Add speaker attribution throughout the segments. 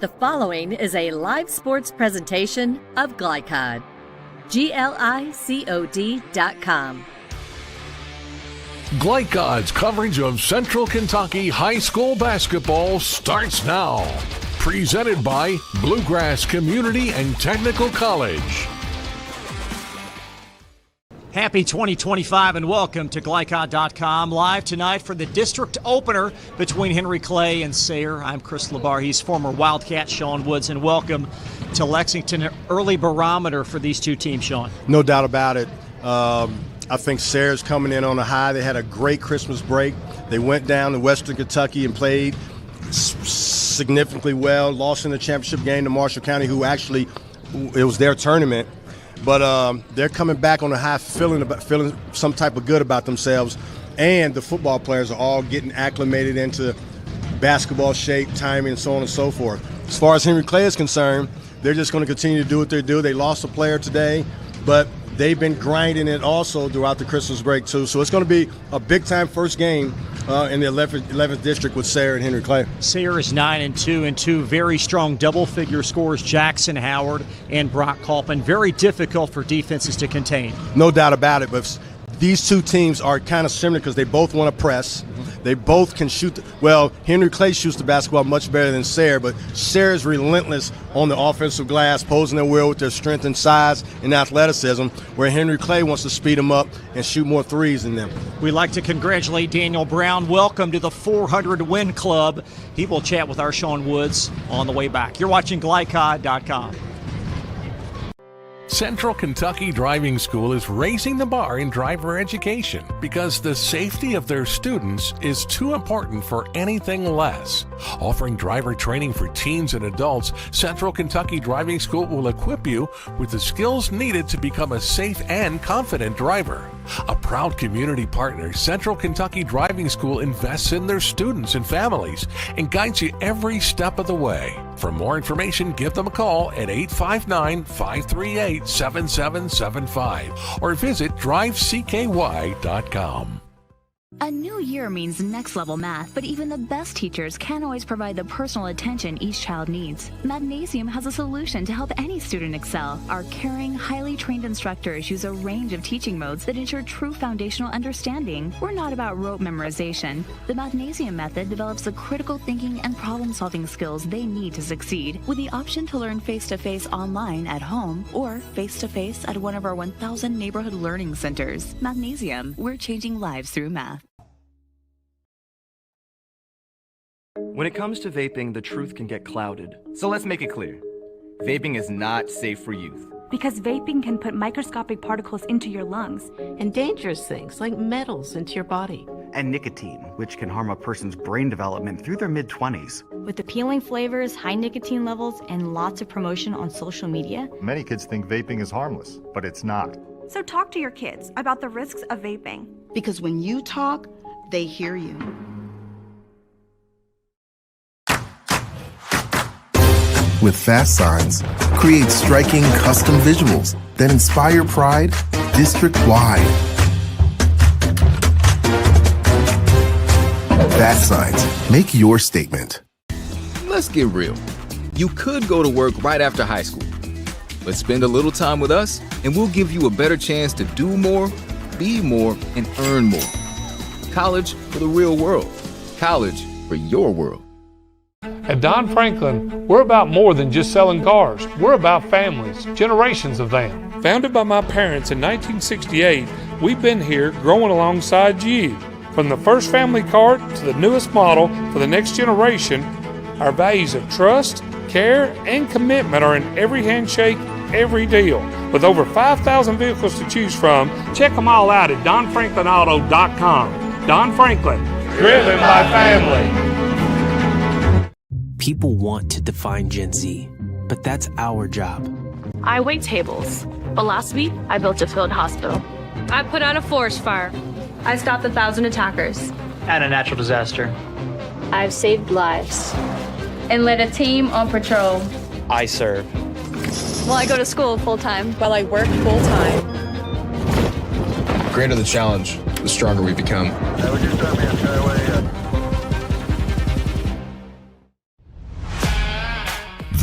Speaker 1: The following is a live sports presentation of Glycod. GLICOD.com.
Speaker 2: Glycod's coverage of Central Kentucky high school basketball starts now. Presented by Bluegrass Community and Technical College.
Speaker 3: Happy 2025 and welcome to Glycod.com. Live tonight for the district opener between Henry Clay and Sayre. I'm Chris LeBar. He's former Wildcat Sean Woods, and welcome to Lexington. Early barometer for these two teams, Sean.
Speaker 4: No doubt about it. I think Sayre's coming in on a high. They had a great Christmas break. They went down to Western Kentucky and played significantly well, lost in the championship game to Marshall County, who actually, it was their tournament. But they're coming back on a high, feeling some type of good about themselves. And the football players are all getting acclimated into basketball shape, timing, and so on and so forth. As far as Henry Clay is concerned, they're just going to continue to do what they do. They lost a player today, but they've been grinding it also throughout the Christmas break, too. So it's going to be a big-time first game in the 11th district with Sayre and Henry Clay.
Speaker 3: Sayre is 9-2 and two very strong double-figure scores, Jackson Howard and Brock Kalpin. Very difficult for defenses to contain.
Speaker 4: No doubt about it, but these two teams are kind of similar because they both want to press. They both can shoot. Well, Henry Clay shoots the basketball much better than Sayre, but Sayre is relentless on the offensive glass, posing their will with their strength and size and athleticism, where Henry Clay wants to speed them up and shoot more threes than them.
Speaker 3: We'd like to congratulate Daniel Brown. Welcome to the 400 Win Club. He will chat with our Sean Woods on the way back. You're watching Glycod.com.
Speaker 2: Central Kentucky Driving School is raising the bar in driver education because the safety of their students is too important for anything less. Offering driver training for teens and adults, Central Kentucky Driving School will equip you with the skills needed to become a safe and confident driver. A proud community partner, Central Kentucky Driving School invests in their students and families and guides you every step of the way. For more information, give them a call at 859-538-7775 or visit drivecky.com.
Speaker 5: A new year means next-level math, but even the best teachers can't always provide the personal attention each child needs. Magnesium has a solution to help any student excel. Our caring, highly trained instructors use a range of teaching modes that ensure true foundational understanding. We're not about rote memorization. The Magnesium method develops the critical thinking and problem-solving skills they need to succeed, with the option to learn face-to-face online at home or face-to-face at one of our 1,000 neighborhood learning centers. Magnesium, we're changing lives through math.
Speaker 6: When it comes to vaping, the truth can get clouded. So let's make it clear. Vaping is not safe for youth.
Speaker 7: Because vaping can put microscopic particles into your lungs.
Speaker 8: And dangerous things like metals into your body.
Speaker 9: And nicotine, which can harm a person's brain development through their mid-20s.
Speaker 7: With appealing flavors, high nicotine levels, and lots of promotion on social media.
Speaker 10: Many kids think vaping is harmless, but it's not.
Speaker 11: So talk to your kids about the risks of vaping.
Speaker 8: Because when you talk, they hear you.
Speaker 12: With fast signs, create striking custom visuals that inspire pride district-wide. Fast signs, make your statement.
Speaker 13: Let's get real. You could go to work right after high school, but spend a little time with us and we'll give you a better chance to do more, be more, and earn more. College for the real world. College for your world.
Speaker 14: At Don Franklin, we're about more than just selling cars. We're about families, generations of them. Founded by my parents in 1968, we've been here growing alongside you. From the first family car to the newest model for the next generation, our values of trust, care, and commitment are in every handshake, every deal. With over 5,000 vehicles to choose from, check them all out at donfranklinauto.com. Don Franklin, driven by family.
Speaker 15: People want to define Gen Z, but that's our job.
Speaker 16: I wait tables, but last week I built a field hospital. I put out a forest fire. I stopped 1,000 attackers.
Speaker 17: And a natural disaster.
Speaker 16: I've saved lives and led a team on patrol.
Speaker 17: I serve.
Speaker 16: Well, I go to school full-time. While I work full-time.
Speaker 18: The greater the challenge, the stronger we become.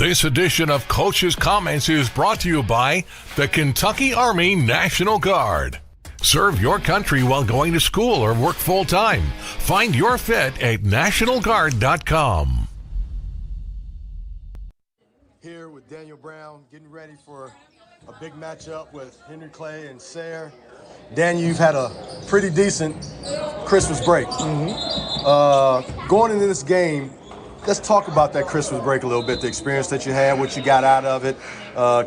Speaker 2: This edition of Coach's Comments is brought to you by the Kentucky Army National Guard. Serve your country while going to school or work full-time. Find your fit at nationalguard.com.
Speaker 4: Here with Daniel Brown, getting ready for a big matchup with Henry Clay and Sayre. Daniel, you've had a pretty decent Christmas break. Going into this game, let's talk about that Christmas break a little bit, the experience that you had, what you got out of it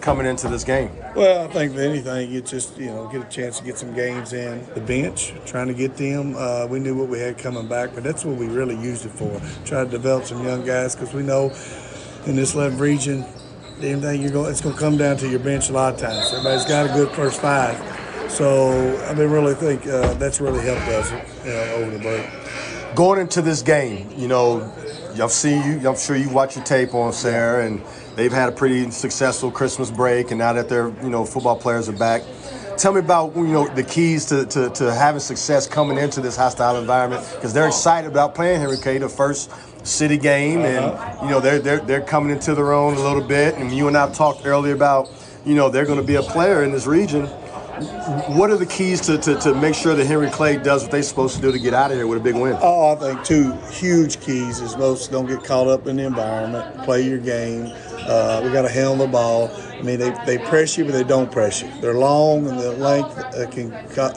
Speaker 4: coming into this game.
Speaker 19: Well, I think if anything, you just, get a chance to get some games in the bench, trying to get them. We knew what we had coming back, but that's what we really used it for. Try to develop some young guys because we know in this 11 region, anything it's going to come down to your bench a lot of times. Everybody's got a good first five. So I really think that's really helped us over the break.
Speaker 4: Going into this game, I've seen you. I'm sure you watch your tape on Sayre, and they've had a pretty successful Christmas break, and now that their football players are back. Tell me about the keys to having success coming into this hostile environment, because they're excited about playing Henry Clay, the first city game, and they're coming into their own a little bit. And you and I talked earlier about they're going to be a player in this region. What are the keys to make sure that Henry Clay does what they're supposed to do to get out of here with a big win?
Speaker 19: Oh, I think two huge keys is most don't get caught up in the environment, play your game. We got to handle the ball. I mean, they press you, but they don't press you. They're long, and the length can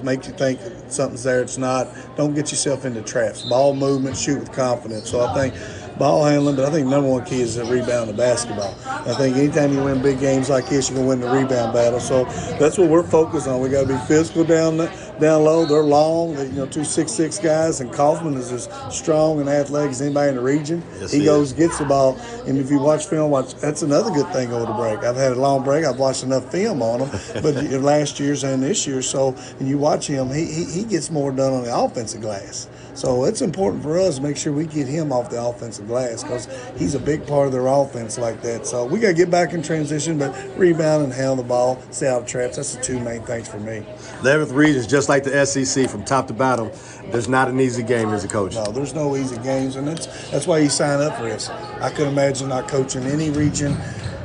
Speaker 19: make you think something's there. It's not. Don't get yourself into traps. Ball movement, shoot with confidence. So I think ball handling, but I think number one key is the rebound of basketball. I think anytime you win big games like this, you're going to win the rebound battle. So that's what we're focused on. We got to be physical down low. They're long. Two 6'6" guys, and Kaufman is as strong and athletic as anybody in the region.
Speaker 4: Yes,
Speaker 19: he goes, gets the ball, and if you watch film, that's another good thing over the break. I've had a long break. I've watched enough film on him, but last year's and this year. So, and you watch him, he gets more done on the offensive glass. So it's important for us to make sure we get him off the offensive glass because he's a big part of their offense like that. So we got to get back in transition, but rebound and handle the ball, stay out of traps. That's the two main things for me.
Speaker 4: 11th region is just like the SEC from top to bottom. There's not an easy game as a coach.
Speaker 19: No, there's no easy games, and that's why you sign up for this. I could imagine not coaching any region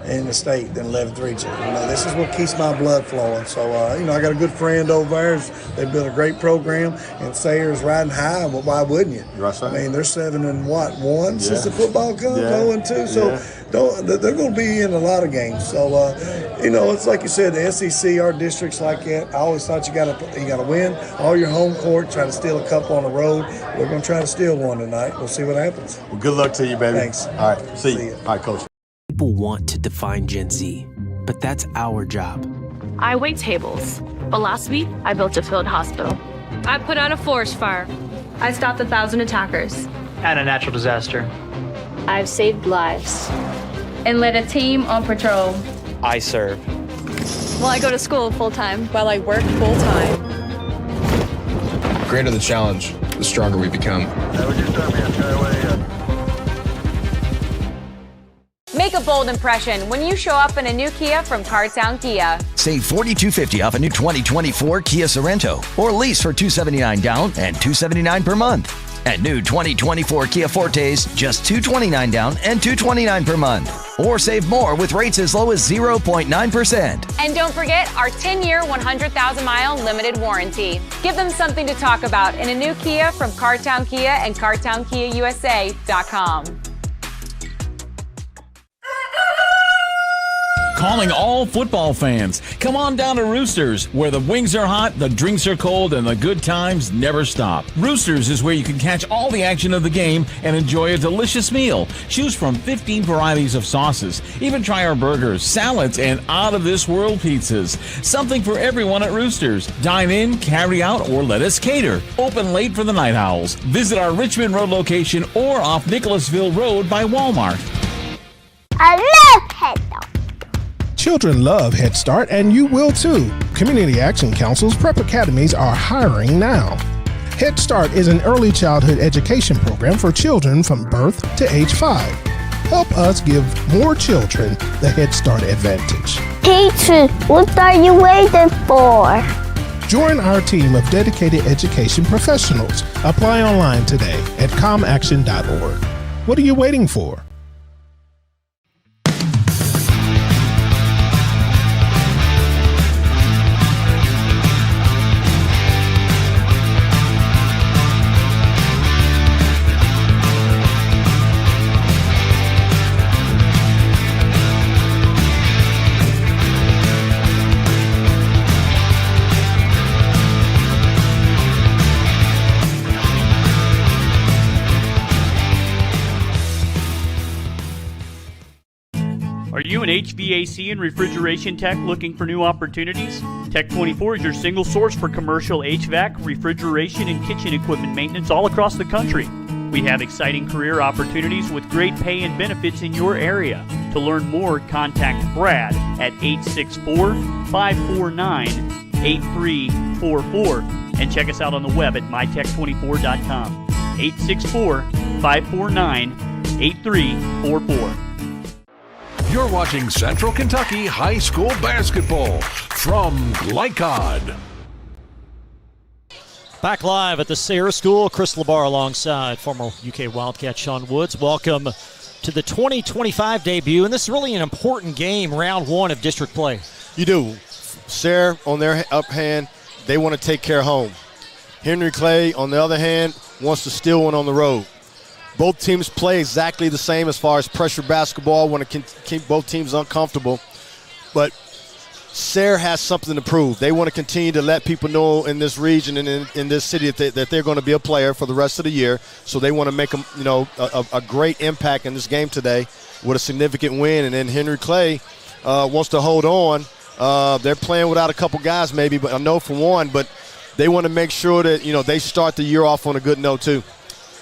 Speaker 19: in the state than 11th region. This is what keeps my blood flowing. So, I got a good friend over there. They've built a great program, and Sayre's riding high. Well, why wouldn't you?
Speaker 4: Right.
Speaker 19: I mean, they're 7-1 since the football comes, 0-2. So they're going to be in a lot of games. So, it's like you said, the SEC, our districts like that. I always thought you got to win all your home court, try to steal a couple on the road. We're going to try to steal one tonight. We'll see what happens.
Speaker 4: Well, good luck to you, baby.
Speaker 19: Thanks.
Speaker 4: All right. See you. All right, Coach.
Speaker 15: People want to define Gen Z, but that's our job.
Speaker 16: I wait tables, but last week I built a field hospital. I put out a forest fire. I stopped 1,000 attackers.
Speaker 17: And a natural disaster.
Speaker 16: I've saved lives. And led a team on patrol.
Speaker 17: I serve.
Speaker 16: Well, I go to school full-time. While I work full-time.
Speaker 18: The greater the challenge, the stronger we become.
Speaker 20: Make a bold impression when you show up in a new Kia from Cartown Kia.
Speaker 21: Save $4,250 off a new 2024 Kia Sorento or lease for $279 down and $279 per month. And new 2024 Kia Fortes, just $229 down and $229 per month. Or save more with rates as low as 0.9%.
Speaker 20: And don't forget our 10-year, 100,000-mile limited warranty. Give them something to talk about in a new Kia from Cartown Kia and CartownKiaUSA.com.
Speaker 22: Calling all football fans. Come on down to Roosters, where the wings are hot, the drinks are cold, and the good times never stop. Roosters is where you can catch all the action of the game and enjoy a delicious meal. Choose from 15 varieties of sauces. Even try our burgers, salads, and out-of-this-world pizzas. Something for everyone at Roosters. Dine in, carry out, or let us cater. Open late for the Night Owls. Visit our Richmond Road location or off Nicholasville Road by Walmart.
Speaker 23: I love Head Start.
Speaker 24: Children love Head Start, and you will too. Community Action Council's prep academies are hiring now. Head Start is an early childhood education program for children from birth to age 5. Help us give more children the Head Start advantage.
Speaker 23: Teacher, what are you waiting for?
Speaker 24: Join our team of dedicated education professionals. Apply online today at comaction.org. What are you waiting for?
Speaker 1: you an HVAC and refrigeration tech looking for new opportunities? Tech24 is your single source for commercial HVAC, refrigeration, and kitchen equipment maintenance all across the country. We have exciting career opportunities with great pay and benefits in your area. To learn more, contact Brad at 864-549-8344 and check us out on the web at mytech24.com. 864-549-8344.
Speaker 2: You're watching Central Kentucky High School Basketball from Glycod.
Speaker 3: Back live at the Sayre School, Chris LeBar alongside former UK Wildcat Sean Woods. Welcome to the 2025 debut, and this is really an important game, round one of district play.
Speaker 4: You do. Sayre, on their uphand, they want to take care of home. Henry Clay, on the other hand, wants to steal one on the road. Both teams play exactly the same as far as pressure basketball, want to keep both teams uncomfortable. But Sayre has something to prove. They want to continue to let people know in this region and in this city that they're going to be a player for the rest of the year. So they want to make a great impact in this game today with a significant win. And then Henry Clay wants to hold on. They're playing without a couple guys maybe, but I know for one. But they want to make sure that they start the year off on a good note too.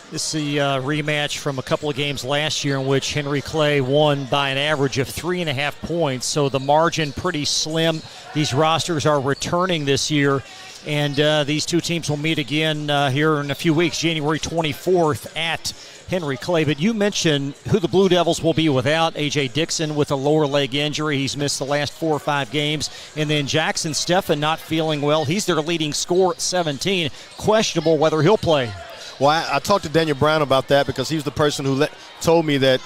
Speaker 3: This is the rematch from a couple of games last year in which Henry Clay won by an average of 3.5 points, so the margin pretty slim. These rosters are returning this year, and these two teams will meet again here in a few weeks, January 24th at Henry Clay. But you mentioned who the Blue Devils will be without. A.J. Dixon with a lower leg injury. He's missed the last 4 or 5 games. And then Jackson Steffen not feeling well. He's their leading scorer at 17. Questionable whether he'll play.
Speaker 4: Well, I talked to Daniel Brown about that because he was the person who told me that,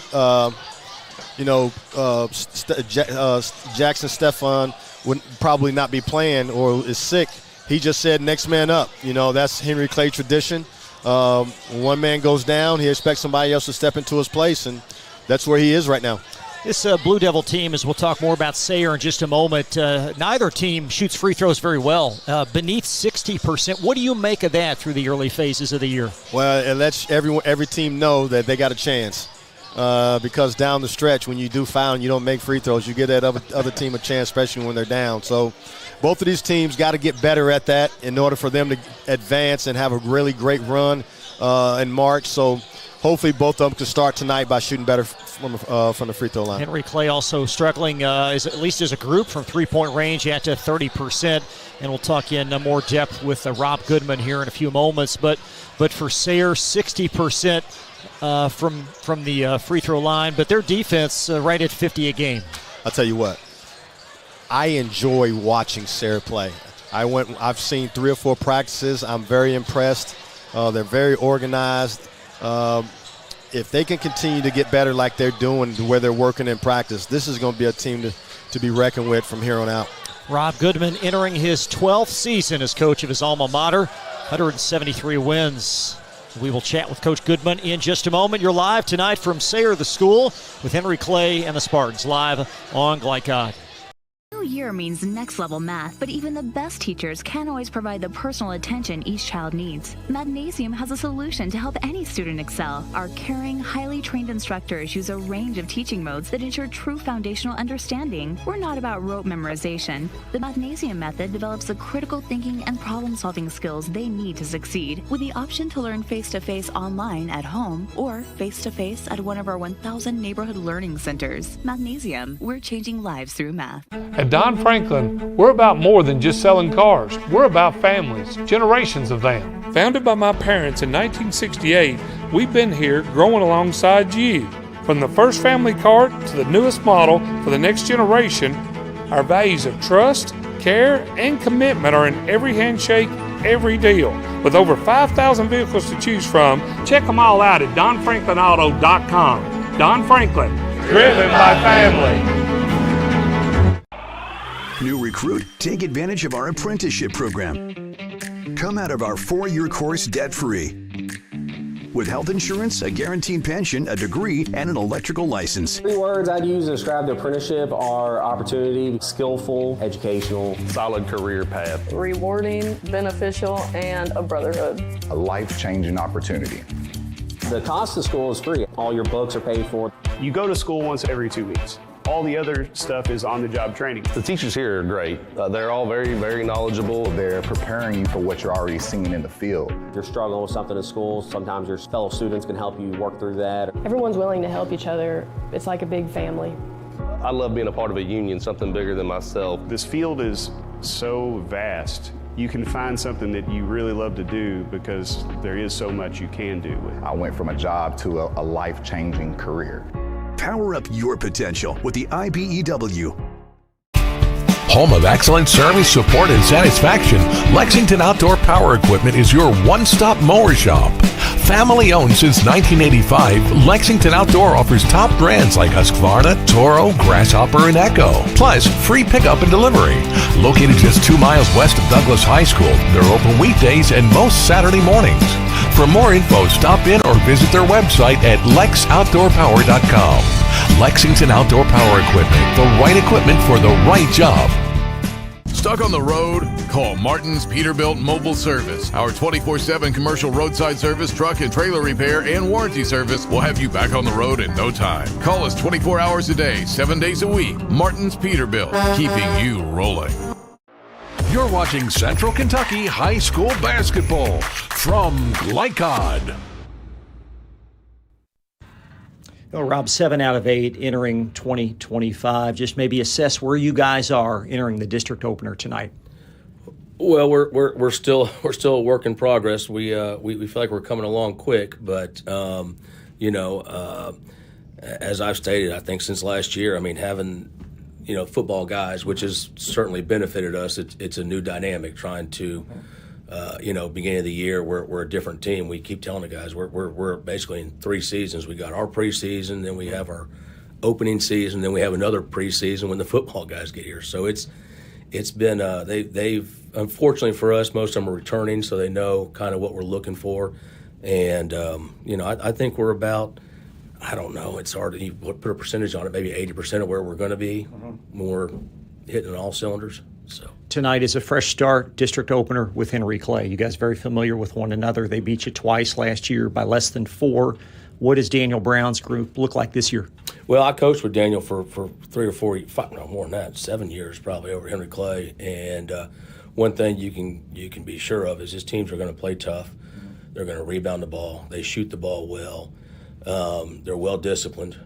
Speaker 4: Jackson Steffen would probably not be playing or is sick. He just said next man up. That's Henry Clay tradition. One man goes down, he expects somebody else to step into his place, and that's where he is right now.
Speaker 3: This Blue Devil team, as we'll talk more about Sayre in just a moment, neither team shoots free throws very well, beneath 60%. What do you make of that through the early phases of the year?
Speaker 4: Well, it lets every team know that they got a chance because down the stretch, when you do foul and you don't make free throws, you give that other team a chance, especially when they're down. So both of these teams got to get better at that in order for them to advance and have a really great run in March. So hopefully both of them can start tonight by shooting better from the free throw line.
Speaker 3: Henry Clay also struggling, at least as a group, from three-point range at 30%. And we'll talk in more depth with Rob Goodman here in a few moments. But for Sayre, 60% from the free throw line. But their defense right at 50 a game.
Speaker 4: I'll tell you what. I enjoy watching Sayre play. I've seen 3 or 4 practices. I'm very impressed. They're very organized. If they can continue to get better like they're doing where they're working in practice, this is going to be a team to be reckoned with from here on out.
Speaker 3: Rob Goodman entering his 12th season as coach of his alma mater, 173 wins. We will chat with Coach Goodman in just a moment. You're live tonight from Sayre, the school, with Henry Clay and the Spartans live on Glycod.
Speaker 5: New year means next level math, but even the best teachers can't always provide the personal attention each child needs. Magnesium has a solution to help any student excel. Our caring, highly trained instructors use a range of teaching modes that ensure true foundational understanding. We're not about rote memorization. The Magnesium method develops the critical thinking and problem-solving skills they need to succeed, with the option to learn face-to-face online at home or face-to-face at one of our 1,000 neighborhood learning centers. Magnesium, we're changing lives through math.
Speaker 14: At Don Franklin, we're about more than just selling cars. We're about families, generations of them. Founded by my parents in 1968, we've been here growing alongside you. From the first family car to the newest model for the next generation, our values of trust, care, and commitment are in every handshake, every deal. With over 5,000 vehicles to choose from, check them all out at donfranklinauto.com. Don Franklin, driven by family.
Speaker 6: New recruit, take advantage of our apprenticeship program. Come out of our 4-year course debt-free. With health insurance, a guaranteed pension, a degree, and an electrical license.
Speaker 25: 3 words I'd use to describe the apprenticeship are opportunity, skillful, educational,
Speaker 26: solid career path,
Speaker 27: rewarding, beneficial, and a brotherhood.
Speaker 28: A life-changing opportunity.
Speaker 25: The cost of school is free. All your books are paid for.
Speaker 26: You go to school once every 2 weeks.
Speaker 7: All the other stuff is on-the-job training.
Speaker 18: The teachers here are great. They're all very, very knowledgeable.
Speaker 28: They're preparing you for what you're already seeing in the field.
Speaker 25: If you're struggling with something in school, sometimes your fellow students can help you work through that.
Speaker 27: Everyone's willing to help each other. It's like a big family.
Speaker 18: I love being a part of a union, something bigger than myself.
Speaker 7: This field is so vast. You can find something that you really love to do because there is so much you can do with it.
Speaker 28: I went from a job to a life-changing career.
Speaker 6: Power up your potential with the IBEW.
Speaker 2: Home of excellent service, support, and satisfaction, Lexington Outdoor Power Equipment is your one-stop mower shop. Family owned since 1985, Lexington Outdoor offers top brands like Husqvarna, Toro, Grasshopper, and Echo. Plus, free pickup and delivery. Located just 2 miles west of Douglas High School, they're open weekdays and most Saturday mornings. For more info, stop in or visit their website at lexoutdoorpower.com. Lexington Outdoor Power Equipment, the right equipment for the right job.
Speaker 8: Stuck on the road? Call Martin's Peterbilt Mobile Service. Our 24/7 commercial roadside service, truck and trailer repair, and warranty service will have you back on the road in no time. Call us 24 hours a day, 7 days a week. Martin's Peterbilt, keeping you rolling.
Speaker 2: You're watching Central Kentucky High School Basketball from Glycod.
Speaker 3: Well, Rob, 7 out of 8 entering 2025. Just maybe assess where you guys are entering the district opener tonight.
Speaker 9: Well, we're still a work in progress. We feel like we're coming along quick, but as I've stated, I think since last year, I mean, having football guys, which has certainly benefited us. It's a new dynamic trying to. Beginning of the year, we're a different team. We keep telling the guys we're basically in 3 seasons. We got our preseason, then we have our opening season, then we have another preseason when the football guys get here. So it's been they've unfortunately for us, most of them are returning, so they know kind of what we're looking for. And I think we're about, I don't know, it's hard to put a percentage on it, maybe 80% of where we're going to be when we're hitting on all cylinders. So
Speaker 3: tonight is a fresh start, district opener with Henry Clay. You guys very familiar with one another. They beat you twice last year by less than 4. What does Daniel Brown's group look like this year?
Speaker 9: Well, I coached with Daniel for 3 or 4, no more than that, 7 years probably over Henry Clay. And one thing you can be sure of is his teams are going to play tough. They're going to rebound the ball. They shoot the ball well. They're well disciplined.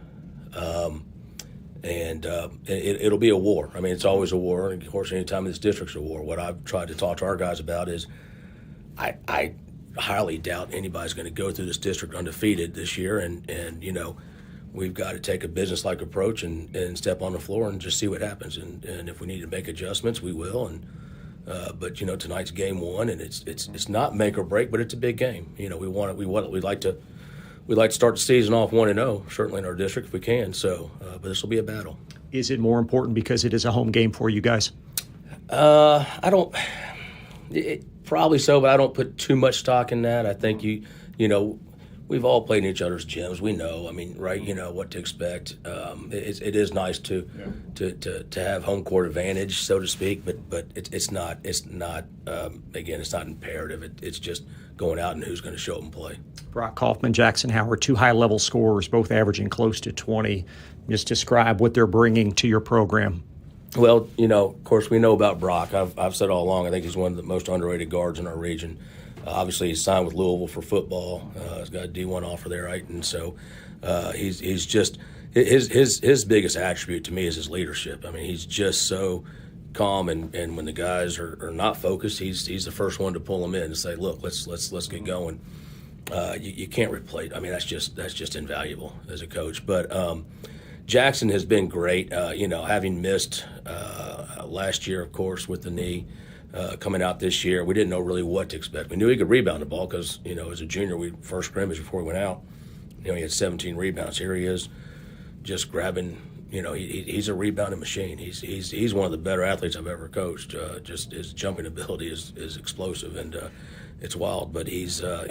Speaker 9: And it'll be a war. I mean, it's always a war. And of course, anytime in this district's a war. What I've tried to talk to our guys about is I highly doubt anybody's going to go through this district undefeated this year. And we've got to take a business-like approach and step on the floor and just see what happens. And if we need to make adjustments, we will. And but tonight's game 1, and it's not make or break, but it's a big game. We'd like to start the season off 1-0, certainly in our district if we can. So, but this will be a battle.
Speaker 3: Is it more important because it is a home game for you guys?
Speaker 9: Probably so, but I don't put too much stock in that. I think we've all played in each other's gyms. We know, I mean, right? What to expect. It is nice to have home court advantage, so to speak. But it's not again, it's not imperative. It's just going out and who's going to show up and play.
Speaker 3: Brock Kaufman, Jackson Howard, 2 high-level scorers, both averaging close to 20. Just describe what they're bringing to your program.
Speaker 9: Well, of course, we know about Brock. I've said all along, I think he's one of the most underrated guards in our region. Obviously, he's signed with Louisville for football. He's got a D1 offer there, right? And so he's just his biggest attribute to me is his leadership. I mean, he's just so calm, and when the guys are not focused, he's the first one to pull them in and say, "Look, let's get going." You can't replace. I mean, that's just invaluable as a coach. But Jackson has been great. Having missed last year, of course, with the knee. Coming out this year, we didn't know really what to expect. We knew he could rebound the ball because, as a junior, first scrimmage before he went out, he had 17 rebounds. Here he is, just grabbing. He's a rebounding machine. He's one of the better athletes I've ever coached. Just his jumping ability is explosive, and it's wild. But he's a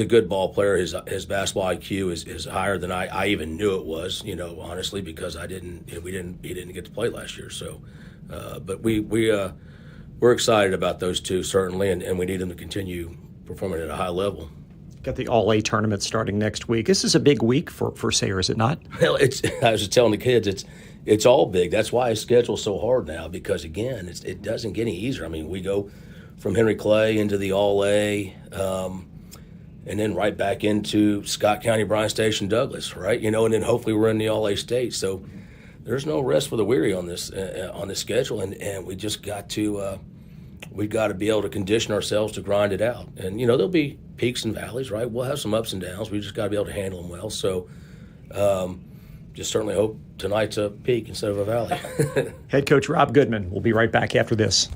Speaker 9: good ball player. His basketball IQ is higher than I even knew it was. Honestly, because he didn't get to play last year. So, but we're excited about those two, certainly, and we need them to continue performing at a high level.
Speaker 3: Got the All-A tournament starting next week. This is a big week for Sayre, is it not?
Speaker 9: Well, I was just telling the kids, it's all big. That's why his schedule's so hard now, because, again, it doesn't get any easier. I mean, we go from Henry Clay into the All-A, and then right back into Scott County, Bryan Station, Douglas, right? And then hopefully we're in the All-A state. So there's no rest for the weary on this schedule, and we just got to we've got to be able to condition ourselves to grind it out. And there'll be peaks and valleys, right? We'll have some ups and downs. We just got to be able to handle them well. So just certainly hope tonight's a peak instead of a valley.
Speaker 3: Head coach Rob Goodman will be right back after this.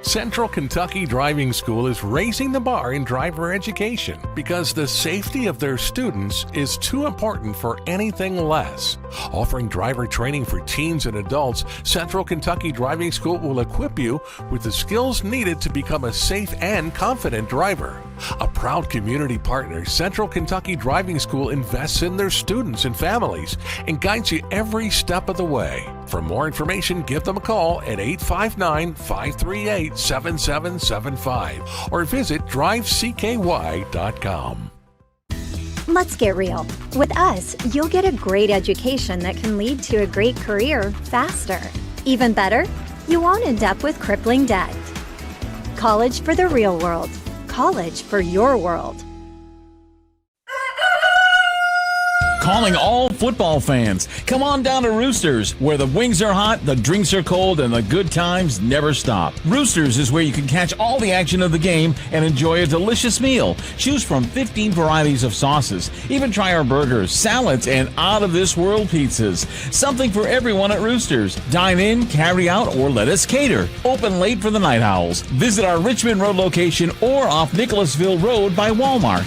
Speaker 2: Central Kentucky Driving School is raising the bar in driver education because the safety of their students is too important for anything less. Offering driver training for teens and adults, Central Kentucky Driving School will equip you with the skills needed to become a safe and confident driver. A proud community partner, Central Kentucky Driving School invests in their students and families and guides you every step of the way. For more information, give them a call at 859-538-7775 or visit drivecky.com.
Speaker 10: Let's get real. With us, you'll get a great education that can lead to a great career faster. Even better, you won't end up with crippling debt. College for the real world. College for your world.
Speaker 22: Calling all football fans. Come on down to Roosters, where the wings are hot, the drinks are cold, and the good times never stop. Roosters is where you can catch all the action of the game and enjoy a delicious meal. Choose from 15 varieties of sauces. Even try our burgers, salads, and out-of-this-world pizzas. Something for everyone at Roosters. Dine in, carry out, or let us cater. Open late for the Night Owls. Visit our Richmond Road location or off Nicholasville Road by Walmart.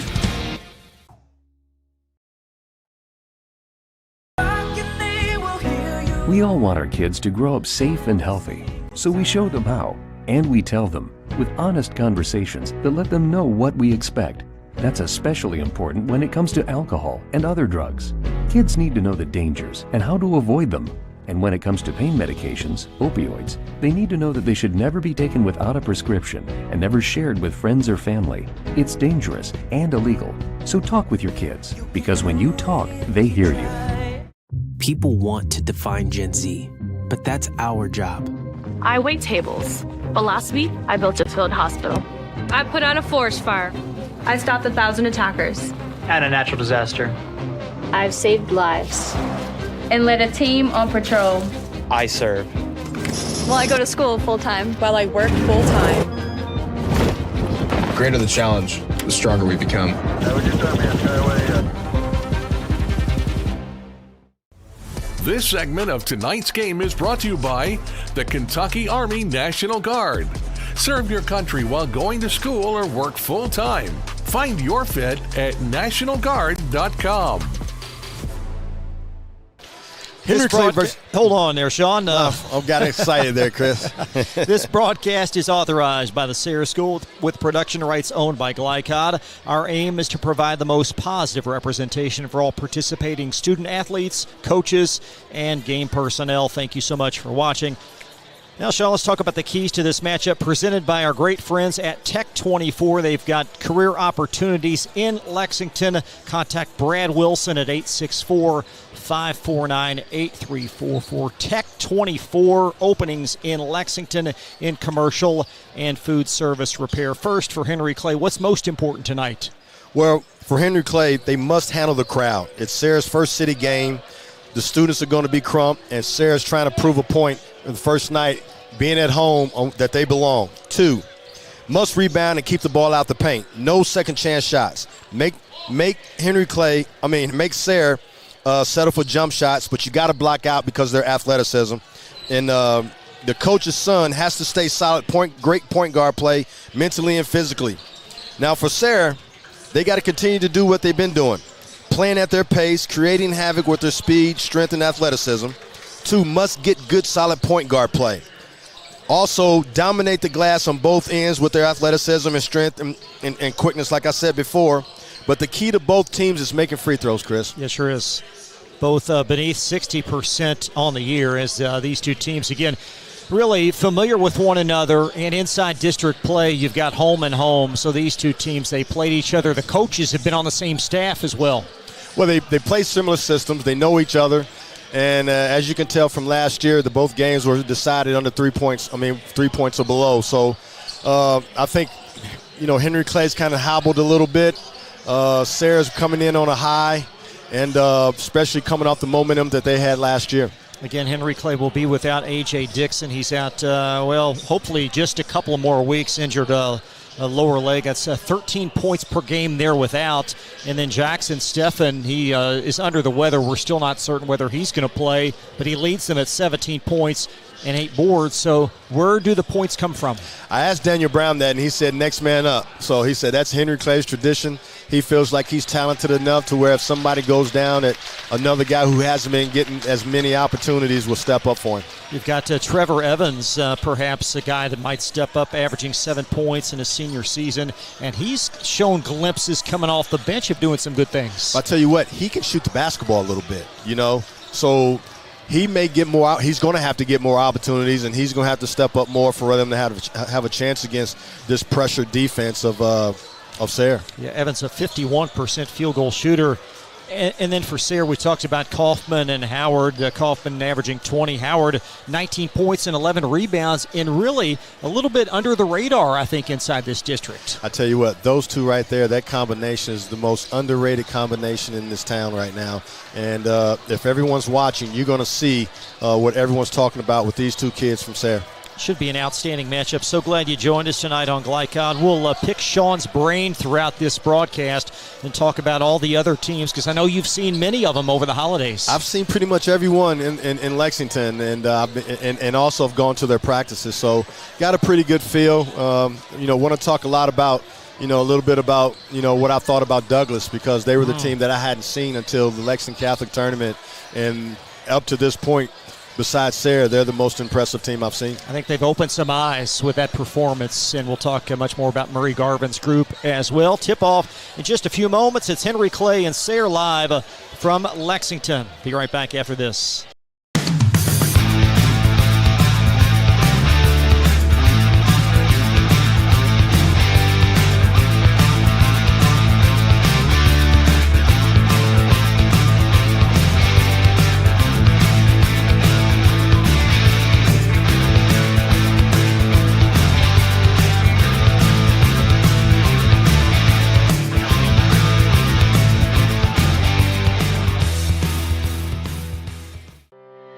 Speaker 11: We all want our kids to grow up safe and healthy, so we show them how, and we tell them with honest conversations that let them know what we expect. That's especially important when it comes to alcohol and other drugs. Kids need to know the dangers and how to avoid them. And when it comes to pain medications, opioids, they need to know that they should never be taken without a prescription and never shared with friends or family. It's dangerous and illegal. So talk with your kids, because when you talk, they hear you.
Speaker 12: People want to define Gen Z, but that's our job.
Speaker 16: I wait tables, but last week I built a field hospital. I put out a forest fire. I stopped 1,000 attackers.
Speaker 13: And a natural disaster.
Speaker 27: I've saved lives.
Speaker 16: And led a team on patrol.
Speaker 13: I serve.
Speaker 27: Well, I go to school full-time. While I work full-time.
Speaker 18: The greater the challenge, the stronger we become.
Speaker 2: This segment of tonight's game is brought to you by the Kentucky Army National Guard. Serve your country while going to school or work full-time. Find your fit at nationalguard.com.
Speaker 3: Hold on there, Sean.
Speaker 4: I got excited there, Chris.
Speaker 3: This broadcast is authorized by the Sayre School with production rights owned by Glycod. Our aim is to provide the most positive representation for all participating student athletes, coaches, and game personnel. Thank you so much for watching. Now, Sean, let's talk about the keys to this matchup presented by our great friends at Tech 24. They've got career opportunities in Lexington. Contact Brad Wilson at 864-549-8344. Tech 24 openings in Lexington in commercial and food service repair. First, for Henry Clay, what's most important tonight?
Speaker 4: Well, for Henry Clay, they must handle the crowd. It's Sayre's first city game. The students are going to be crumped, and Sayre's trying to prove a point in the first night, being at home, that they belong. 2, must rebound and keep the ball out the paint. No second chance shots. Make Sayre settle for jump shots, but you got to block out because of their athleticism. And the coach's son has to stay solid, great point guard play, mentally and physically. Now for Sayre, they got to continue to do what they've been doing, playing at their pace, creating havoc with their speed, strength, and athleticism. 2, must get good, solid point guard play. Also, dominate the glass on both ends with their athleticism and strength and quickness, like I said before. But the key to both teams is making free throws, Chris.
Speaker 3: Yeah, sure is. Both beneath 60% on the year as these two teams, again, really familiar with one another. And inside district play, you've got home and home. So these two teams, they played each other. The coaches have been on the same staff as well.
Speaker 4: Well, they play similar systems. They know each other. And as you can tell from last year, both games were decided under 3 points. 3 points or below. So I think, Henry Clay's kind of hobbled a little bit. Sayre's coming in on a high, and especially coming off the momentum that they had last year.
Speaker 3: Again, Henry Clay will be without A.J. Dixon. He's out, hopefully just a couple of more weeks, injured a lower leg. That's 13 points per game there without. And then Jackson Steffen, he is under the weather. We're still not certain whether he's going to play, but he leads them at 17 points and 8 boards. So where do the points come from? I
Speaker 4: asked Daniel Brown that, and he said next man up. So he said that's Henry Clay's tradition. He feels like he's talented enough to where if somebody goes down, that another guy who hasn't been getting as many opportunities will step up for him.
Speaker 3: You've got Trevor Evans, perhaps a guy that might step up, averaging 7 points in his senior season, and he's shown glimpses coming off the bench of doing some good things.
Speaker 4: I'll tell you what, he can shoot the basketball a little bit, so he may get more. He's going to have to get more opportunities, and he's going to have to step up more for them to have a chance against this pressure defense of Sayre.
Speaker 3: Yeah, Evans a 51% field goal shooter. And then for Sayre, we talked about Kaufman and Howard. Kaufman averaging 20, Howard 19 points and 11 rebounds, and really a little bit under the radar, I think, inside this district.
Speaker 4: I tell you what, those two right there, that combination is the most underrated combination in this town right now. And if everyone's watching, you're going to see what everyone's talking about with these two kids from Sayre.
Speaker 3: Should be an outstanding matchup. So glad you joined us tonight on Glycon. We'll pick Sean's brain throughout this broadcast and talk about all the other teams, because I know you've seen many of them over the holidays.
Speaker 4: I've seen pretty much everyone in Lexington, and also have gone to their practices. So got a pretty good feel. Want to talk a lot about, a little bit about, what I thought about Douglas, because they were the team that I hadn't seen until the Lexington Catholic tournament. And up to this point, besides Sayre, they're the most impressive team I've seen.
Speaker 3: I think they've opened some eyes with that performance, and we'll talk much more about Murray Garvin's group as well. Tip-off in just a few moments. It's Henry Clay and Sayre live from Lexington. Be right back after this.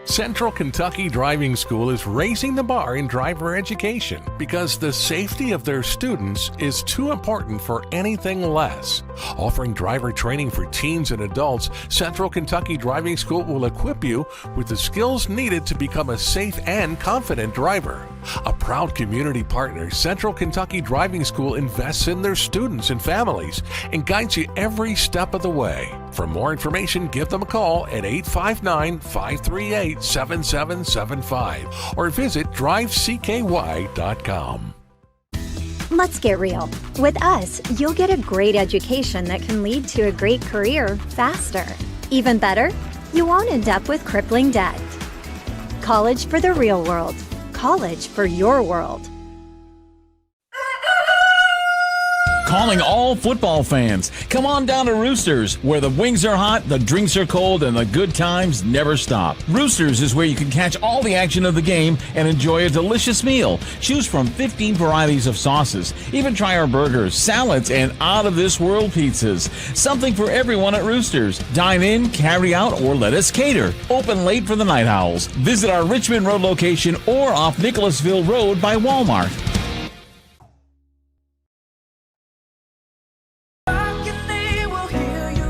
Speaker 2: Central Kentucky Driving School is raising the bar in driver education because the safety of their students is too important for anything less. Offering driver training for teens and adults, Central Kentucky Driving School will equip you with the skills needed to become a safe and confident driver. A proud community partner, Central Kentucky Driving School invests in their students and families and guides you every step of the way. For more information, give them a call at 859-538-7775 or visit drivecky.com.
Speaker 10: Let's get real. With us, you'll get a great education that can lead to a great career faster. Even better, you won't end up with crippling debt. College for the real world. College for your world.
Speaker 22: Calling all football fans. Come on down to Roosters, where the wings are hot, the drinks are cold, and the good times never stop. Roosters is where you can catch all the action of the game and enjoy a delicious meal. Choose from 15 varieties of sauces. Even try our burgers, salads, and out-of-this-world pizzas. Something for everyone at Roosters. Dine in, carry out, or let us cater. Open late for the Night Owls. Visit our Richmond Road location or off Nicholasville Road by Walmart.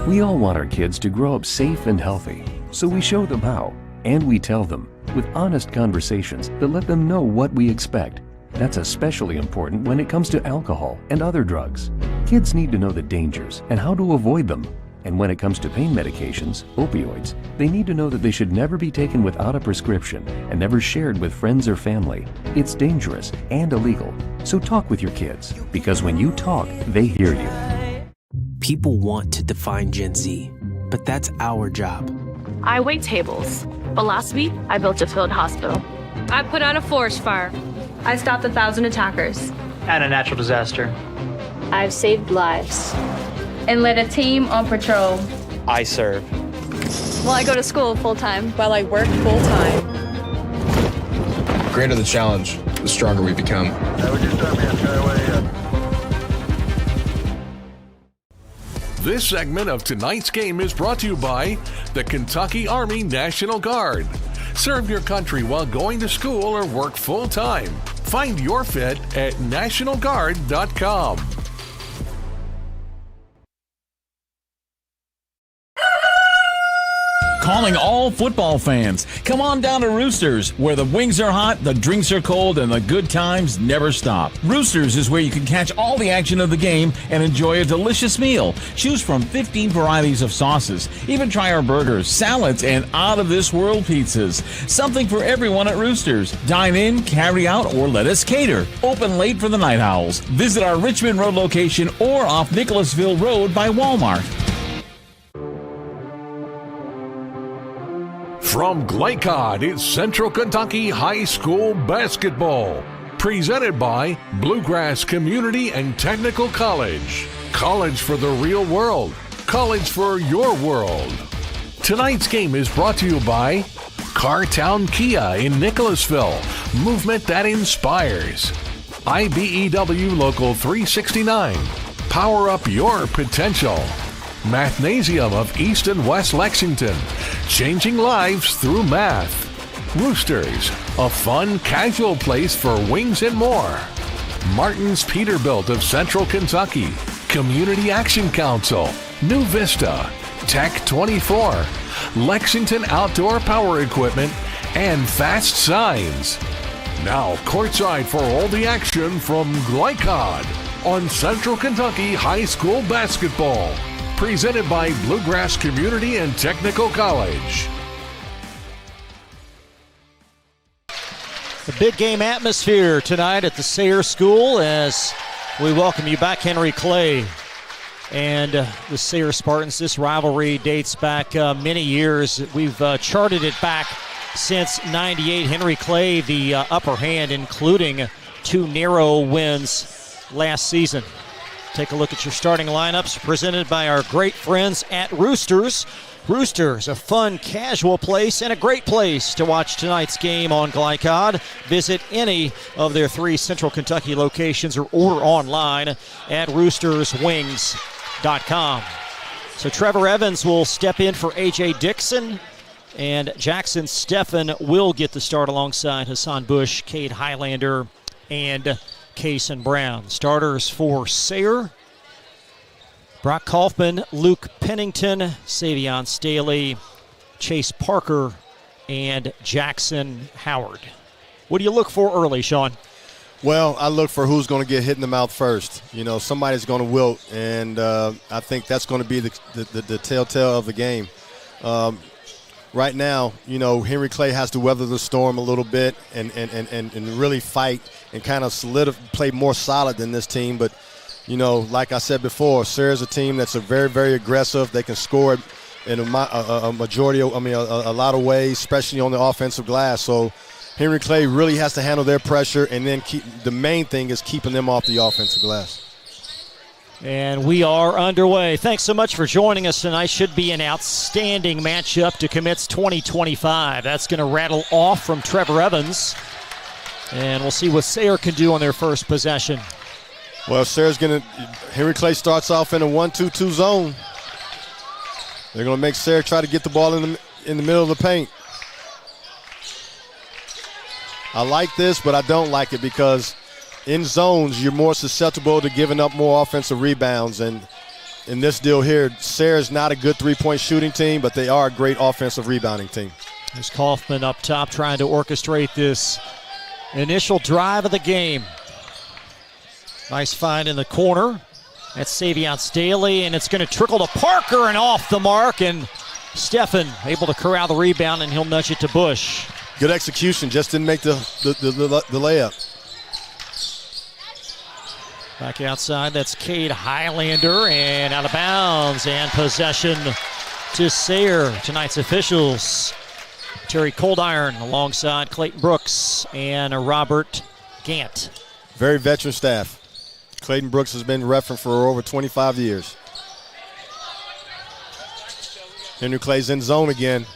Speaker 11: We all want our kids to grow up safe and healthy, so we show them how, and we tell them with honest conversations that let them know what we expect. That's especially important when it comes to alcohol and other drugs. Kids need to know the dangers and how to avoid them. And when it comes to pain medications, opioids, they need to know that they should never be taken without a prescription and never shared with friends or family. It's dangerous and illegal. So talk with your kids, because when you talk, they hear you.
Speaker 12: People want to define Gen Z, but that's our job.
Speaker 16: I wait tables, but last week I built a field hospital. I put out a forest fire. I stopped 1,000 attackers.
Speaker 13: And a natural disaster.
Speaker 27: I've saved lives.
Speaker 16: And led a team on patrol.
Speaker 13: I serve.
Speaker 27: Well, I go to school full-time while I work full-time.
Speaker 18: The greater the challenge, the stronger we become.
Speaker 2: This segment of tonight's game is brought to you by the Kentucky Army National Guard. Serve your country while going to school or work full-time. Find your fit at nationalguard.com.
Speaker 22: Calling all football fans. Come on down to Roosters, where the wings are hot, the drinks are cold, and the good times never stop. Roosters is where you can catch all the action of the game and enjoy a delicious meal. Choose from 15 varieties of sauces. Even try our burgers, salads, and out-of-this-world pizzas. Something for everyone at Roosters. Dine in, carry out, or let us cater. Open late for the Night Owls. Visit our Richmond Road location or off Nicholasville Road by Walmart.
Speaker 2: From Glycod, it's Central Kentucky High School Basketball. Presented by Bluegrass Community and Technical College. College for the real world. College for your world. Tonight's game is brought to you by Cartown Kia in Nicholasville. Movement that inspires. IBEW Local 369. Power up your potential. Mathnasium of East and West Lexington, changing lives through math. Roosters, a fun, casual place for wings and more. Martin's Peterbilt of Central Kentucky, Community Action Council, New Vista, Tech 24, Lexington Outdoor Power Equipment, and Fast Signs. Now courtside for all the action from Glycod on Central Kentucky High School Basketball. Presented by Bluegrass Community and Technical College.
Speaker 3: The big game atmosphere tonight at the Sayre School as we welcome you back, Henry Clay and the Sayre Spartans. This rivalry dates back many years. We've charted it back since '98. Henry Clay the upper hand, including 2 narrow wins last season. Take a look at your starting lineups presented by our great friends at Roosters. Roosters, a fun, casual place and a great place to watch tonight's game on Glycod. Visit any of their 3 Central Kentucky locations or order online at roosterswings.com. So Trevor Evans will step in for A.J. Dixon, and Jackson Steffen will get the start alongside Hassan Bush, Cade Highlander, and Kason Brown. Starters for Sayre: Brock Kaufman, Luke Pennington, Savion Staley, Chase Parker, and Jackson Howard. What do you look for early, Sean?
Speaker 4: Well, I look for who's going to get hit in the mouth first. You know, somebody's going to wilt, and I think that's going to be the telltale of the game. Right now, you know, Henry Clay has to weather the storm a little bit and really fight and kind of play more solid than this team. But, you know, like I said before, Sayre's a team that's very, very aggressive. They can score in a lot of ways, especially on the offensive glass. So Henry Clay really has to handle their pressure, and then the main thing is keeping them off the offensive glass.
Speaker 3: And we are underway. Thanks so much for joining us tonight. Should be an outstanding matchup to Commits 2025. That's going to rattle off from Trevor Evans. And we'll see what Sayre can do on their first possession.
Speaker 4: Well, Henry Clay starts off in a 1-2-2 zone. They're going to make Sayre try to get the ball in the middle of the paint. I like this, but I don't like it because in zones, you're more susceptible to giving up more offensive rebounds. And in this deal here, Sayre's not a good three-point shooting team, but they are a great offensive rebounding team.
Speaker 3: There's Kaufman up top trying to orchestrate this initial drive of the game. Nice find in the corner. That's Savion Staley, and it's going to trickle to Parker and off the mark, and Steffen able to corral the rebound, and he'll nudge it to Bush.
Speaker 4: Good execution, just didn't make the layup.
Speaker 3: Back outside, that's Cade Highlander, and out of bounds, and possession to Sayre. Tonight's officials, Terry Coldiron alongside Clayton Brooks and Robert Gant.
Speaker 4: Very veteran staff. Clayton Brooks has been refereeing for over 25 years. Henry Clay's in zone again.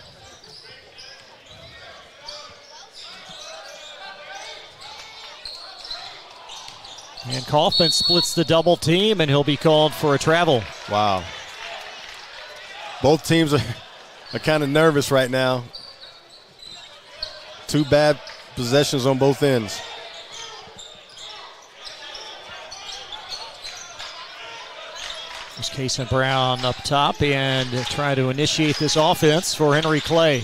Speaker 3: And Kaufman splits the double team, and he'll be called for a travel.
Speaker 4: Wow. Both teams are kind of nervous right now. Two bad possessions on both ends.
Speaker 3: There's Kason Brown up top and try to initiate this offense for Henry Clay.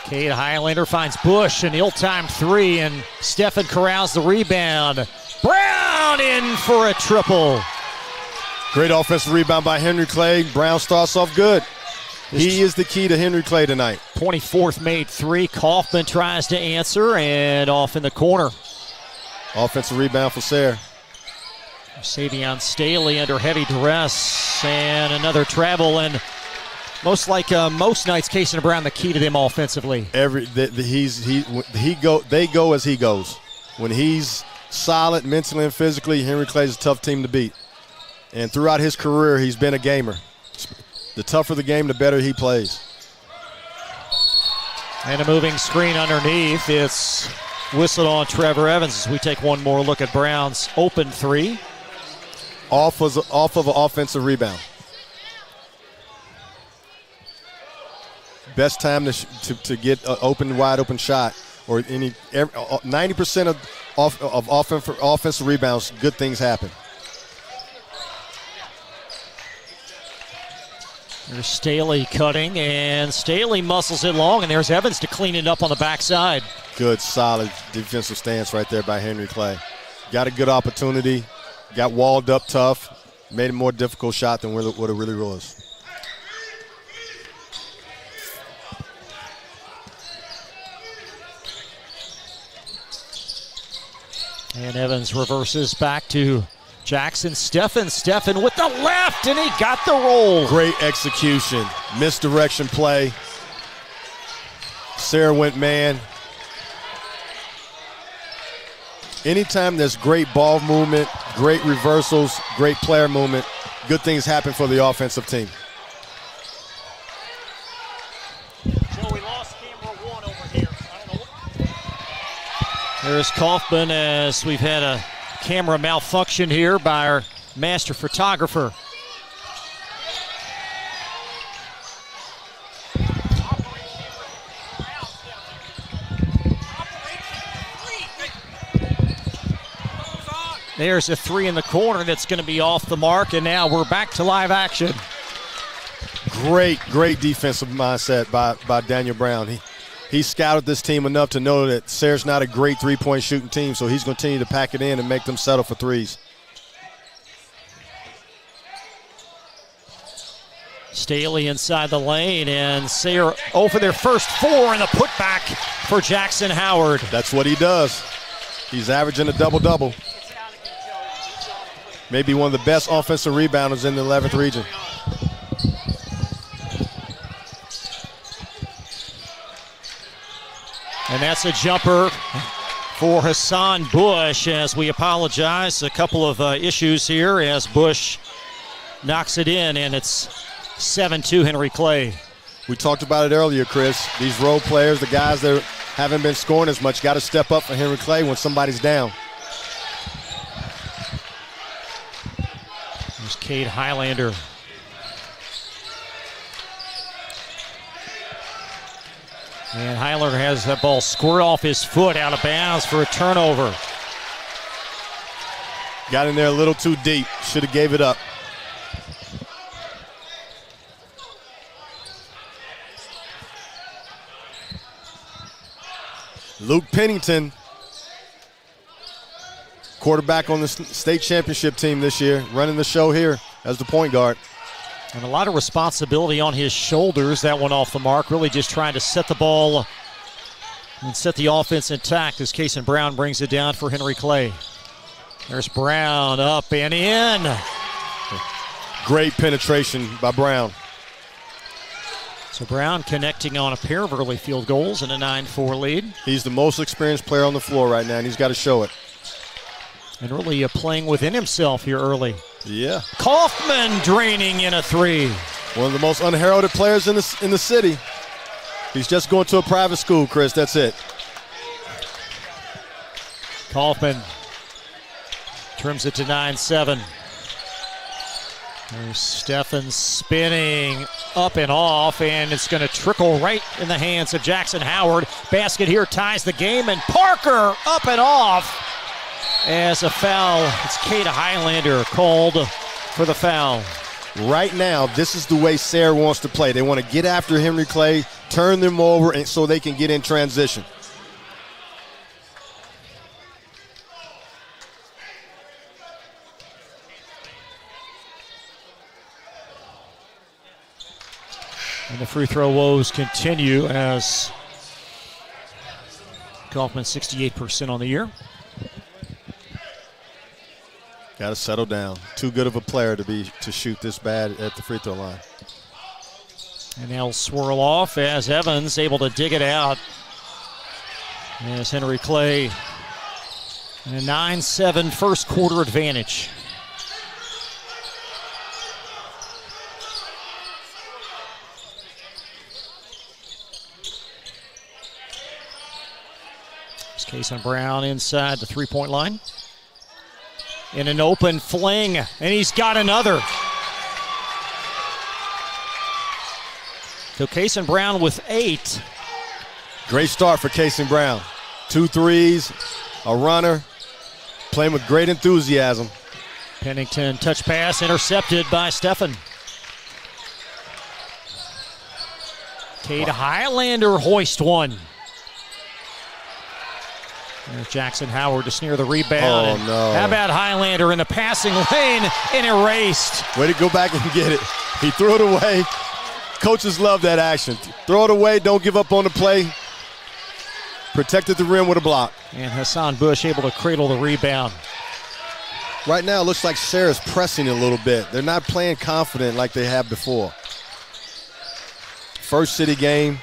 Speaker 3: Cade Highlander finds Bush, an ill-timed three, and Steffen corrals the rebound. Brown in for a triple.
Speaker 4: Great offensive rebound by Henry Clay. Brown starts off good. He is the key to Henry Clay tonight.
Speaker 3: 24th made three. Kaufman tries to answer, and off in the corner.
Speaker 4: Offensive rebound for Sayre.
Speaker 3: Savion Staley under heavy duress, and another travel, and most nights, Kason Brown the key to them offensively.
Speaker 4: They go as he goes. When he's solid mentally and physically, Henry Clay's a tough team to beat. And throughout his career, he's been a gamer. The tougher the game, the better he plays.
Speaker 3: And a moving screen underneath. It's whistled on Trevor Evans as we take one more look at Brown's open three.
Speaker 4: Off of an offensive rebound. Best time to get an wide open shot, or 90% of offensive rebounds, good things happen.
Speaker 3: There's Staley cutting, and Staley muscles it long, and there's Evans to clean it up on the backside.
Speaker 4: Good, solid defensive stance right there by Henry Clay. Got a good opportunity, got walled up tough, made a more difficult shot than what it really was.
Speaker 3: And Evans reverses back to Jackson. Steffen with the left, and he got the roll.
Speaker 4: Great execution. Misdirection play. Sayre went man. Anytime there's great ball movement, great reversals, great player movement, good things happen for the offensive team.
Speaker 3: Joe, we lost camera one over here. There's Kaufman as we've had a camera malfunction here by our master photographer. There's a three in the corner that's going to be off the mark, and now we're back to live action.
Speaker 4: Great defensive mindset by Daniel Brown. He scouted this team enough to know that Sayre's not a great three-point shooting team, so he's going to continue to pack it in and make them settle for threes.
Speaker 3: Staley inside the lane, and Sayre over their first four, and the putback for Jackson Howard.
Speaker 4: That's what he does. He's averaging a double-double. Maybe one of the best offensive rebounders in the 11th region.
Speaker 3: And that's a jumper for Hassan Bush, as we apologize. A couple of issues here as Bush knocks it in, and it's 7-2 Henry Clay.
Speaker 4: We talked about it earlier, Chris. These role players, the guys that haven't been scoring as much, got to step up for Henry Clay when somebody's down.
Speaker 3: There's Cade Highlander. And Highlander has that ball squirt off his foot out of bounds for a turnover.
Speaker 4: Got in there a little too deep. Should have gave it up. Luke Pennington quarterback on the state championship team this year, running the show here as the point guard.
Speaker 3: And a lot of responsibility on his shoulders. That one off the mark, really just trying to set the ball and set the offense intact as Kason Brown brings it down for Henry Clay. There's Brown up and in.
Speaker 4: Great penetration by Brown.
Speaker 3: So Brown connecting on a pair of early field goals and a 9-4 lead.
Speaker 4: He's the most experienced player on the floor right now, and he's got to show it.
Speaker 3: And really playing within himself here early.
Speaker 4: Yeah.
Speaker 3: Kaufman draining in a three.
Speaker 4: One of the most unheralded players in the city. He's just going to a private school, Chris. That's it.
Speaker 3: Kaufman trims it to 9-7. There's Steffen spinning up and off, and it's going to trickle right in the hands of Jackson Howard. Basket here ties the game, and Parker up and off as a foul. It's Cade Highlander called for the foul.
Speaker 4: Right now, this is the way Sayre wants to play. They want to get after Henry Clay, turn them over, and so they can get in transition.
Speaker 3: And the free throw woes continue as Kaufman 68% on the year.
Speaker 4: Got to settle down. Too good of a player to shoot this bad at the free throw line.
Speaker 3: And they'll swirl off as Evans able to dig it out. As Henry Clay and a 9-7 first quarter advantage. Kason Brown inside the three-point line. In an open fling, and he's got another. So Kason Brown with 8.
Speaker 4: Great start for Kason Brown. 2 threes, a runner, playing with great enthusiasm.
Speaker 3: Pennington touch pass intercepted by Steffen. Cade Highlander hoist one. There's Jackson Howard to snare the rebound.
Speaker 4: Oh, no.
Speaker 3: How about Highlander in the passing lane and erased?
Speaker 4: Way to go back and get it. He threw it away. Coaches love that action. Throw it away, don't give up on the play. Protected the rim with a block.
Speaker 3: And Hassan Bush able to cradle the rebound.
Speaker 4: Right now, it looks like Sayre's pressing a little bit. They're not playing confident like they have before. First city game.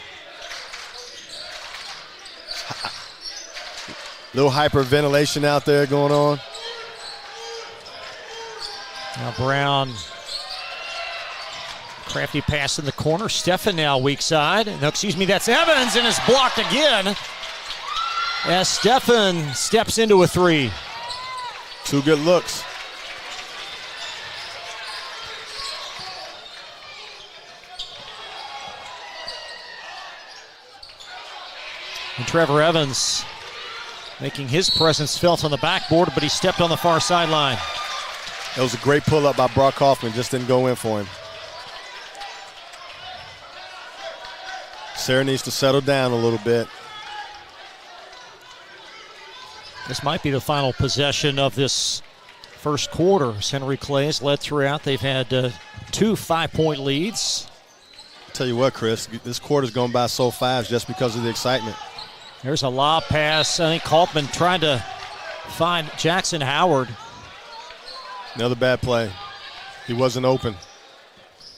Speaker 4: Little hyperventilation out there going on.
Speaker 3: Now Brown, crafty pass in the corner. Steffen now weak side. No, excuse me, that's Evans, and it's blocked again as Steffen steps into a three.
Speaker 4: 2 good looks.
Speaker 3: And Trevor Evans making his presence felt on the backboard, but he stepped on the far sideline.
Speaker 4: It was a great pull-up by Brock Kaufman, just didn't go in for him. Sayre needs to settle down a little bit.
Speaker 3: This might be the final possession of this first quarter. Henry Clay has led throughout. They've had 2 5-point leads.
Speaker 4: I'll tell you what, Chris, this quarter's gone by so fast just because of the excitement.
Speaker 3: There's a lob pass. I think Kaufman tried to find Jackson Howard.
Speaker 4: Another bad play. He wasn't open.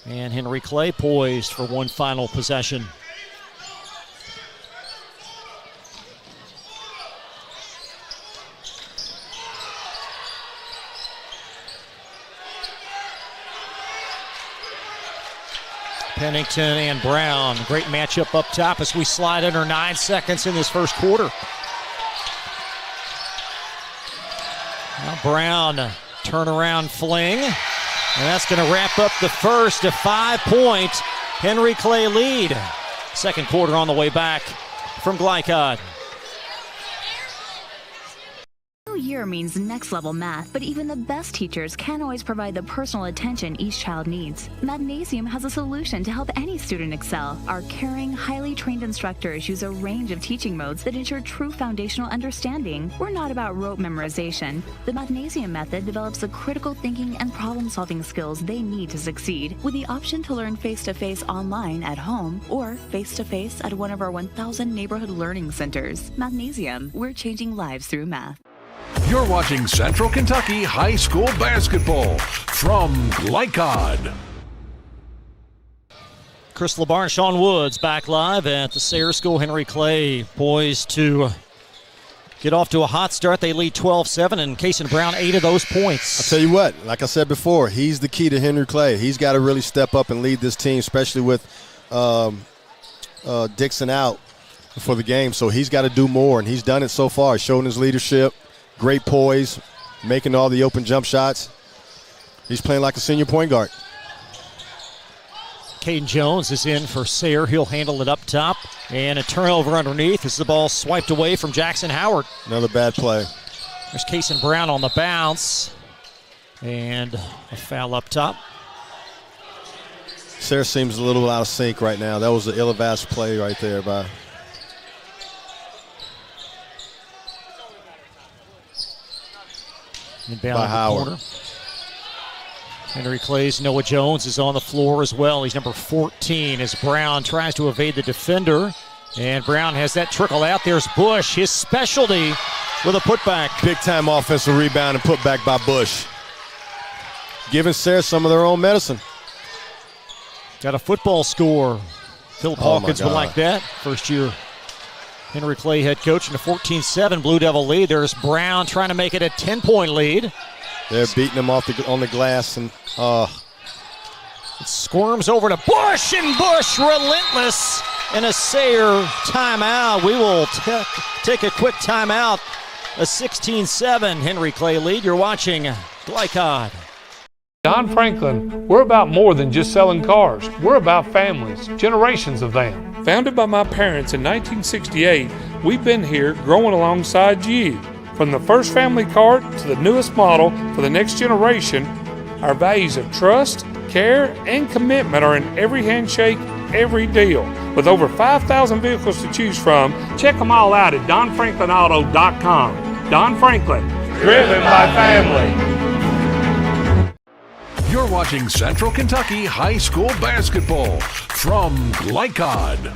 Speaker 3: And Henry Clay poised for one final possession. Pennington and Brown. Great matchup up top as we slide under 9 seconds in this first quarter. Now Brown, turnaround fling. And that's going to wrap up the first, a 5-point Henry Clay lead. Second quarter on the way back from Glycod.
Speaker 5: New year Career means next level math, but even the best teachers can't always provide the personal attention each child needs. Magnesium has a solution to help any student excel. Our caring, highly trained instructors use a range of teaching modes that ensure true foundational understanding. We're not about rote memorization. The Magnesium method develops the critical thinking and problem-solving skills they need to succeed, with the option to learn face-to-face online at home or face-to-face at one of our 1,000 neighborhood learning centers. Magnesium, we're changing lives through math.
Speaker 2: You're watching Central Kentucky High School Basketball from Glycod.
Speaker 3: Chris LeBar and Sean Woods back live at the Sayre School. Henry Clay poised to get off to a hot start. They lead 12-7, and Kason Brown 8 of those points.
Speaker 4: I'll tell you what, like I said before, he's the key to Henry Clay. He's got to really step up and lead this team, especially with Dixon out for the game. So he's got to do more, and he's done it so far. Showing his leadership, great poise, making all the open jump shots. He's playing like a senior point guard.
Speaker 3: Caden Jones is in for Sayre. He'll handle it up top. And a turnover underneath as the ball swiped away from Jackson Howard.
Speaker 4: Another bad play.
Speaker 3: There's Kason Brown on the bounce. And a foul up top.
Speaker 4: Sayre seems a little out of sync right now. That was an ill-advised play right there by Howard.
Speaker 3: Corner. Henry Clay's Noah Jones is on the floor as well. He's number 14 as Brown tries to evade the defender. And Brown has that trickle out. There's Bush, his specialty, with a putback.
Speaker 4: Big-time offensive rebound and putback by Bush. Giving Sayre some of their own medicine.
Speaker 3: Got a football score. Phil Hawkins would like that. First year Henry Clay head coach in a 14-7 Blue Devil lead. There's Brown trying to make it a 10-point lead.
Speaker 4: They're beating him on the glass, and
Speaker 3: it squirms over to Bush, and Bush relentless in a Sayre timeout. We will take a quick timeout. A 16-7 Henry Clay lead. You're watching Glycod.
Speaker 14: Don Franklin, we're about more than just selling cars. We're about families, generations of them. Founded by my parents in 1968, we've been here growing alongside you. From the first family car to the newest model for the next generation, our values of trust, care, and commitment are in every handshake, every deal. With over 5,000 vehicles to choose from, check them all out at DonFranklinAuto.com. Don Franklin, driven by family.
Speaker 2: You're watching Central Kentucky High School Basketball from Glycod.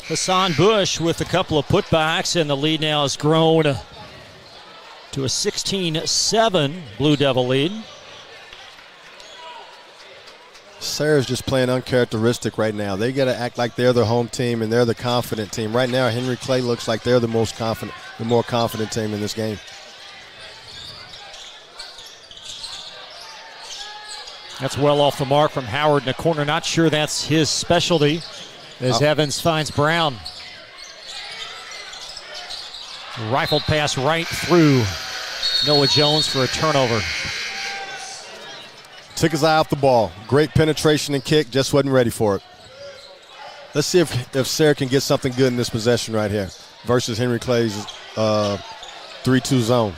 Speaker 3: Hassan Bush with a couple of putbacks, and the lead now has grown to a 16-7 Blue Devil lead.
Speaker 4: Sayre's just playing uncharacteristic right now. They got to act like they're the home team and they're the confident team. Right now, Henry Clay looks like they're the more confident team in this game.
Speaker 3: That's well off the mark from Howard in the corner. Not sure that's his specialty as Evans finds Brown. Rifled pass right through Noah Jones for a turnover.
Speaker 4: Took his eye off the ball. Great penetration and kick, just wasn't ready for it. Let's see if Sayre can get something good in this possession right here versus Henry Clay's 3-2 zone.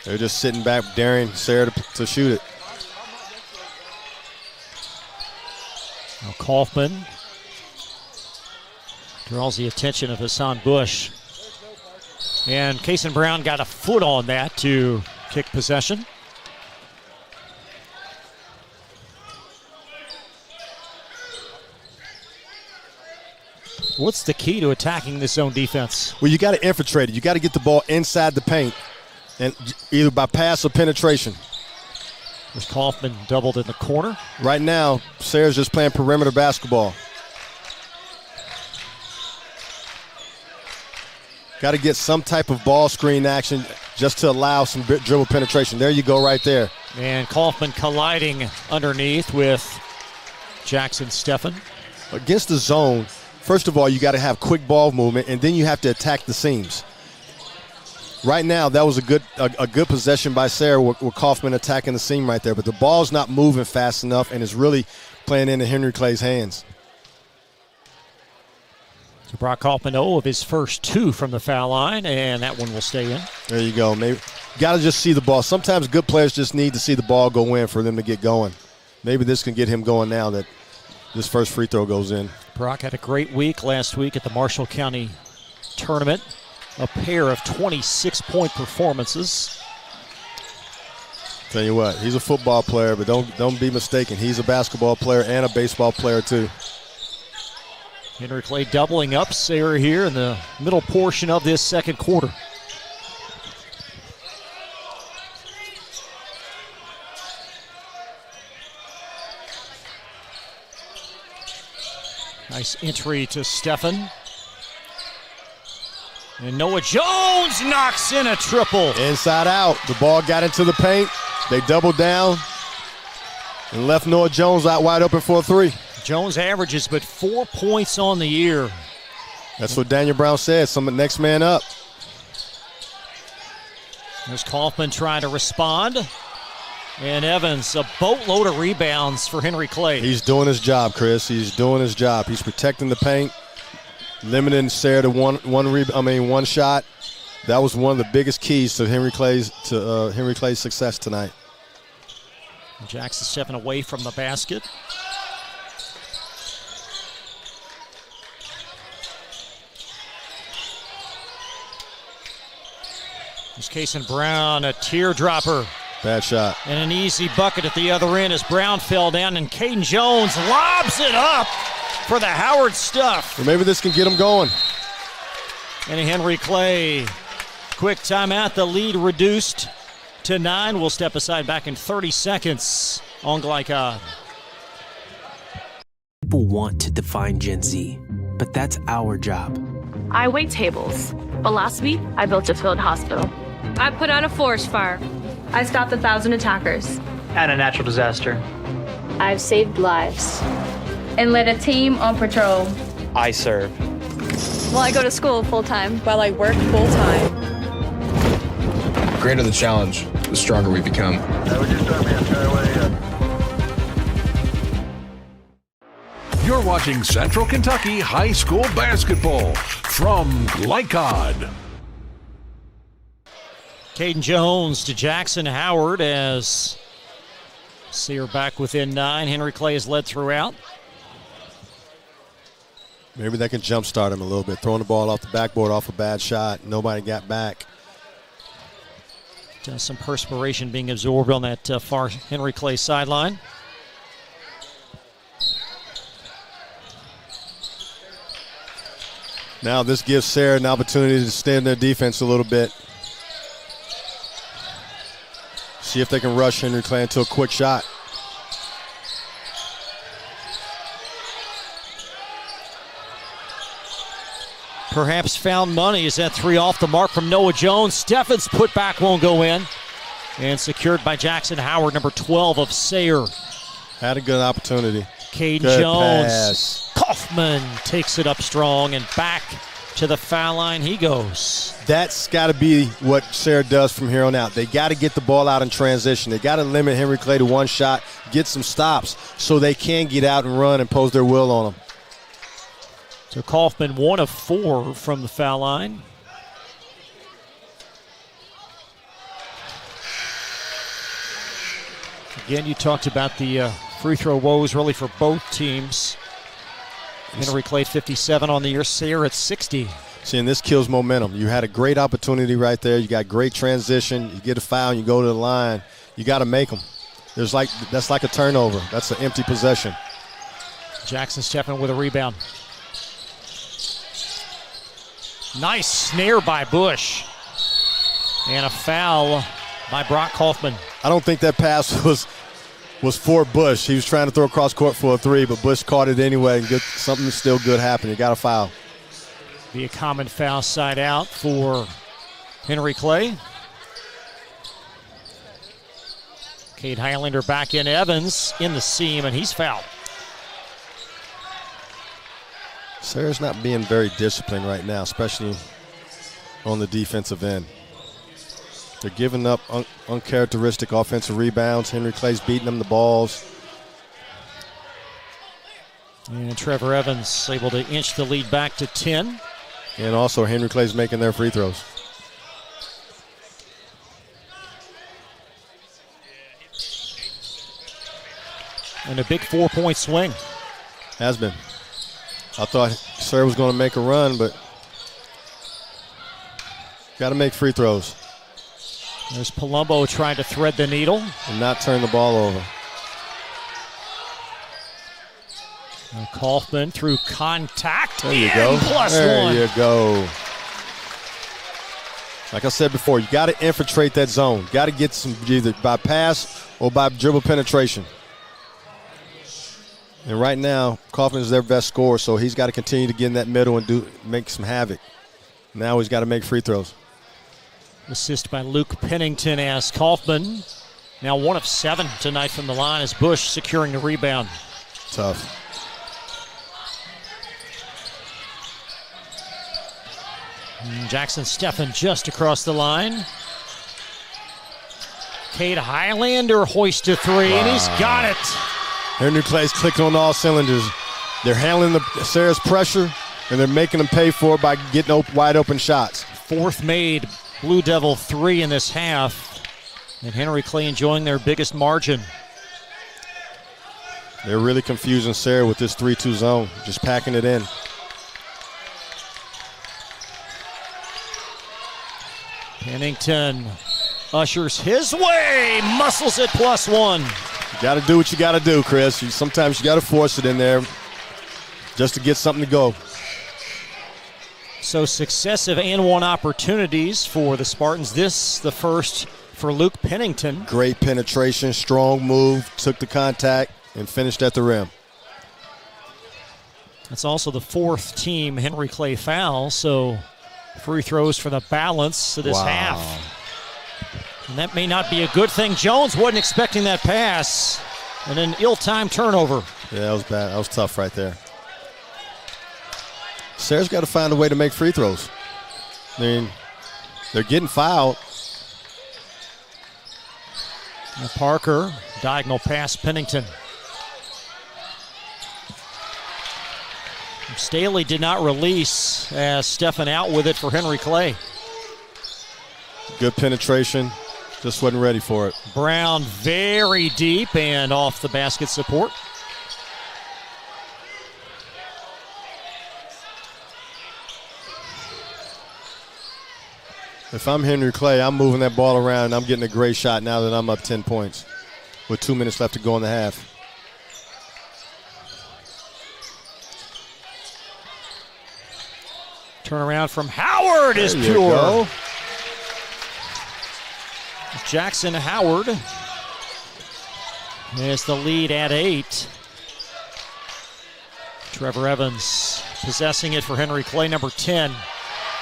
Speaker 4: They're just sitting back, daring Sayre to shoot it.
Speaker 3: Now Kaufman draws the attention of Hassan Bush. And Kason Brown got a foot on that to kick possession. What's the key to attacking this zone defense?
Speaker 4: Well, you got to infiltrate it. You got to get the ball inside the paint, and either by pass or penetration.
Speaker 3: There's Kaufman doubled in the corner.
Speaker 4: Right now, Sayre's just playing perimeter basketball. Got to get some type of ball screen action just to allow some dribble penetration. There you go right there.
Speaker 3: And Kaufman colliding underneath with Jackson Steffen.
Speaker 4: Against the zone, first of all, you got to have quick ball movement, and then you have to attack the seams. Right now, that was a good possession by Sayre with Kaufman attacking the seam right there, but the ball's not moving fast enough and is really playing into Henry Clay's hands.
Speaker 3: So Brock Kaufman, of his first 2 from the foul line, and that one will stay in.
Speaker 4: There you go. Maybe got to just see the ball. Sometimes good players just need to see the ball go in for them to get going. Maybe this can get him going now that this first free throw goes in.
Speaker 3: Brock had a great week last week at the Marshall County tournament. A pair of 26-point performances.
Speaker 4: Tell you what, he's a football player, but don't be mistaken. He's a basketball player and a baseball player too.
Speaker 3: Henry Clay doubling up Sayre here in the middle portion of this second quarter. Nice entry to Stephen. And Noah Jones knocks in a triple.
Speaker 4: Inside out. The ball got into the paint. They doubled down and left Noah Jones out wide open for a 3.
Speaker 3: Jones averages but 4 points on the year.
Speaker 4: That's what Daniel Brown said. Next man up.
Speaker 3: There's Kaufman trying to respond. And Evans, a boatload of rebounds for Henry Clay.
Speaker 4: He's doing his job, Chris. He's doing his job. He's protecting the paint, limiting Sayre to one shot. That was one of the biggest keys to Henry Clay's success tonight.
Speaker 3: Jackson stepping away from the basket. There's Kason Brown, a teardropper.
Speaker 4: Bad shot.
Speaker 3: And an easy bucket at the other end as Brown fell down, and Caden Jones lobs it up for the Howard stuff.
Speaker 4: Well, maybe this can get him going.
Speaker 3: And Henry Clay, quick timeout. The lead reduced to 9. We'll step aside back in 30 seconds on Glycod.
Speaker 12: People want to define Gen Z, but that's our job.
Speaker 16: I wait tables, but last week I built a field hospital. I put out a forest fire. I stopped 1,000 attackers.
Speaker 13: And a natural disaster.
Speaker 27: I've saved lives.
Speaker 16: And led a team on patrol.
Speaker 13: I serve.
Speaker 27: Well, I go to school full-time while I work full-time.
Speaker 18: The greater the challenge, the stronger we become.
Speaker 2: You're watching Central Kentucky High School Basketball from Glycod.
Speaker 3: Caden Jones to Jackson Howard as Sayre back within 9. Henry Clay has led throughout.
Speaker 4: Maybe they can jumpstart him a little bit. Throwing the ball off the backboard off a bad shot. Nobody got back.
Speaker 3: Some perspiration being absorbed on that far Henry Clay sideline.
Speaker 4: Now this gives Sayre an opportunity to stand their defense a little bit. See if they can rush Henry Clay into a quick shot.
Speaker 3: Perhaps found money as that 3 off the mark from Noah Jones. Steffens putback won't go in. And secured by Jackson Howard, number 12 of Sayre.
Speaker 4: Had a good opportunity.
Speaker 3: Caden
Speaker 4: Good
Speaker 3: Jones.
Speaker 4: pass.
Speaker 3: Kaufman takes it up strong and back to the foul line he goes.
Speaker 4: That's got to be what Sayre does from here on out. They got to get the ball out in transition. They got to limit Henry Clay to one shot, get some stops so they can get out and run and pose their will on him.
Speaker 3: So Kaufman 1 of 4 from the foul line. Again, you talked about the free throw woes really for both teams. Henry Clay 57 on the year, Sayre at 60.
Speaker 4: See, and this kills momentum. You had a great opportunity right there. You got great transition. You get a foul and you go to the line. You got to make them. That's like a turnover. That's an empty possession.
Speaker 3: Jackson stepping with a rebound. Nice snare by Bush. And a foul by Brock Kaufman.
Speaker 4: I don't think that pass was for Bush. He was trying to throw across court for a 3, but Bush caught it anyway. And something still good happened. You got a foul.
Speaker 3: Be a common foul side out for Henry Clay. Cade Highlander back in. Evans in the seam, and he's fouled.
Speaker 4: Sayre's not being very disciplined right now, especially on the defensive end. They're giving up uncharacteristic offensive rebounds. Henry Clay's beating them the balls.
Speaker 3: And Trevor Evans able to inch the lead back to 10.
Speaker 4: And also Henry Clay's making their free throws.
Speaker 3: And a big 4-point swing.
Speaker 4: Has been. I thought Sayre was going to make a run, but got to make free throws.
Speaker 3: There's Palumbo trying to thread the needle.
Speaker 4: And not turn the ball over.
Speaker 3: Now Kaufman through contact.
Speaker 4: There you go.
Speaker 3: +1.
Speaker 4: There you go. Like I said before, you got to infiltrate that zone. Got to get some either by pass or by dribble penetration. And right now, Kaufman is their best scorer, so he's got to continue to get in that middle and make some havoc. Now he's got to make free throws.
Speaker 3: Assist by Luke Pennington as Kaufman, now 1 of 7 tonight from the line, as Bush securing the rebound.
Speaker 4: Tough.
Speaker 3: And Jackson Steffen just across the line. Cade Highlander hoists a 3, and he's got it.
Speaker 4: Henry Clay's clicking on all cylinders. They're handling Sayre's pressure, and they're making them pay for it by getting wide open shots.
Speaker 3: 4th made Blue Devil 3 in this half, and Henry Clay enjoying their biggest margin.
Speaker 4: They're really confusing Sayre with this 3-2 zone, just packing it in.
Speaker 3: Pennington ushers his way, muscles it +1.
Speaker 4: You got to do what you got to do, Chris. Sometimes you got to force it in there just to get something to go.
Speaker 3: So successive and 1 opportunities for the Spartans. This the first for Luke Pennington.
Speaker 4: Great penetration, strong move, took the contact, and finished at the rim.
Speaker 3: That's also the 4th team Henry Clay foul, so free throws for the balance of this half. And that may not be a good thing. Jones wasn't expecting that pass, and an ill-timed turnover.
Speaker 4: Yeah, that was bad. That was tough right there. Sayre's got to find a way to make free throws. I mean, they're getting fouled.
Speaker 3: Now Parker, diagonal pass, Pennington. Staley did not release as Steffen out with it for Henry Clay.
Speaker 4: Good penetration, just wasn't ready for it.
Speaker 3: Brown very deep and off the basket support.
Speaker 4: If I'm Henry Clay, I'm moving that ball around and I'm getting a great shot now that I'm up 10 points with 2 minutes left to go in the half.
Speaker 3: Turnaround from Howard is
Speaker 4: There you
Speaker 3: pure.
Speaker 4: go.
Speaker 3: Jackson Howard has the lead at 8. Trevor Evans possessing it for Henry Clay, number 10.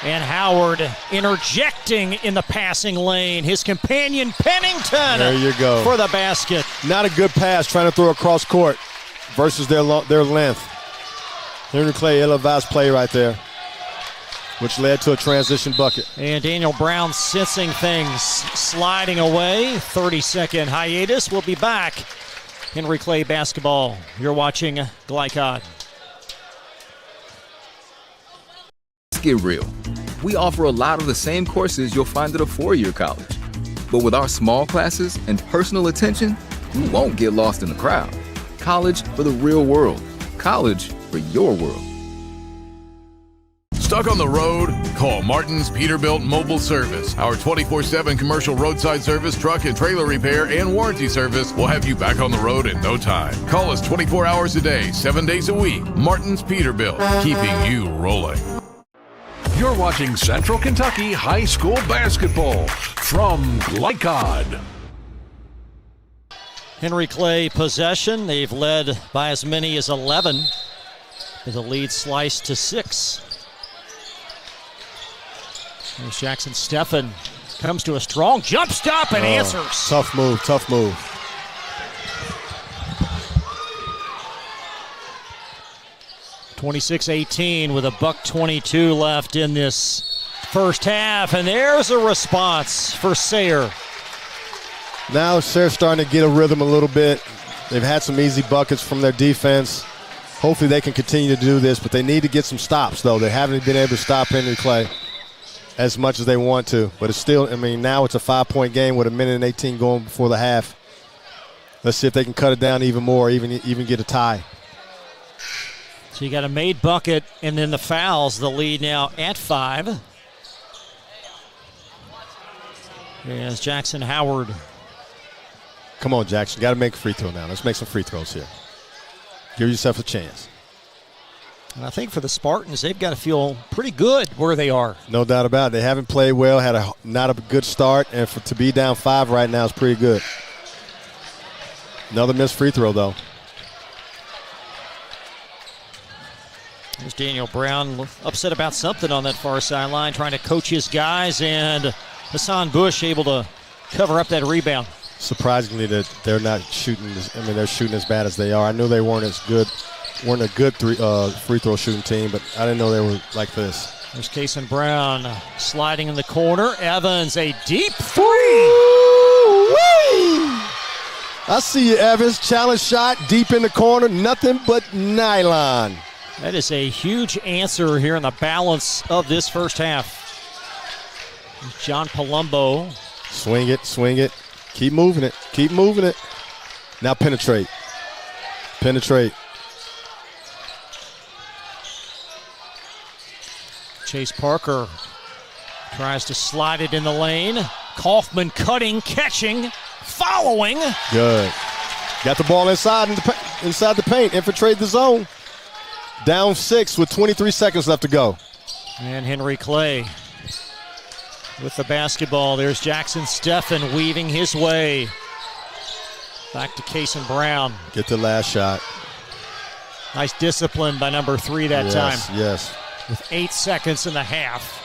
Speaker 3: And Howard interjecting in the passing lane. His companion Pennington
Speaker 4: There you go.
Speaker 3: for the basket.
Speaker 4: Not a good pass trying to throw across court versus their length. Henry Clay, ill-advised play right there, which led to a transition bucket.
Speaker 3: And Daniel Brown sensing things sliding away. 30-second hiatus. We'll be back. Henry Clay basketball. You're watching Glycod.
Speaker 15: Let's get real. We offer a lot of the same courses you'll find at a four-year college. But with our small classes and personal attention, you won't get lost in the crowd. College for the real world. College for your world.
Speaker 8: Stuck on the road? Call Martin's Peterbilt Mobile Service. Our 24/7 commercial roadside service, truck and trailer repair, and warranty service will have you back on the road in no time. Call us 24 hours a day, 7 days a week. Martin's Peterbilt, keeping you rolling.
Speaker 2: You're watching Central Kentucky High School Basketball from Glycod.
Speaker 3: Henry Clay possession. They've led by as many as 11. With a lead sliced to 6. There's Jackson Steffen. Comes to a strong jump stop and answers.
Speaker 4: Tough move, tough move.
Speaker 3: (26-18) with a $1:22 left in this first half. And there's a response for Sayre.
Speaker 4: Now Sayre's starting to get a rhythm a little bit. They've had some easy buckets from their defense. hopefully they can continue to do this, but they need to get some stops, though. They haven't been able to stop Henry Clay as much as they want to. But it's still, I mean, now it's a 5-point game with 1:18 going before the half. Let's see if they can cut it down even more, even get a tie.
Speaker 3: So you got a made bucket and then the fouls. The lead now at 5. There's Jackson Howard.
Speaker 4: Come on, Jackson. Got to make a free throw now. Let's make some free throws here. Give yourself a chance.
Speaker 3: And I think for the Spartans, they've got to feel pretty good where they are.
Speaker 4: No doubt about it. They haven't played well, had not a good start, and to be down 5 right now is pretty good. Another missed free throw, though.
Speaker 3: There's Daniel Brown upset about something on that far sideline, trying to coach his guys, and Hassan Bush able to cover up that rebound.
Speaker 4: Surprisingly that they're not shooting they're shooting as bad as they are. I knew they weren't a good free throw shooting team, but I didn't know they were like this.
Speaker 3: There's Kason Brown sliding in the corner. Evans, a deep 3.
Speaker 4: I see you, Evans. Challenge shot deep in the corner, nothing but nylon.
Speaker 3: That is a huge answer here in the balance of this first half. John Palumbo.
Speaker 4: Swing it. Keep moving it. Now penetrate.
Speaker 3: Chase Parker tries to slide it in the lane. Kaufman cutting, catching, following.
Speaker 4: Good. Got the ball inside the paint. Infiltrate the zone. Down 6 with 23 seconds left to go.
Speaker 3: And Henry Clay with the basketball. There's Jackson Steffen weaving his way. Back to Kason Brown.
Speaker 4: Get the last shot.
Speaker 3: Nice discipline by number 3 that time.
Speaker 4: Yes.
Speaker 3: With 8 seconds in the half.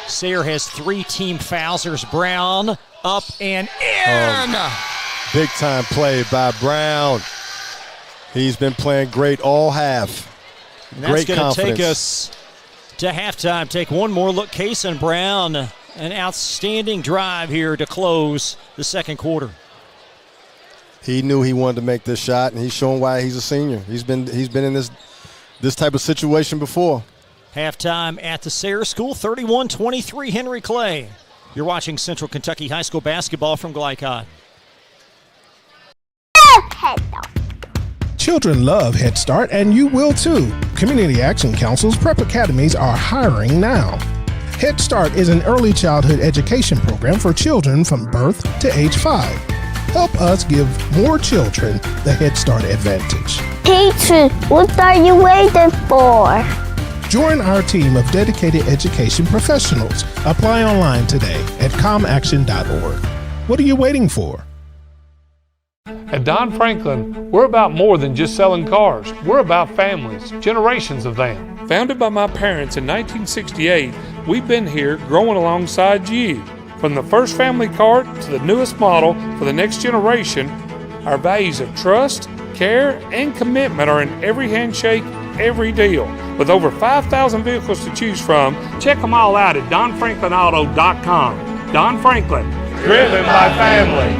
Speaker 3: Sayre has 3 team fouls. There's Brown up and in.
Speaker 4: Big time play by Brown. He's been playing great all half.
Speaker 3: And that's going to take us to halftime. Take one more look. Kason Brown, an outstanding drive here to close the second quarter.
Speaker 4: He knew he wanted to make this shot, and he's showing why he's a senior. He's been in this type of situation before.
Speaker 3: Halftime at the Sayre School, 31-23 Henry Clay. You're watching Central Kentucky High School basketball from Glycod.
Speaker 1: Children love Head Start, and you will too. Community Action Council's prep academies are hiring now. Head Start is an early childhood education program for children from birth to age 5. Help us give more children the Head Start advantage.
Speaker 17: Teacher, what are you waiting for?
Speaker 1: Join our team of dedicated education professionals. Apply online today at comaction.org. What are you waiting for?
Speaker 14: At Don Franklin, we're about more than just selling cars. We're about families, generations of them. Founded by my parents in 1968, we've been here growing alongside you. From the first family car to the newest model for the next generation, our values of trust, care, and commitment are in every handshake, every deal. With over 5,000 vehicles to choose from, check them all out at DonFranklinAuto.com. Don Franklin, driven by family.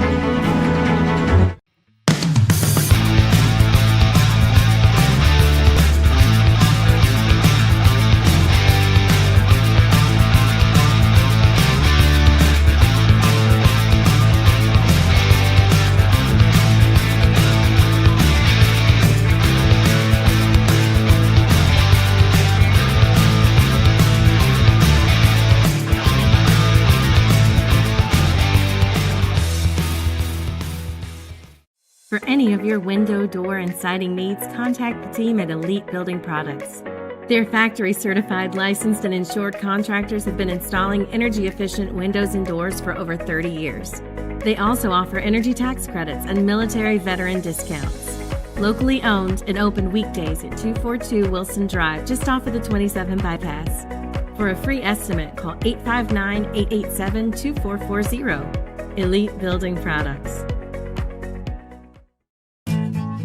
Speaker 19: For any of your window, door, and siding needs, contact the team at Elite Building Products. Their factory-certified, licensed, and insured contractors have been installing energy-efficient windows and doors for over 30 years. They also offer energy tax credits and military veteran discounts. Locally owned and open weekdays at 242 Wilson Drive, just off of the 27 bypass. For a free estimate, call 859-887-2440. Elite Building Products.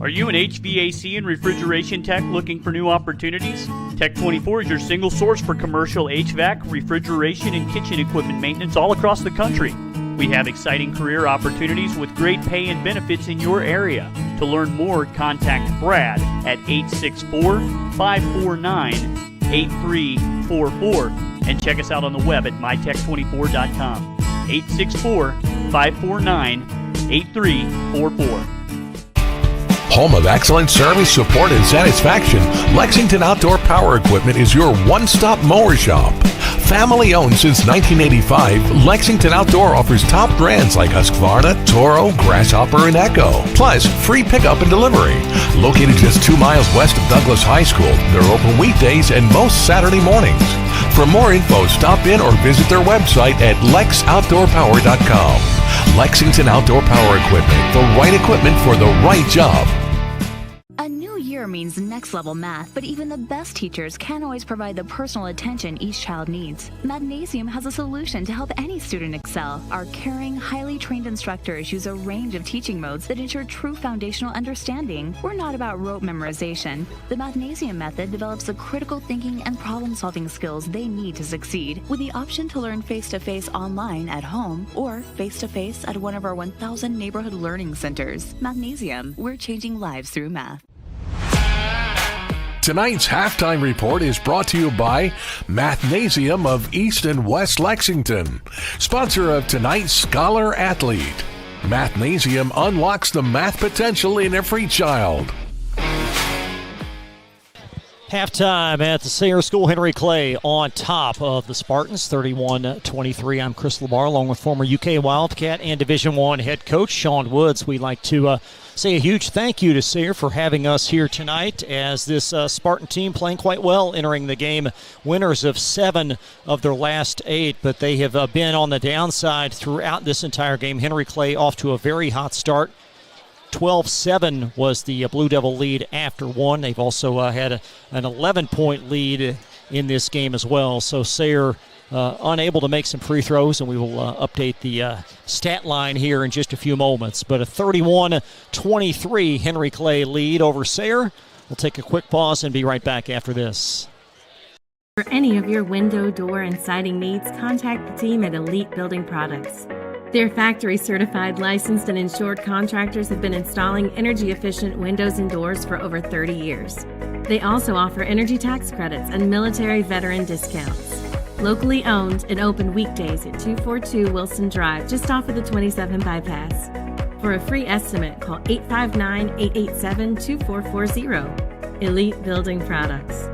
Speaker 20: Are you an HVAC and refrigeration tech looking for new opportunities? Tech24 is your single source for commercial HVAC, refrigeration, and kitchen equipment maintenance all across the country. We have exciting career opportunities with great pay and benefits in your area. To learn more, contact Brad at 864-549-8344. And check us out on the web at mytech24.com. 864-549-8344.
Speaker 2: Home of excellent service, support, and satisfaction, Lexington Outdoor Power Equipment is your one-stop mower shop. Family owned since 1985, Lexington Outdoor offers top brands like Husqvarna, Toro, Grasshopper, and Echo. Plus, free pickup and delivery. Located just 2 miles west of Douglas High School, they're open weekdays and most Saturday mornings. For more info, stop in or visit their website at lexoutdoorpower.com. Lexington Outdoor Power Equipment, the right equipment for the right job.
Speaker 5: A new year means next level math, but even the best teachers can't always provide the personal attention each child needs. Magnesium has a solution to help any student excel. Our caring, highly trained instructors use a range of teaching modes that ensure true foundational understanding. We're not about rote memorization. The Magnesium method develops the critical thinking and problem-solving skills they need to succeed, with the option to learn face-to-face online at home or face-to-face at one of our 1,000 neighborhood learning centers. Magnesium, we're changing lives through math.
Speaker 2: Tonight's halftime report is brought to you by Mathnasium of East and West Lexington, sponsor of tonight's Scholar Athlete. Mathnasium unlocks the math potential in every child.
Speaker 3: Halftime at the Sayre School. Henry Clay on top of the Spartans, 31-23. I'm Chris Labar, along with former UK Wildcat and Division I head coach Sean Woods. We'd like to say a huge thank you to Sayre for having us here tonight, as this Spartan team playing quite well entering the game. Winners of 7 of their last 8, but they have been on the downside throughout this entire game. Henry Clay off to a very hot start. 12-7 was the Blue Devil lead after 1. They've also had an 11-point lead in this game as well. So Sayre unable to make some free throws, and we will update the stat line here in just a few moments. But a 31-23 Henry Clay lead over Sayre. We'll take a quick pause and be right back after this.
Speaker 19: For any of your window, door, and siding needs, contact the team at Elite Building Products. Their factory-certified, licensed, and insured contractors have been installing energy-efficient windows and doors for over 30 years. They also offer energy tax credits and military veteran discounts. Locally owned and open weekdays at 242 Wilson Drive, just off of the 27 bypass. For a free estimate, call 859-887-2440. Elite Building Products.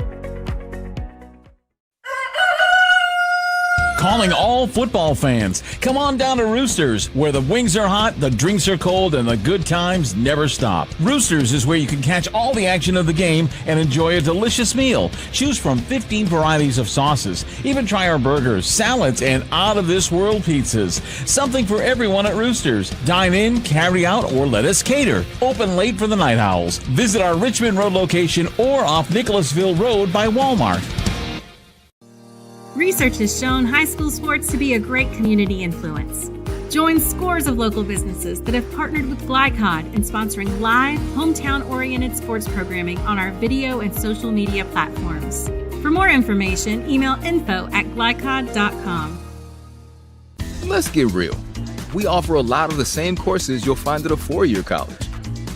Speaker 22: Calling all football fans. Come on down to Roosters, where the wings are hot, the drinks are cold, and the good times never stop. Roosters is where you can catch all the action of the game and enjoy a delicious meal. Choose from 15 varieties of sauces. Even try our burgers, salads, and out-of-this-world pizzas. Something for everyone at Roosters. Dine in, carry out, or let us cater. Open late for the Night Owls. Visit our Richmond Road location or off Nicholasville Road by Walmart.
Speaker 19: Research has shown high school sports to be a great community influence. Join scores of local businesses that have partnered with Glycod in sponsoring live, hometown-oriented sports programming on our video and social media platforms. For more information, email info@glycod.com.
Speaker 15: Let's get real. We offer a lot of the same courses you'll find at a four-year college.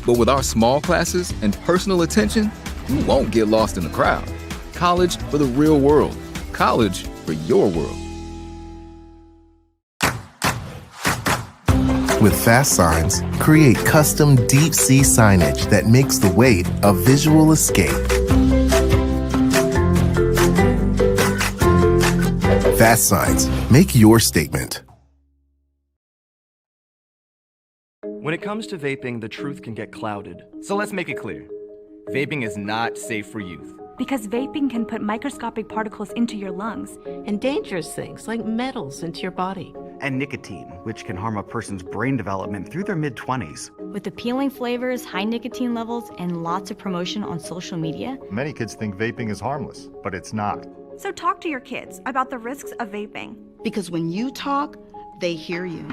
Speaker 15: But with our small classes and personal attention, you won't get lost in the crowd. College for the real world. College for your world.
Speaker 6: With Fast Signs, create custom deep sea signage that makes the wait a visual escape. Fast Signs, make your statement.
Speaker 7: When it comes to vaping, the truth can get clouded. So let's make it clear. Vaping is not safe for youth.
Speaker 21: Because vaping can put microscopic particles into your lungs.
Speaker 23: And dangerous things like metals into your body.
Speaker 24: And nicotine, which can harm a person's brain development through their mid-20s.
Speaker 21: With appealing flavors, high nicotine levels, and lots of promotion on social media,
Speaker 25: many kids think vaping is harmless, but it's not.
Speaker 26: So talk to your kids about the risks of vaping.
Speaker 23: Because when you talk, they hear you.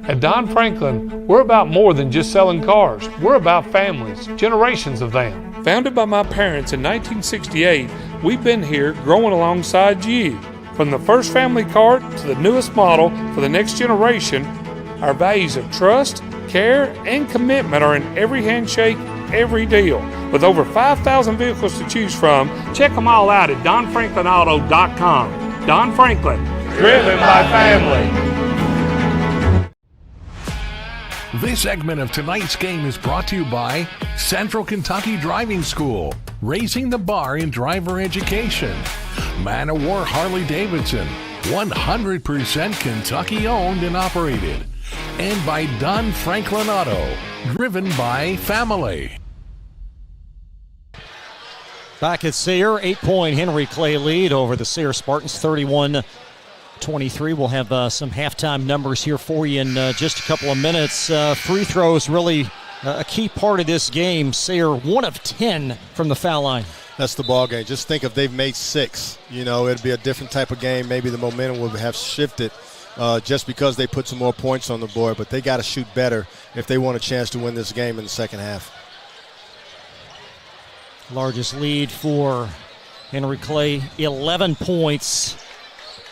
Speaker 14: At Don Franklin, we're about more than just selling cars. We're about families, generations of them. Founded by my parents in 1968, we've been here growing alongside you. From the first family car to the newest model for the next generation, our values of trust, care and commitment are in every handshake, every deal. With over 5,000 vehicles to choose from, check them all out at DonFranklinAuto.com. Don Franklin, driven by family.
Speaker 2: This segment of tonight's game is brought to you by Central Kentucky Driving School, raising the bar in driver education. Man of War Harley-Davidson, 100% Kentucky owned and operated. And by Don Franklin Auto, driven by family.
Speaker 3: Back at Sayre, 8-point Henry Clay lead over the Sayre Spartans, 31-23. We'll have some halftime numbers here for you in just a couple of minutes. Free throws really a key part of this game. Sayre 1 of 10 from the foul line.
Speaker 4: That's the ball game. Just think if they've made 6, it'd be a different type of game. Maybe the momentum would have shifted just because they put some more points on the board. But they got to shoot better if they want a chance to win this game in the second half.
Speaker 3: Largest lead for Henry Clay, 11 points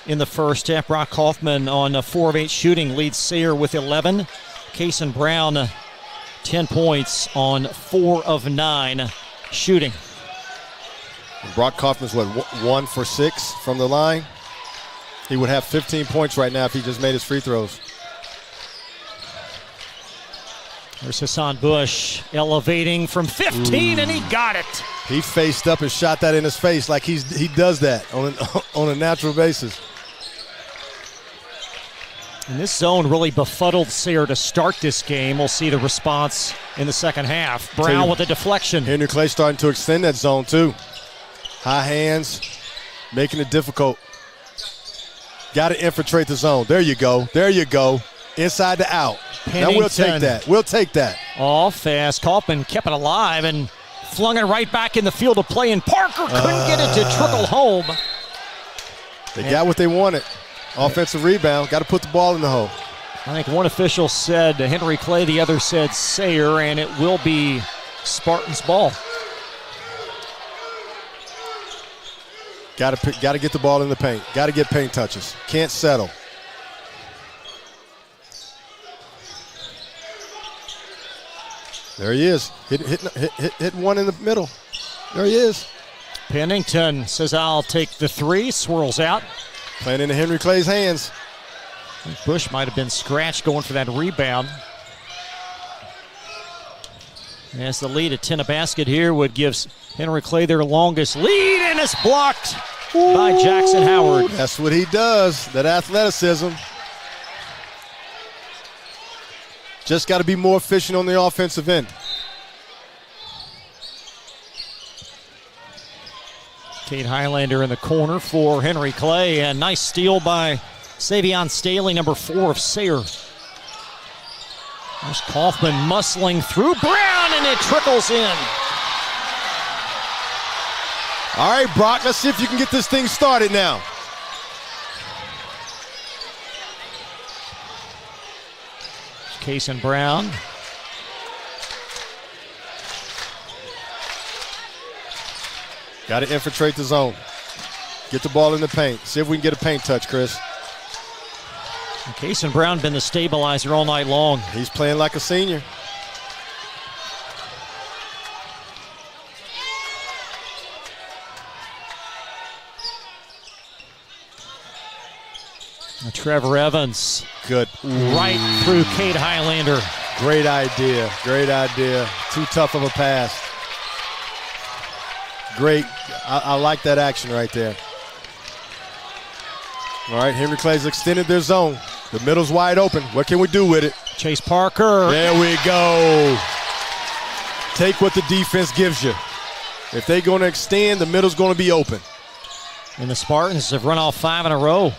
Speaker 3: in the first half. Brock Kaufman on 4 of 8 shooting leads Sayre with 11. Kason Brown, 10 points on 4 of 9 shooting.
Speaker 4: And Brock Kaufman's 1 for 6 from the line. He would have 15 points right now if he just made his free throws.
Speaker 3: There's Hassan Bush elevating from 15, and he got it.
Speaker 4: He faced up and shot that in his face like he does that on a natural basis.
Speaker 3: And this zone really befuddled Sayre to start this game. We'll see the response in the second half. Brown with a deflection.
Speaker 4: Henry Clay starting to extend that zone too. High hands, making it difficult. Got to infiltrate the zone. There you go. There you go. Inside to out. Now we'll take that. We'll take that.
Speaker 3: All fast. Kaufman kept it alive and flung it right back in the field of play, and Parker couldn't get it to trickle home.
Speaker 4: They got what they wanted. Offensive rebound. Got to put the ball in the hole.
Speaker 3: I think one official said Henry Clay, the other said Sayre, and it will be Spartans ball.
Speaker 4: Got to get the ball in the paint. Got to get paint touches. Can't settle. There he is. Hit one in the middle. There he is.
Speaker 3: Pennington says, I'll take the 3. Swirls out.
Speaker 4: Playing into Henry Clay's hands.
Speaker 3: Bush might have been scratched going for that rebound. As the lead at 10 a basket here would give Henry Clay their longest lead, and it's blocked by Jackson Howard.
Speaker 4: That's what he does, that athleticism. Just got to be more efficient on the offensive end.
Speaker 3: Kate Highlander in the corner for Henry Clay, and nice steal by Savion Staley, number 4 of Sayre. There's Kaufman muscling through Brown, and it trickles in.
Speaker 4: All right, Brock, let's see if you can get this thing started now.
Speaker 3: Kason Brown.
Speaker 4: Got to infiltrate the zone. Get the ball in the paint. See if we can get a paint touch, Chris.
Speaker 3: Kason Brown been the stabilizer all night long.
Speaker 4: He's playing like a senior.
Speaker 3: Trevor Evans.
Speaker 4: Good.
Speaker 3: Right through Kate Highlander.
Speaker 4: Great idea. Great idea. Too tough of a pass. Great. I like that action right there. All right, Henry Clay's extended their zone. The middle's wide open. What can we do with it?
Speaker 3: Chase Parker.
Speaker 4: There we go. Take what the defense gives you. If they're going to extend, the middle's going to be open.
Speaker 3: And the Spartans have run off 5 in a row.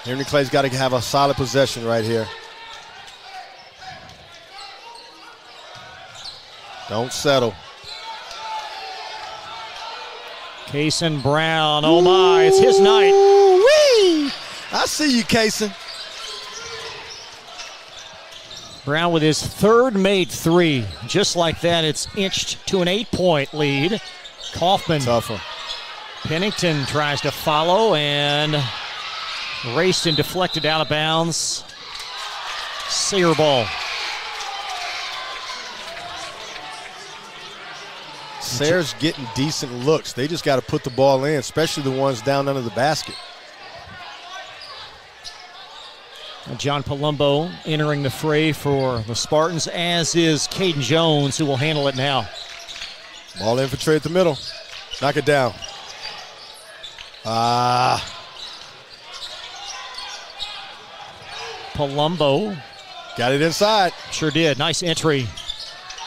Speaker 4: Henry Clay's got to have a solid possession right here. Don't settle.
Speaker 3: Kason Brown, oh my, it's his night.
Speaker 4: Woo-wee. I see you, Kason.
Speaker 3: Brown with his 3rd made 3. Just like that, it's inched to an 8-point lead. Kaufman.
Speaker 4: Tougher.
Speaker 3: Pennington tries to follow and raced and deflected out of bounds. Sayre ball.
Speaker 4: Sayre's getting decent looks. They just got to put the ball in, especially the ones down under the basket.
Speaker 3: John Palumbo entering the fray for the Spartans, as is Caden Jones, who will handle it now.
Speaker 4: Ball infiltrate the middle. Knock it down.
Speaker 3: Palumbo.
Speaker 4: Got it inside.
Speaker 3: Sure did. Nice entry.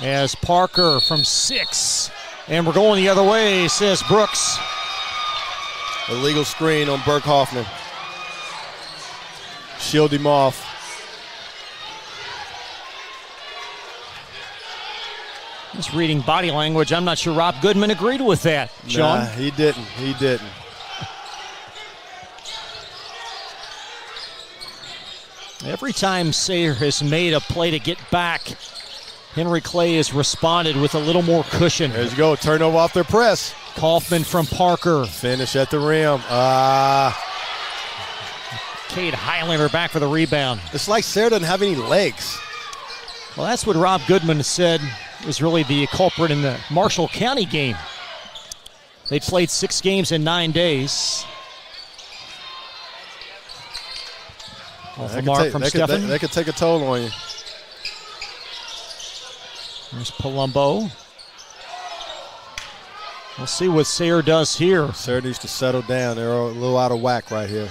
Speaker 3: As Parker from 6. And we're going the other way, says Brooks.
Speaker 4: Illegal screen on Burke Hoffman. Shield him off.
Speaker 3: Just reading body language. I'm not sure Rob Goodman agreed with that, Sean.
Speaker 4: Nah, he didn't. He didn't.
Speaker 3: Every time Sayre has made a play to get back, Henry Clay has responded with a little more cushion.
Speaker 4: There you go. Turnover off their press.
Speaker 3: Kaufman from Parker.
Speaker 4: Finish at the rim.
Speaker 3: Cade Highlander back for the rebound.
Speaker 4: It's like Sayre doesn't have any legs.
Speaker 3: Well, that's what Rob Goodman said was really the culprit in the Marshall County game. They played 6 games in 9 days. Off the mark from Stephan.
Speaker 4: That could take a toll on you.
Speaker 3: There's Palumbo. We'll see what Sayre does here.
Speaker 4: Sayre needs to settle down. They're a little out of whack right here.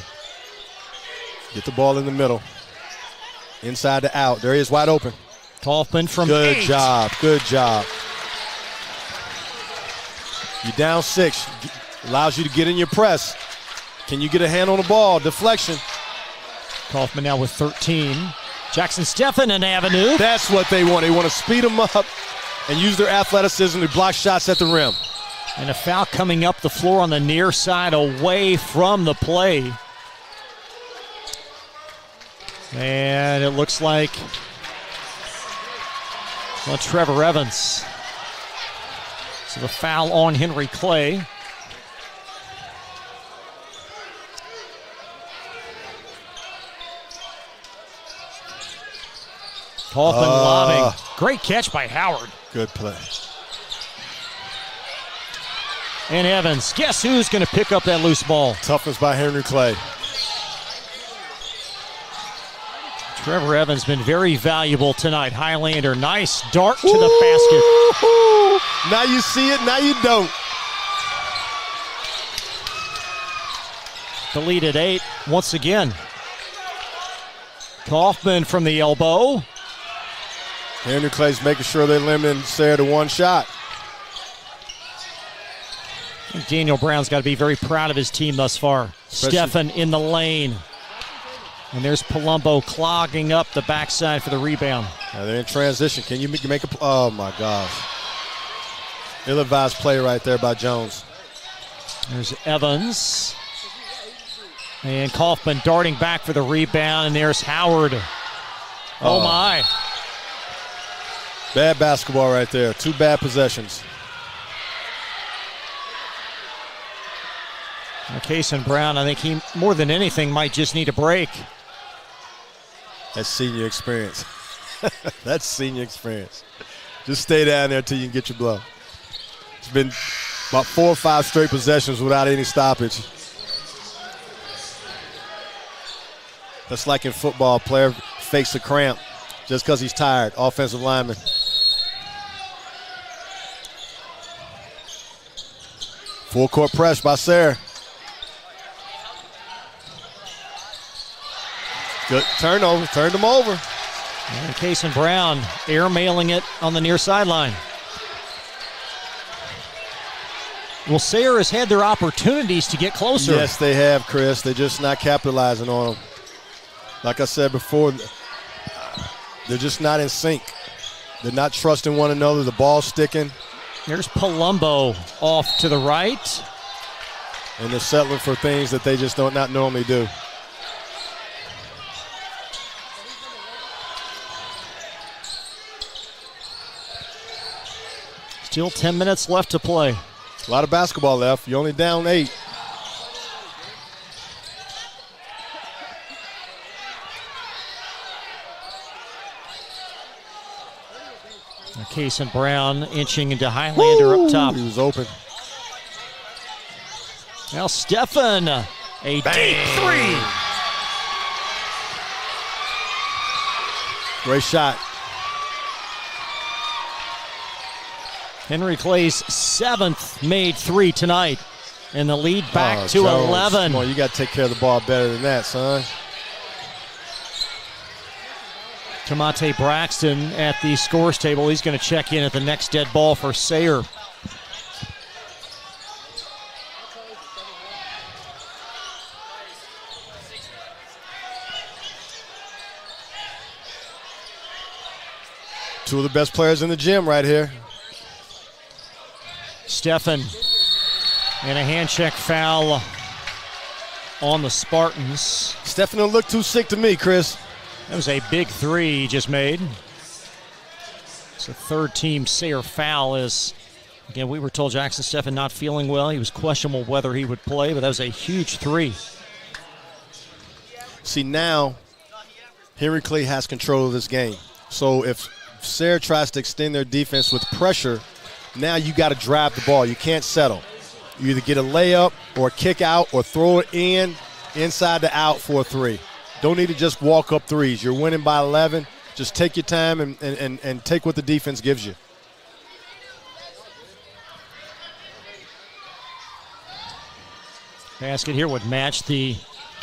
Speaker 4: Get the ball in the middle. Inside to out. There he is, wide open.
Speaker 3: Kaufman from
Speaker 4: Good
Speaker 3: 8.
Speaker 4: job. Good job. You down 6. Allows you to get in your press. Can you get a hand on the ball? Deflection.
Speaker 3: Kaufman now with 13. Jackson Stephan an avenue.
Speaker 4: That's what they want. They want to speed them up and use their athleticism to block shots at the rim.
Speaker 3: And a foul coming up the floor on the near side away from the play. And it looks like Trevor Evans. So the foul on Henry Clay. Kaufman lobbing. Great catch by Howard.
Speaker 4: Good play.
Speaker 3: And Evans. Guess who's going to pick up that loose ball?
Speaker 4: Toughness by Henry Clay.
Speaker 3: Trevor Evans been very valuable tonight. Highlander, nice dart to the basket.
Speaker 4: Now you see it, now you don't.
Speaker 3: The lead at 8 once again. Kaufman from the elbow.
Speaker 4: Henry Clay's making sure they're limiting Sayre to 1 shot.
Speaker 3: Daniel Brown's got to be very proud of his team thus far. Stephan in the lane. And there's Palumbo clogging up the backside for the rebound.
Speaker 4: Now they're in transition. Can you make a oh my gosh. Ill-advised play right there by Jones.
Speaker 3: There's Evans. And Kaufman darting back for the rebound. And there's Howard. Oh my.
Speaker 4: Bad basketball right there. 2 bad possessions.
Speaker 3: Kason Brown, I think he, more than anything, might just need a break.
Speaker 4: That's senior experience. That's senior experience. Just stay down there until you can get your blow. It's been about 4 or 5 straight possessions without any stoppage. That's like in football, a player fakes a cramp just because he's tired. Offensive lineman. Full court press by Sayre. Good turnover, turned them over.
Speaker 3: And Kason Brown airmailing it on the near sideline. Well, Sayre has had their opportunities to get closer.
Speaker 4: Yes, they have, Chris. They're just not capitalizing on them. Like I said before, they're just not in sync. They're not trusting one another. The ball's sticking.
Speaker 3: There's Palumbo off to the right.
Speaker 4: And they're settling for things that they just don't not normally do.
Speaker 3: Still 10 minutes left to play.
Speaker 4: A lot of basketball left. You're only down 8.
Speaker 3: Case and Brown inching into Highlander up top.
Speaker 4: He was open.
Speaker 3: Now Stephen, a deep three.
Speaker 4: Great shot.
Speaker 3: Henry Clay's 7th made three tonight. And the lead back to
Speaker 4: Jones.
Speaker 3: 11.
Speaker 4: Come on, you got to take care of the ball better than that, son.
Speaker 3: Tamate Braxton at the scores table. He's going to check in at the next dead ball for Sayre.
Speaker 4: Two of the best players in the gym right here.
Speaker 3: Stephen, and a hand check foul on the Spartans.
Speaker 4: Stephen don't look too sick to me, Chris.
Speaker 3: That was a big three he just made. It's a third-team Sayre foul. Again, we were told Jackson Stephen not feeling well. He was questionable whether he would play, but that was a huge three.
Speaker 4: See, now Henry Clay has control of this game. So if Sayre tries to extend their defense with pressure, now you got to drive the ball. You can't settle. You either get a layup or a kick out or throw it inside the out for a three. Don't need to just walk up threes. You're winning by 11. Just take your time and take what the defense gives you.
Speaker 3: Basket here would match the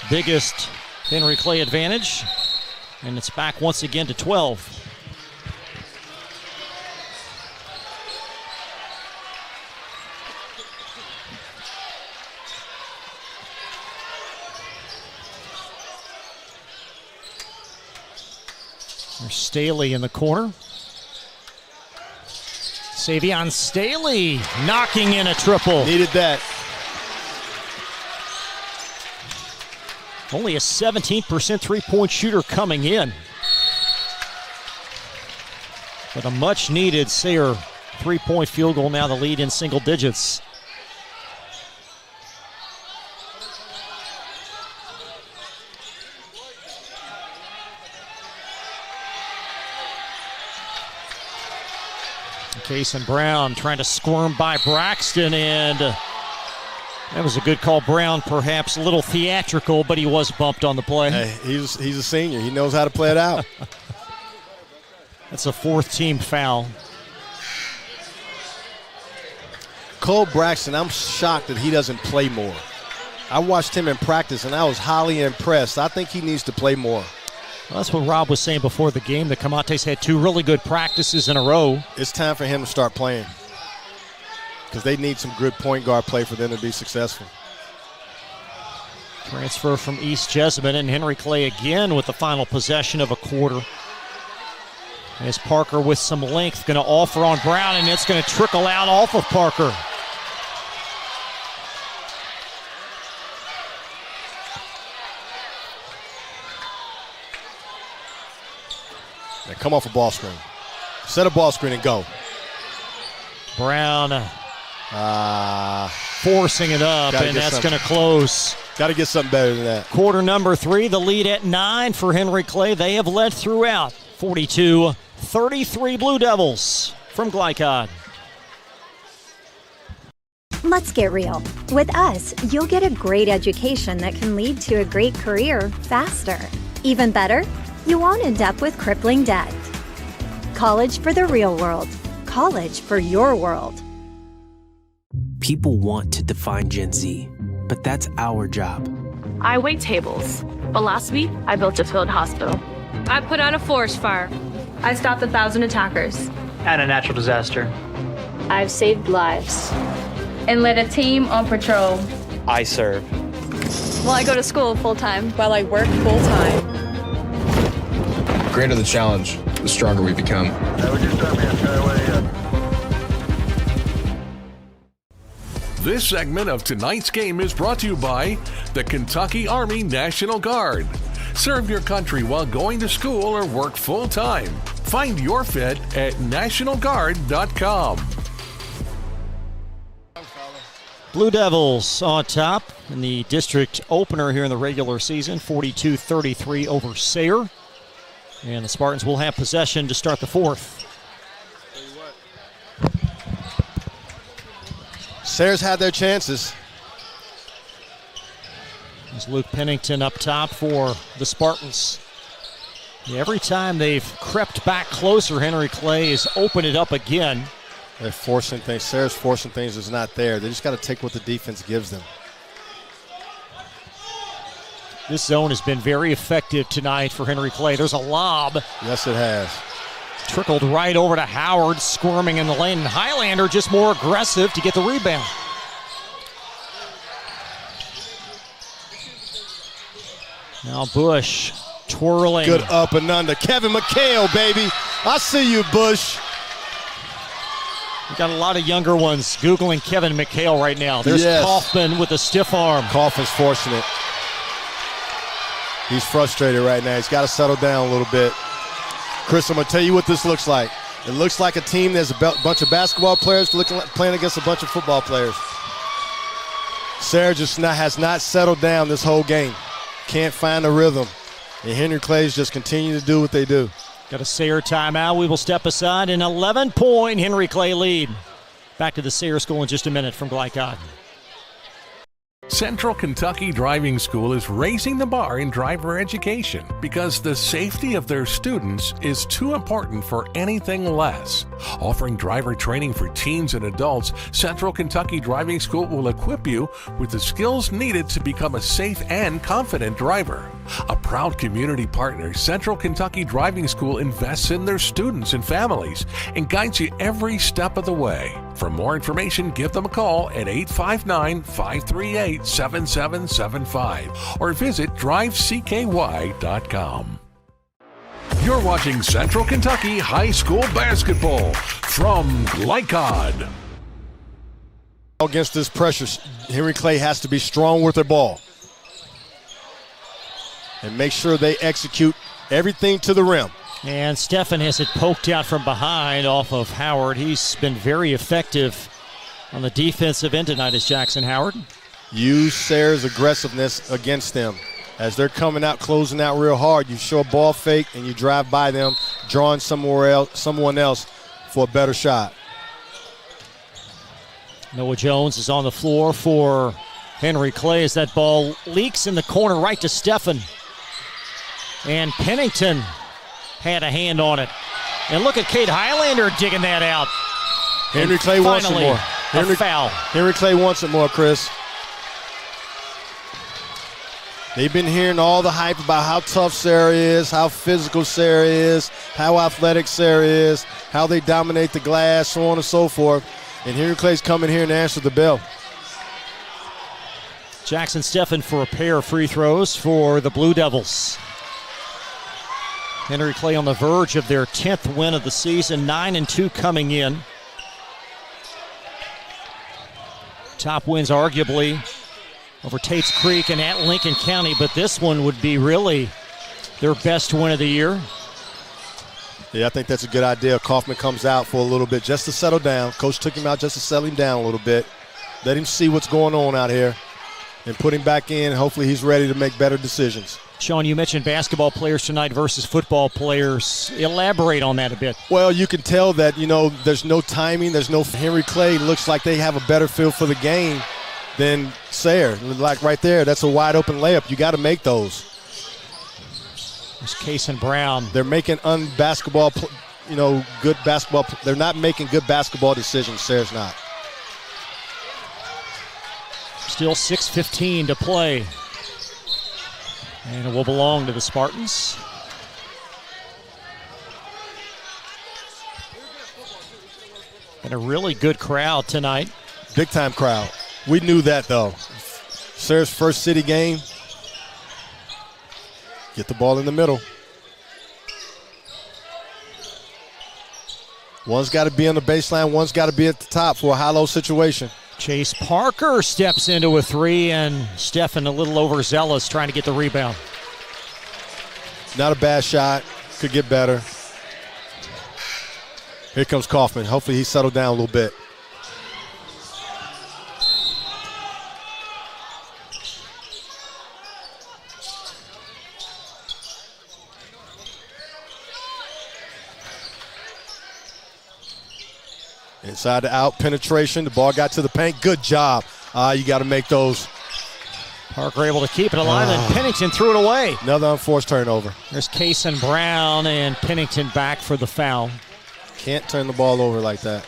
Speaker 3: biggest Henry Clay advantage. And it's back once again to 12. There's Staley in the corner. Savion Staley knocking in a triple.
Speaker 4: Needed that.
Speaker 3: Only a 17% three-point shooter coming in. But a much-needed Sayre three-point field goal, now the lead in single digits. Case and Brown trying to squirm by Braxton, and that was a good call. Brown perhaps a little theatrical, but he was bumped on the play.
Speaker 4: Hey, he's a senior. He knows how to play it out.
Speaker 3: That's a fourth-team foul.
Speaker 4: Cole Braxton, I'm shocked that he doesn't play more. I watched him in practice, and I was highly impressed. I think he needs to play more.
Speaker 3: Well, that's what Rob was saying before the game. The Camates had two really good practices in a row.
Speaker 4: It's time for him to start playing because they need some good point guard play for them to be successful.
Speaker 3: Transfer from East Jessamine, and Henry Clay again with the final possession of a quarter. As Parker with some length going to offer on Brown, and it's going to trickle out off of Parker.
Speaker 4: Now come off a ball screen. Set a ball screen and go.
Speaker 3: Brown forcing it up, and that's going to close.
Speaker 4: Got to get something better than that.
Speaker 3: Quarter number 3, the lead at 9 for Henry Clay. They have led throughout. 42-33 Blue Devils from Glycod.
Speaker 9: Let's get real. With us, you'll get a great education that can lead to a great career faster. Even better, you won't end up with crippling debt. College for the real world. College for your world.
Speaker 10: People want to define Gen Z, but that's our job.
Speaker 11: I wait tables, but last week I built a field hospital.
Speaker 12: I put out a forest fire.
Speaker 11: I stopped 1,000 attackers.
Speaker 13: And a natural disaster.
Speaker 12: I've saved lives.
Speaker 11: And led a team on patrol.
Speaker 13: I serve.
Speaker 12: Well, I go to school full-time.
Speaker 16: While I work full-time.
Speaker 18: The greater the challenge, the stronger we become.
Speaker 2: This segment of tonight's game is brought to you by the Kentucky Army National Guard. Serve your country while going to school or work full-time. Find your fit at nationalguard.com.
Speaker 3: Blue Devils on top in the district opener here in the regular season, 42-33 over Sayre. And the Spartans will have possession to start the fourth.
Speaker 4: Sayre's had their chances.
Speaker 3: There's Luke Pennington up top for the Spartans. Every time they've crept back closer, Henry Clay has opened it up again.
Speaker 4: They're forcing things. Sayre's forcing things that's not there. They just got to take what the defense gives them.
Speaker 3: This zone has been very effective tonight for Henry Clay. There's a lob.
Speaker 4: Yes, it has.
Speaker 3: Trickled right over to Howard, squirming in the lane. And Highlander just more aggressive to get the rebound. Now Bush twirling.
Speaker 4: Good up and under. Kevin McHale, baby. I see you, Bush.
Speaker 3: We got a lot of younger ones Googling Kevin McHale right now. There's Kaufman with a stiff arm.
Speaker 4: Kaufman's forcing it. He's frustrated right now. He's got to settle down a little bit. Chris, I'm going to tell you what this looks like. It looks like a team that's a bunch of basketball players playing against a bunch of football players. Sayre just has not settled down this whole game. Can't find a rhythm. And Henry Clay's just continue to do what they do.
Speaker 3: Got a Sayre timeout. We will step aside. An 11-point Henry Clay lead. Back to the Sayre School in just a minute from Glycod.
Speaker 2: Central Kentucky Driving School is raising the bar in driver education because the safety of their students is too important for anything less. Offering driver training for teens and adults, Central Kentucky Driving School will equip you with the skills needed to become a safe and confident driver. A proud community partner, Central Kentucky Driving School invests in their students and families and guides you every step of the way. For more information, give them a call at 859-538-7775 or visit drivecky.com. You're watching Central Kentucky High School Basketball from Glycod.
Speaker 4: Against this pressure, Henry Clay has to be strong with their ball and make sure they execute everything to the rim.
Speaker 3: And Stephan has it poked out from behind off of Howard. He's been very effective on the defensive end tonight as Jackson Howard.
Speaker 4: Use Sayre's aggressiveness against them. As they're coming out, closing out real hard, you show a ball fake and you drive by them, drawing someone else for a better shot.
Speaker 3: Noah Jones is on the floor for Henry Clay as that ball leaks in the corner right to Stephan. And Pennington had a hand on it. And look at Cade Highlander digging that out.
Speaker 4: Henry Clay wants it more.
Speaker 3: Foul.
Speaker 4: Henry Clay wants it more, Chris. They've been hearing all the hype about how tough Sayre is, how physical Sayre is, how athletic Sayre is, how they dominate the glass, so on and so forth. And Henry Clay's coming here and answer the bell.
Speaker 3: Jackson Stephan for a pair of free throws for the Blue Devils. Henry Clay on the verge of their 10th win of the season, 9-2 coming in. Top wins arguably over Tate's Creek and at Lincoln County, but this one would be really their best win of the year.
Speaker 4: Yeah, I think that's a good idea. Kaufman comes out for a little bit just to settle down. Coach took him out just to settle him down a little bit. Let him see what's going on out here and put him back in. Hopefully he's ready to make better decisions.
Speaker 3: Sean, you mentioned basketball players tonight versus football players. Elaborate on that a bit.
Speaker 4: Well, you can tell that, there's no timing. There's no Henry Clay. Looks like they have a better feel for the game than Sayre. Like right there, that's a wide open layup. You got to make those.
Speaker 3: There's Case and Brown.
Speaker 4: They're making good basketball. They're not making good basketball decisions. Sayre's not.
Speaker 3: Still 6:15 to play. And it will belong to the Spartans. And a really good crowd tonight.
Speaker 4: Big time crowd. We knew that though. Sayre's first city game. Get the ball in the middle. One's got to be on the baseline, one's got to be at the top for a high-low situation.
Speaker 3: Chase Parker steps into a three, and Stephan a little overzealous trying to get the rebound.
Speaker 4: Not a bad shot. Could get better. Here comes Kaufman. Hopefully he settled down a little bit. Inside to out penetration. The ball got to the paint. Good job. You got to make those.
Speaker 3: Parker able to keep it alive, and Pennington threw it away.
Speaker 4: Another unforced turnover.
Speaker 3: There's Case and Brown, and Pennington back for the foul.
Speaker 4: Can't turn the ball over like that.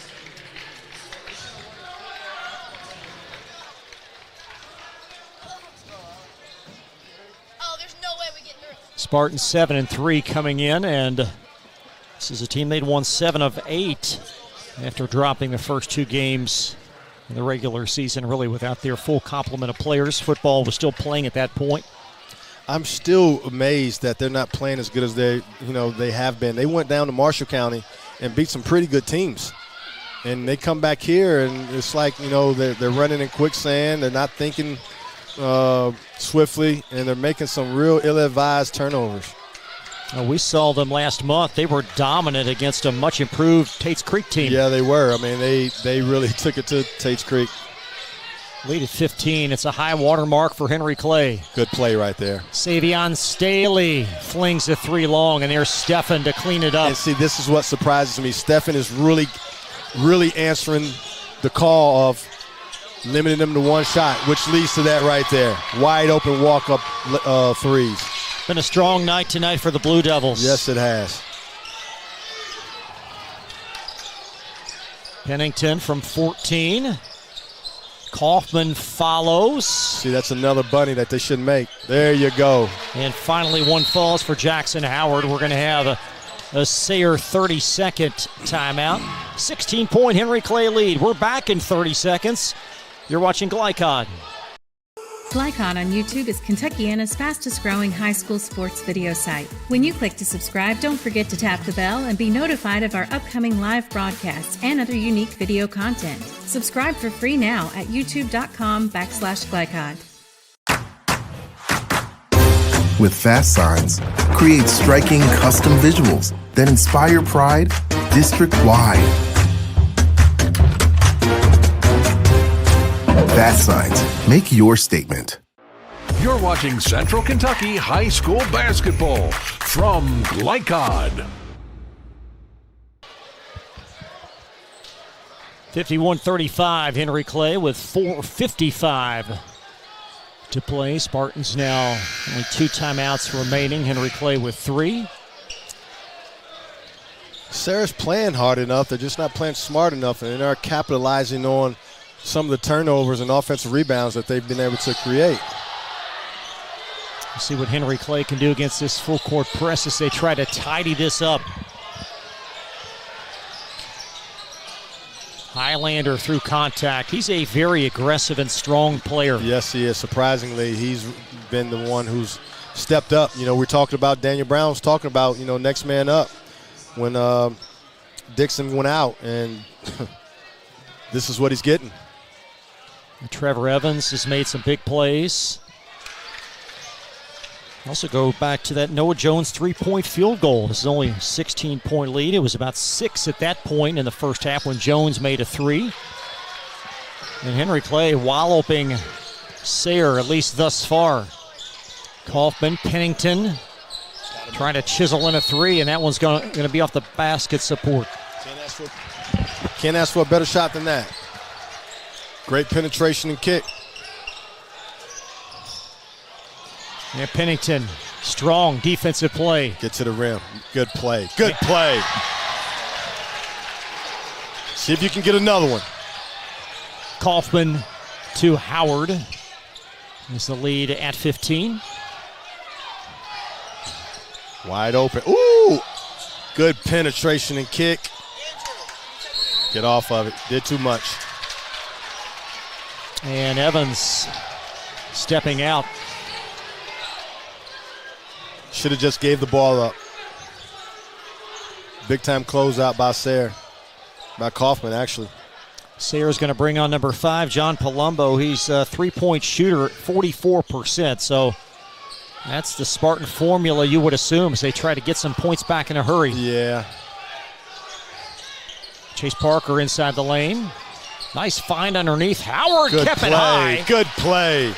Speaker 3: Spartans 7-3 coming in, and this is a team they'd won 7 of 8 after dropping the first 2 games in the regular season, really without their full complement of players. Football was still playing at that point.
Speaker 4: I'm still amazed that they're not playing as good as they have been. They went down to Marshall County and beat some pretty good teams. And they come back here, and it's like, they're running in quicksand. They're not thinking swiftly, and they're making some real ill-advised turnovers.
Speaker 3: We saw them last month. They were dominant against a much-improved Tates Creek team.
Speaker 4: Yeah, they were. I mean, they really took it to Tates Creek.
Speaker 3: Lead at 15. It's a high water mark for Henry Clay.
Speaker 4: Good play right there.
Speaker 3: Savion Staley flings a 3 long, and there's Stephan to clean it up.
Speaker 4: And see, this is what surprises me. Stephan is really, really answering the call of limiting them to 1 shot, which leads to that right there. Wide open walk-up threes.
Speaker 3: Been a strong night tonight for the Blue Devils.
Speaker 4: Yes, it has.
Speaker 3: Pennington from 14. Kaufman follows.
Speaker 4: See, that's another bunny that they shouldn't make. There you go.
Speaker 3: And finally, 1 falls for Jackson Howard. We're going to have a Sayre 30-second timeout. 16-point Henry Clay lead. We're back in 30 seconds. You're watching Glycod.
Speaker 19: Glycod on YouTube is Kentuckiana's fastest growing high school sports video site. When you click to subscribe, don't forget to tap the bell and be notified of our upcoming live broadcasts and other unique video content. Subscribe for free now at youtube.com/Glycod.
Speaker 6: With Fast Signs, create striking custom visuals that inspire pride district-wide. Fast Signs, make your statement.
Speaker 2: You're watching Central Kentucky High School Basketball from Glycod.
Speaker 3: 51-35, Henry Clay with 4:55 to play. Spartans now only 2 timeouts remaining. Henry Clay with 3.
Speaker 4: Sayre's playing hard enough. They're just not playing smart enough, and they're capitalizing on some of the turnovers and offensive rebounds that they've been able to create.
Speaker 3: We'll see what Henry Clay can do against this full court press as they try to tidy this up. Highlander through contact. He's a very aggressive and strong player.
Speaker 4: Yes, he is. Surprisingly, he's been the one who's stepped up. We're talking about Daniel Brown's talking about, next man up when Dixon went out, and this is what he's getting.
Speaker 3: Trevor Evans has made some big plays. Also go back to that Noah Jones 3-point field goal. This is only a 16-point lead. It was about 6 at that point in the first half when Jones made a 3. And Henry Clay walloping Sayre, at least thus far. Kaufman, Pennington trying to chisel in a 3, and that one's going to be off the basket support.
Speaker 4: Can't ask for a better shot than that. Great penetration and kick.
Speaker 3: Yeah, Pennington, strong defensive play.
Speaker 4: Get to the rim. Good play. Good play. See if you can get another one.
Speaker 3: Kaufman to Howard. Is the lead at 15.
Speaker 4: Wide open. Ooh! Good penetration and kick. Get off of it. Did too much.
Speaker 3: And Evans stepping out.
Speaker 4: Should have just gave the ball up. Big time closeout by Sayre. By Kaufman, actually.
Speaker 3: Sayre's going to bring on number 5, John Palumbo. He's a 3-point shooter at 44%. So that's the Spartan formula you would assume as they try to get some points back in a hurry.
Speaker 4: Yeah.
Speaker 3: Chase Parker inside the lane. Nice find underneath. Howard kept it high.
Speaker 4: Good play.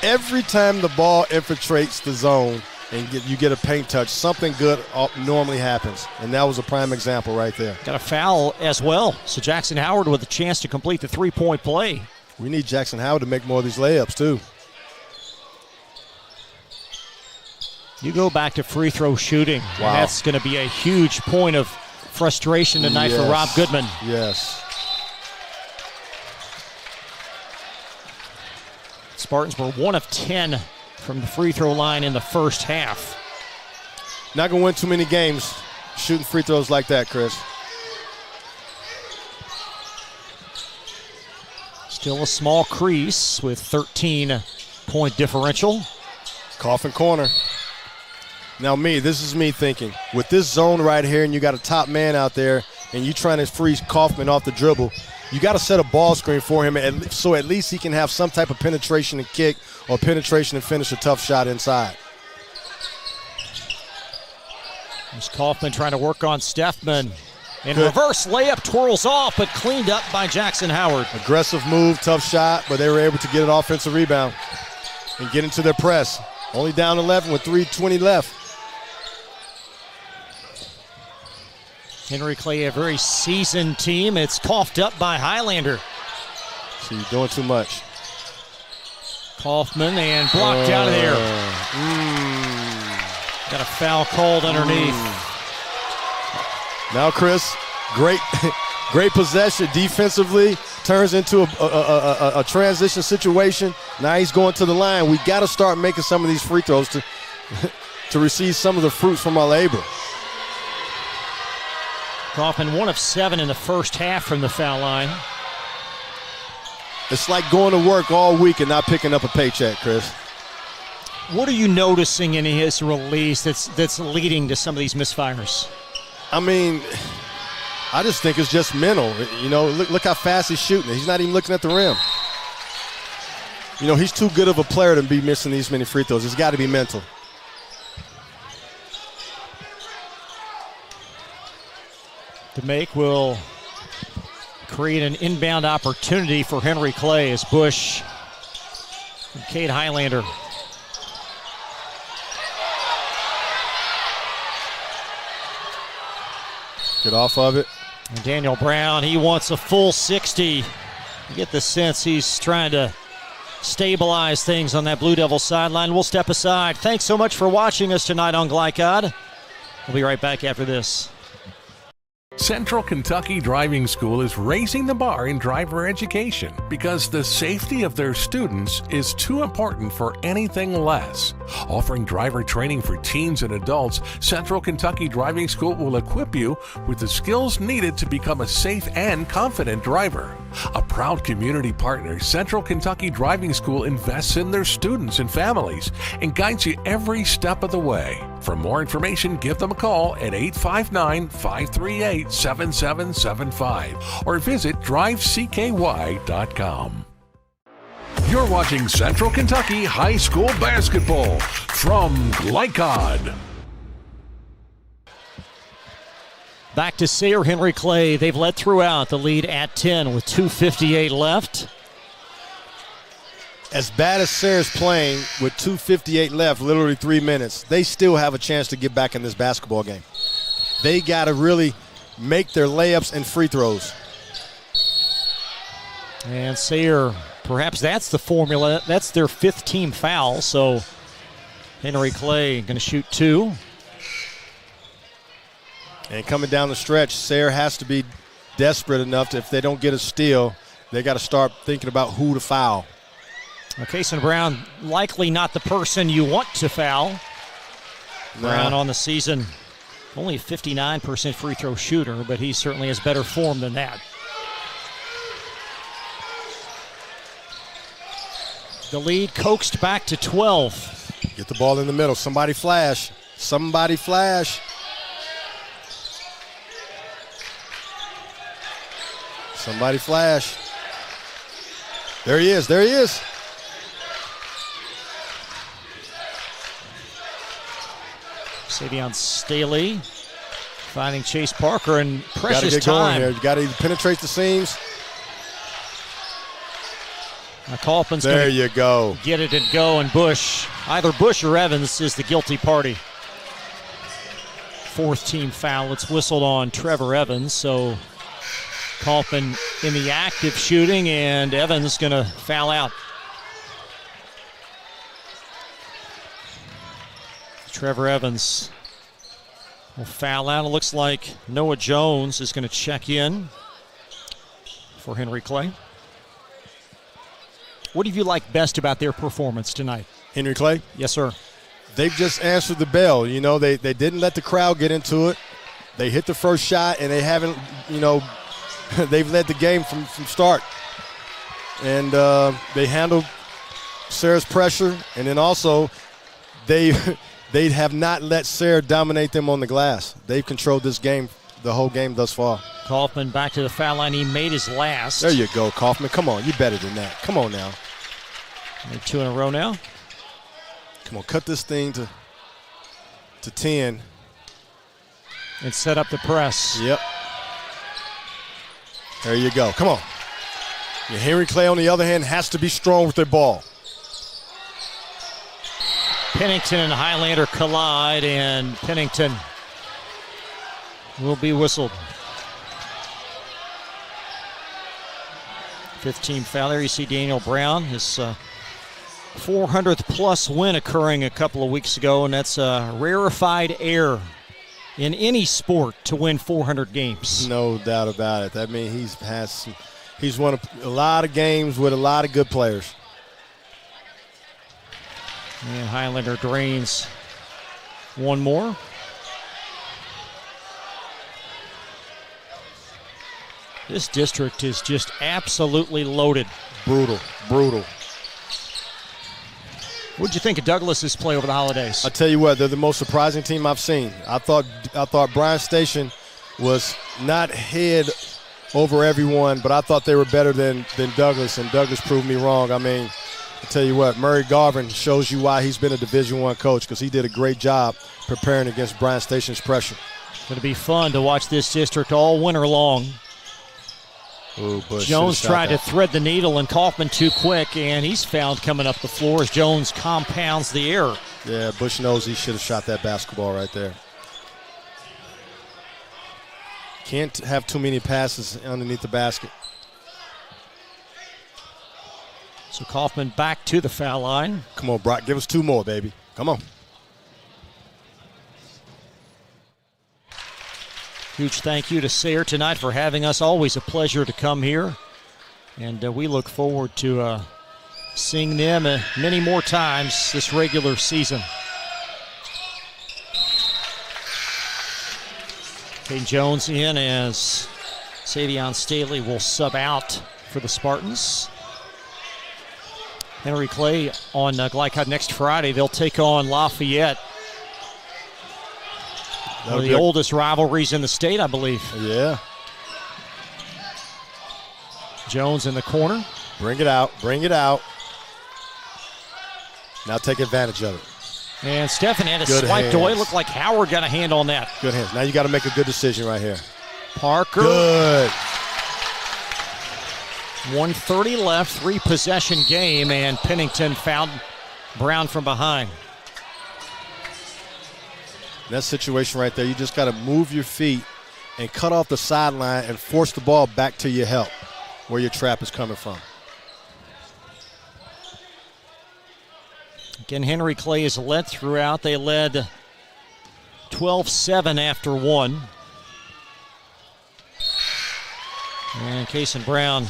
Speaker 4: Every time the ball infiltrates the zone and you get a paint touch, something good normally happens. And that was a prime example right there.
Speaker 3: Got a foul as well. So Jackson Howard with a chance to complete the three-point play.
Speaker 4: We need Jackson Howard to make more of these layups, too.
Speaker 3: You go back to free throw shooting.
Speaker 4: Wow.
Speaker 3: And that's going to be a huge point of frustration tonight for Rob Goodman.
Speaker 4: Yes.
Speaker 3: Spartans were 1 of 10 from the free throw line in the first half.
Speaker 4: Not going to win too many games shooting free throws like that, Chris.
Speaker 3: Still a small crease with 13-point differential.
Speaker 4: Coffin corner. Now this is me thinking, with this zone right here and you got a top man out there and you trying to freeze Kaufman off the dribble, you got to set a ball screen for him so at least he can have some type of penetration and kick or penetration and finish a tough shot inside.
Speaker 3: There's Kaufman trying to work on Steffman. And reverse layup twirls off, but cleaned up by Jackson Howard.
Speaker 4: Aggressive move, tough shot, but they were able to get an offensive rebound and get into their press. Only down 11 with 3:20 left.
Speaker 3: Henry Clay, a very seasoned team. It's coughed up by Highlander.
Speaker 4: See, you're doing too much.
Speaker 3: Kaufman and blocked out of there. Got a foul called underneath.
Speaker 4: Now, Chris, great possession defensively. Turns into a transition situation. Now he's going to the line. We got to start making some of these free throws to receive some of the fruits from our labor.
Speaker 3: Kaufman 1 of 7 in the first half from the foul line.
Speaker 4: It's like going to work all week and not picking up a paycheck, Chris.
Speaker 3: What are you noticing in his release that's leading to some of these misfires?
Speaker 4: I mean, I just think it's just mental. You know, look how fast he's shooting. He's not even looking at the rim. You know, he's too good of a player to be missing these many free throws. It's got to be mental.
Speaker 3: To make will create an inbound opportunity for Henry Clay as Bush and Cade Highlander.
Speaker 4: Get off of it.
Speaker 3: And Daniel Brown, he wants a full 60. You get the sense he's trying to stabilize things on that Blue Devil sideline. We'll step aside. Thanks so much for watching us tonight on Glycod. We'll be right back after this.
Speaker 2: Central Kentucky Driving School is raising the bar in driver education because the safety of their students is too important for anything less. Offering driver training for teens and adults, Central Kentucky Driving School will equip you with the skills needed to become a safe and confident driver. A proud community partner, Central Kentucky Driving School invests in their students and families and guides you every step of the way. For more information, give them a call at 859-538-7775 or visit drivecky.com. You're watching Central Kentucky High School Basketball from Glycod.
Speaker 3: Back to Sayre, Henry Clay. They've led throughout, the lead at 10 with 2:58 left.
Speaker 4: As bad as Sayre's playing with 2:58 left, literally 3 minutes, they still have a chance to get back in this basketball game. They got to really make their layups and free throws.
Speaker 3: And Sayre, perhaps that's the formula. That's their 5th team foul, so Henry Clay going to shoot 2.
Speaker 4: And coming down the stretch, Sayre has to be desperate enough to, if they don't get a steal, they got to start thinking about who to foul.
Speaker 3: Kason Brown, likely not the person you want to foul. Brown on the season, only a 59% free throw shooter, but he certainly has better form than that. The lead coaxed back to 12.
Speaker 4: Get the ball in the middle. Somebody flash. Somebody flash. Somebody flash. There he is. There he is.
Speaker 3: Savion Staley finding Chase Parker and precious
Speaker 4: time. Going here. You got to either penetrate the seams.
Speaker 3: Now Kaufman's
Speaker 4: there you go.
Speaker 3: Get it and go, and Bush, either Bush or Evans is the guilty party. Fourth team foul. It's whistled on Trevor Evans, so Kaufman in the act of shooting, and Evans going to foul out. Trevor Evans will foul out. It looks like Noah Jones is going to check in for Henry Clay. What have you liked best about their performance tonight?
Speaker 4: Henry Clay?
Speaker 3: Yes, sir.
Speaker 4: They've just answered the bell. You know, they didn't let the crowd get into it. They hit the first shot, and they haven't, you know, they've led the game from start. And they handled Sayre's pressure, and then also they have not let Sayre dominate them on the glass. They've controlled this game, the whole game thus far.
Speaker 3: Kaufman back to the foul line. He made his last.
Speaker 4: There you go, Kaufman. Come on, you better than that. Come on now.
Speaker 3: They're 2 in a row now.
Speaker 4: Come on, cut this thing to 10.
Speaker 3: And set up the press.
Speaker 4: Yep. There you go. Come on. Yeah, Henry Clay, on the other hand, has to be strong with their ball.
Speaker 3: Pennington and Highlander collide, and Pennington will be whistled. 15 foul there. You see Daniel Brown, his 400th plus win occurring a couple of weeks ago, and that's a rarefied air in any sport to win 400 games.
Speaker 4: No doubt about it. I mean, he's won a lot of games with a lot of good players.
Speaker 3: And Highlander drains one more. This district is just absolutely loaded.
Speaker 4: Brutal, brutal.
Speaker 3: What did you think of Douglas's play over the holidays?
Speaker 4: I tell you what, they're the most surprising team I've seen. I thought Bryan Station was not head over everyone, but I thought they were better than Douglas, and Douglas proved me wrong. I mean, I tell you what, Murray Garvin shows you why he's been a Division I coach, because he did a great job preparing against Bryan Station's pressure.
Speaker 3: It's going to be fun to watch this district all winter long.
Speaker 4: Ooh, Bush
Speaker 3: Jones tried to thread the needle, and Kaufman too quick, and he's fouled coming up the floor as Jones compounds the error.
Speaker 4: Yeah, Bush knows he should have shot that basketball right there. Can't have too many passes underneath the basket.
Speaker 3: So Kaufman back to the foul line.
Speaker 4: Come on, Brock, give us 2 more, baby. Come on.
Speaker 3: Huge thank you to Sayre tonight for having us. Always a pleasure to come here. And we look forward to seeing them many more times this regular season. Caden Jones in as Savion Staley will sub out for the Spartans. Henry Clay on Glycott next Friday. They'll take on Lafayette. One of the oldest rivalries in the state, I believe.
Speaker 4: Yeah.
Speaker 3: Jones in the corner.
Speaker 4: Bring it out. Bring it out. Now take advantage of it.
Speaker 3: And Stephan had it swiped away. Looked like Howard got a hand on that.
Speaker 4: Good hands. Now you got to make a good decision right here.
Speaker 3: Parker.
Speaker 4: Good.
Speaker 3: 1:30 left, 3-possession game, and Pennington fouled Brown from behind.
Speaker 4: That situation right there, you just got to move your feet and cut off the sideline and force the ball back to your help where your trap is coming from.
Speaker 3: Again, Henry Clay is led throughout. They led 12-7 after 1. And Kason Brown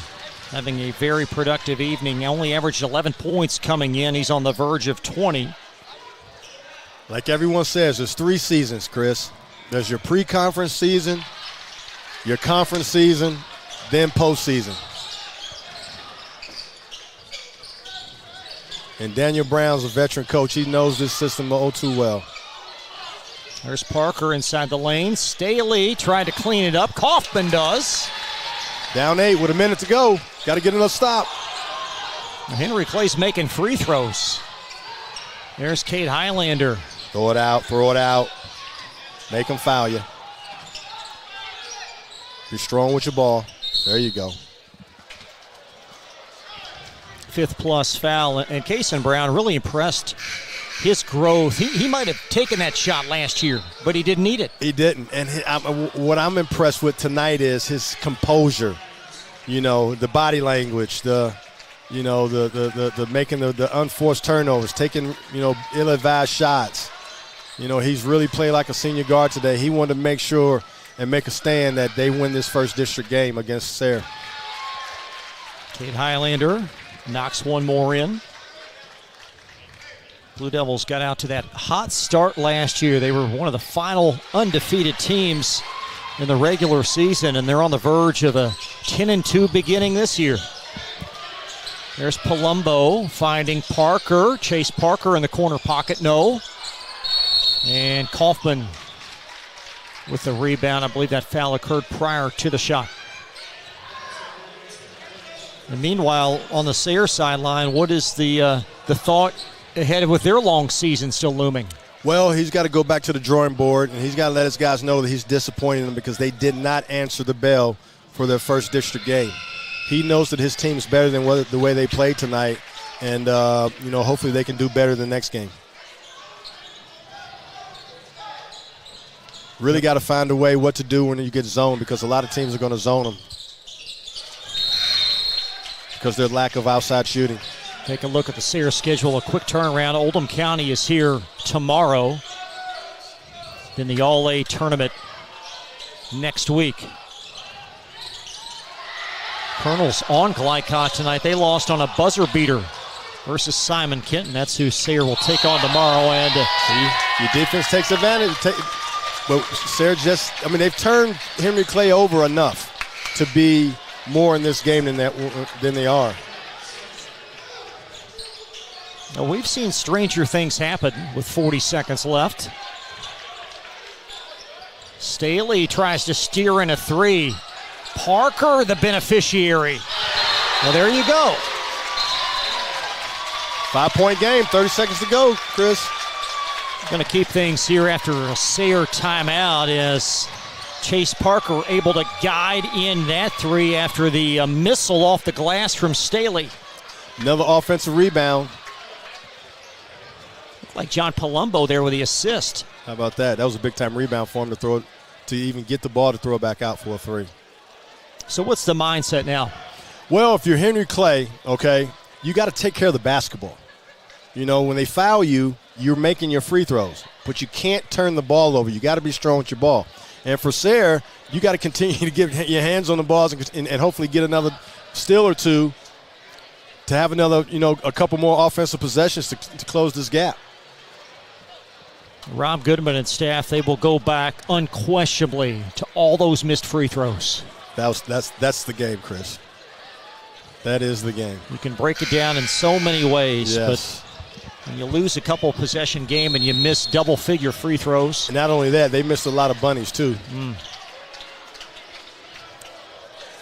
Speaker 3: having a very productive evening. Only averaged 11 points coming in. He's on the verge of 20.
Speaker 4: Like everyone says, there's 3 seasons, Chris. There's your pre-conference season, your conference season, then postseason. And Daniel Brown's a veteran coach. He knows this system all too well.
Speaker 3: There's Parker inside the lane. Staley tried to clean it up. Kaufman does.
Speaker 4: Down 8 with a minute to go. Got to get another stop.
Speaker 3: Henry Clay's making free throws. There's Cade Highlander.
Speaker 4: Throw it out, throw it out. Make them foul you. You're strong with your ball. There you go.
Speaker 3: fifth-plus foul. And Kason Brown really impressed his growth. He might have taken that shot last year, but he didn't need it.
Speaker 4: He didn't. And what I'm impressed with tonight is his composure. The body language, the making the unforced turnovers, taking, ill-advised shots. He's really played like a senior guard today. He wanted to make sure and make a stand that they win this first district game against Sayre.
Speaker 3: Kate Highlander knocks one more in. Blue Devils got out to that hot start last year. They were one of the final undefeated teams in the regular season, and they're on the verge of a 10-2 beginning this year. There's Palumbo finding Parker. Chase Parker in the corner pocket, no. And Kaufman with the rebound. I believe that foul occurred prior to the shot. And meanwhile, on the Sayre sideline, what is the thought ahead with their long season still looming?
Speaker 4: Well, he's got to go back to the drawing board, and he's got to let his guys know that he's disappointing them because they did not answer the bell for their first district game. He knows that his team's better than the way they played tonight, and hopefully they can do better the next game. Really got to find a way what to do when you get zoned, because a lot of teams are going to zone them because of their lack of outside shooting.
Speaker 3: Take a look at the Sayre schedule, a quick turnaround. Oldham County is here tomorrow. Then the All-A tournament next week. Colonels on Glycott tonight. They lost on a buzzer beater versus Simon Kenton. That's who Sayre will take on tomorrow. And
Speaker 4: your defense takes advantage. But Sayre they've turned Henry Clay over enough to be more in this game than they are.
Speaker 3: Now, we've seen stranger things happen with 40 seconds left. Staley tries to steer in a three. Parker, the beneficiary. Well, there you go.
Speaker 4: 5-point game, 30 seconds to go, Chris.
Speaker 3: Going to keep things here after a Sayre timeout as Chase Parker able to guide in that three after the missile off the glass from Staley.
Speaker 4: Another offensive rebound.
Speaker 3: Looked like John Palumbo there with the assist.
Speaker 4: How about that? That was a big-time rebound for him to even get the ball to throw it back out for a three.
Speaker 3: So what's the mindset now?
Speaker 4: Well, if you're Henry Clay, okay, you got to take care of the basketball. When they foul you, you're making your free throws, but you can't turn the ball over. You got to be strong with your ball. And for Sayre, you got to continue to get your hands on the balls and hopefully get another steal or two to have another, a couple more offensive possessions to close this gap.
Speaker 3: Rob Goodman and staff, they will go back unquestionably to all those missed free throws.
Speaker 4: That's the game, Chris. That is the game.
Speaker 3: You can break it down in so many ways,
Speaker 4: yes.
Speaker 3: But when you lose a couple possession game and you miss double-figure free throws.
Speaker 4: And not only that, they missed a lot of bunnies too.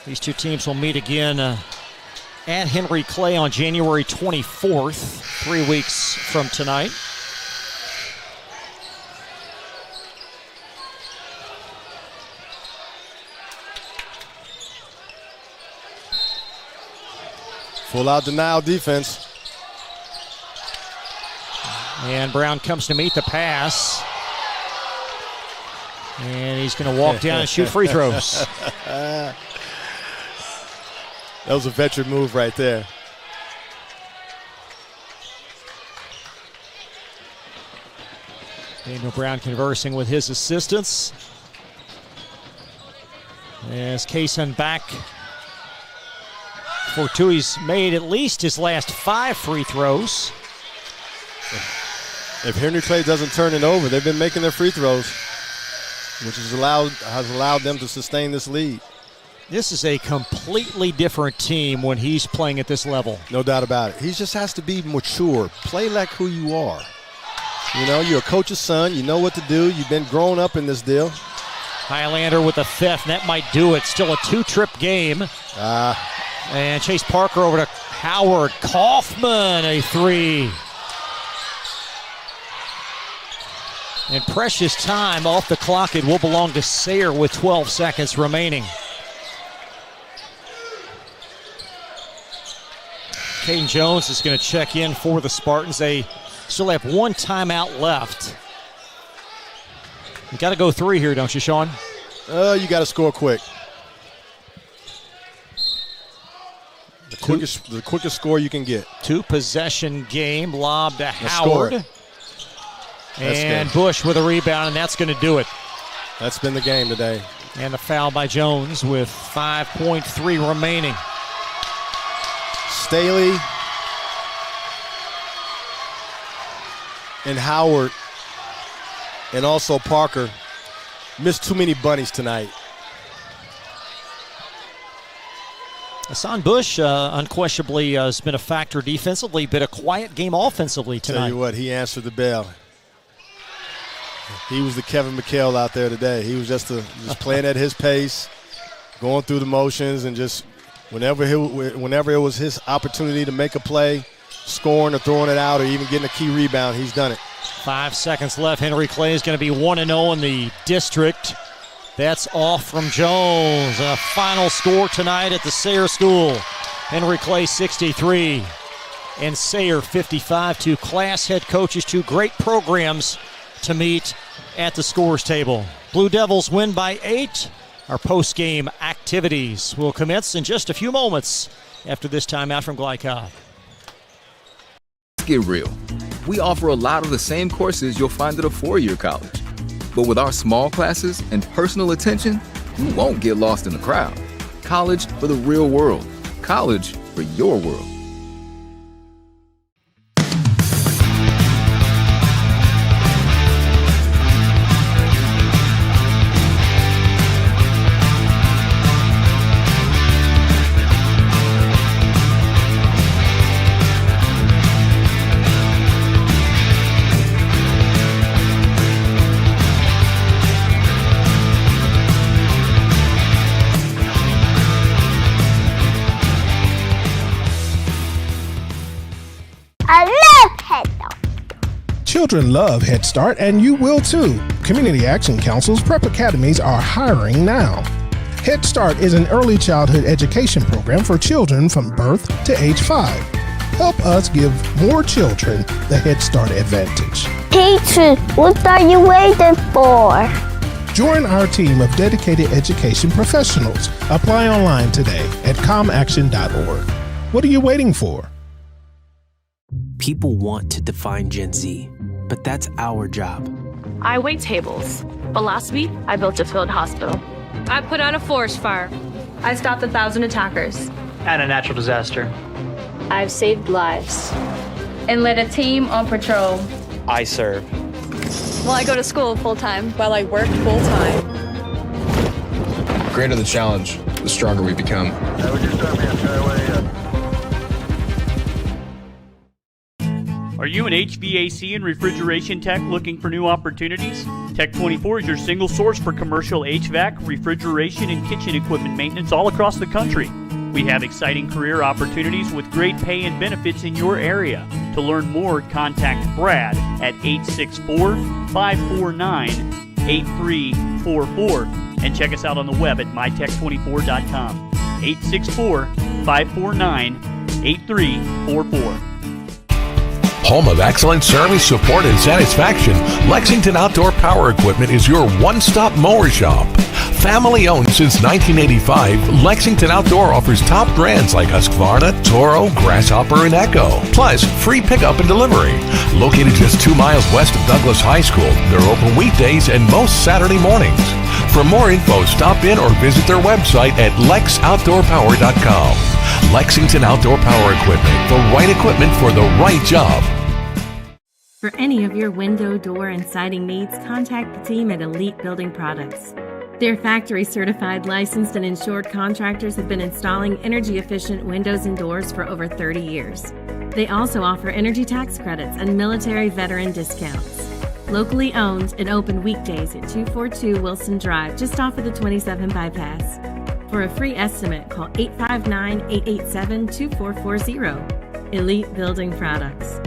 Speaker 3: These two teams will meet again at Henry Clay on January 24th, 3 weeks from tonight.
Speaker 4: Full-out denial defense.
Speaker 3: And Brown comes to meet the pass. And he's going to walk down and shoot free throws.
Speaker 4: That was a veteran move right there.
Speaker 3: Daniel Brown conversing with his assistants. As Kaysen back for two, he's made at least his last 5 free throws.
Speaker 4: If Henry Clay doesn't turn it over, they've been making their free throws, which has allowed them to sustain this lead.
Speaker 3: This is a completely different team when he's playing at this level.
Speaker 4: No doubt about it. He just has to be mature. Play like who you are. You're a coach's son. You know what to do. You've been growing up in this deal.
Speaker 3: Highlander with the fifth, and that might do it. Still a 2-trip game. And Chase Parker over to Howard. Kaufman, a three. And precious time off the clock. It will belong to Sayre with 12 seconds remaining. Caden Jones is going to check in for the Spartans. They still have one timeout left. You got to go 3 here, don't you, Sean?
Speaker 4: You got to score quick. The quickest score you can get.
Speaker 3: 2-possession game, lob to Howard. And
Speaker 4: good.
Speaker 3: Bush with a rebound, and that's going to do it.
Speaker 4: That's been the game today.
Speaker 3: And a foul by Jones with 5.3 remaining.
Speaker 4: Staley and Howard and also Parker missed too many bunnies tonight.
Speaker 3: Hassan Bush unquestionably has been a factor defensively, but a quiet game offensively tonight.
Speaker 4: Tell you what, he answered the bell. He was the Kevin McHale out there today. He was just playing at his pace, going through the motions, and just whenever it was his opportunity to make a play, scoring or throwing it out or even getting a key rebound, he's done it.
Speaker 3: 5 seconds left. Henry Clay is going to be 1-0 in the district. That's off from Jones. A final score tonight at the Sayre School. Henry Clay 63 and Sayre 55. 2 class head coaches, 2 great programs to meet at the scores table. Blue Devils win by 8. Our post-game activities will commence in just a few moments after this timeout from Glycod.
Speaker 15: Let's get real. We offer a lot of the same courses you'll find at a 4-year college. But with our small classes and personal attention, you won't get lost in the crowd. College for the real world. College for your world.
Speaker 1: Children love Head Start, and you will too. Community Action Council's prep academies are hiring now. Head Start is an early childhood education program for children from birth to age 5. Help us give more children the Head Start advantage.
Speaker 5: Teacher, what are you waiting for?
Speaker 1: Join our team of dedicated education professionals. Apply online today at comaction.org. What are you waiting for?
Speaker 10: People want to define Gen Z, but that's our job.
Speaker 11: I wait tables, but last week I built a field hospital.
Speaker 12: I put out a forest fire.
Speaker 21: I stopped 1,000 attackers.
Speaker 13: And a natural disaster.
Speaker 12: I've saved lives.
Speaker 21: And led a team on patrol.
Speaker 13: I serve.
Speaker 12: Well, I go to school full-time.
Speaker 21: While I work full-time.
Speaker 18: The greater the challenge, the stronger we become.
Speaker 8: Are you an HVAC and refrigeration tech looking for new opportunities? Tech24 is your single source for commercial HVAC, refrigeration, and kitchen equipment maintenance all across the country. We have exciting career opportunities with great pay and benefits in your area. To learn more, contact Brad at 864-549-8344 and check us out on the web at mytech24.com. 864-549-8344.
Speaker 2: Home of excellent service, support, and satisfaction, Lexington Outdoor Power Equipment is your one-stop mower shop. Family owned since 1985, Lexington Outdoor offers top brands like Husqvarna, Toro, Grasshopper, and Echo. Plus, free pickup and delivery. Located just 2 miles west of Douglas High School, they're open weekdays and most Saturday mornings. For more info, stop in or visit their website at lexoutdoorpower.com. Lexington Outdoor Power Equipment, the right equipment for the right job.
Speaker 19: For any of your window, door, and siding needs, contact the team at Elite Building Products. Their factory-certified, licensed, and insured contractors have been installing energy-efficient windows and doors for over 30 years. They also offer energy tax credits and military veteran discounts. Locally owned and open weekdays at 242 Wilson Drive, just off of the 27 bypass. For a free estimate, call 859-887-2440. Elite Building Products.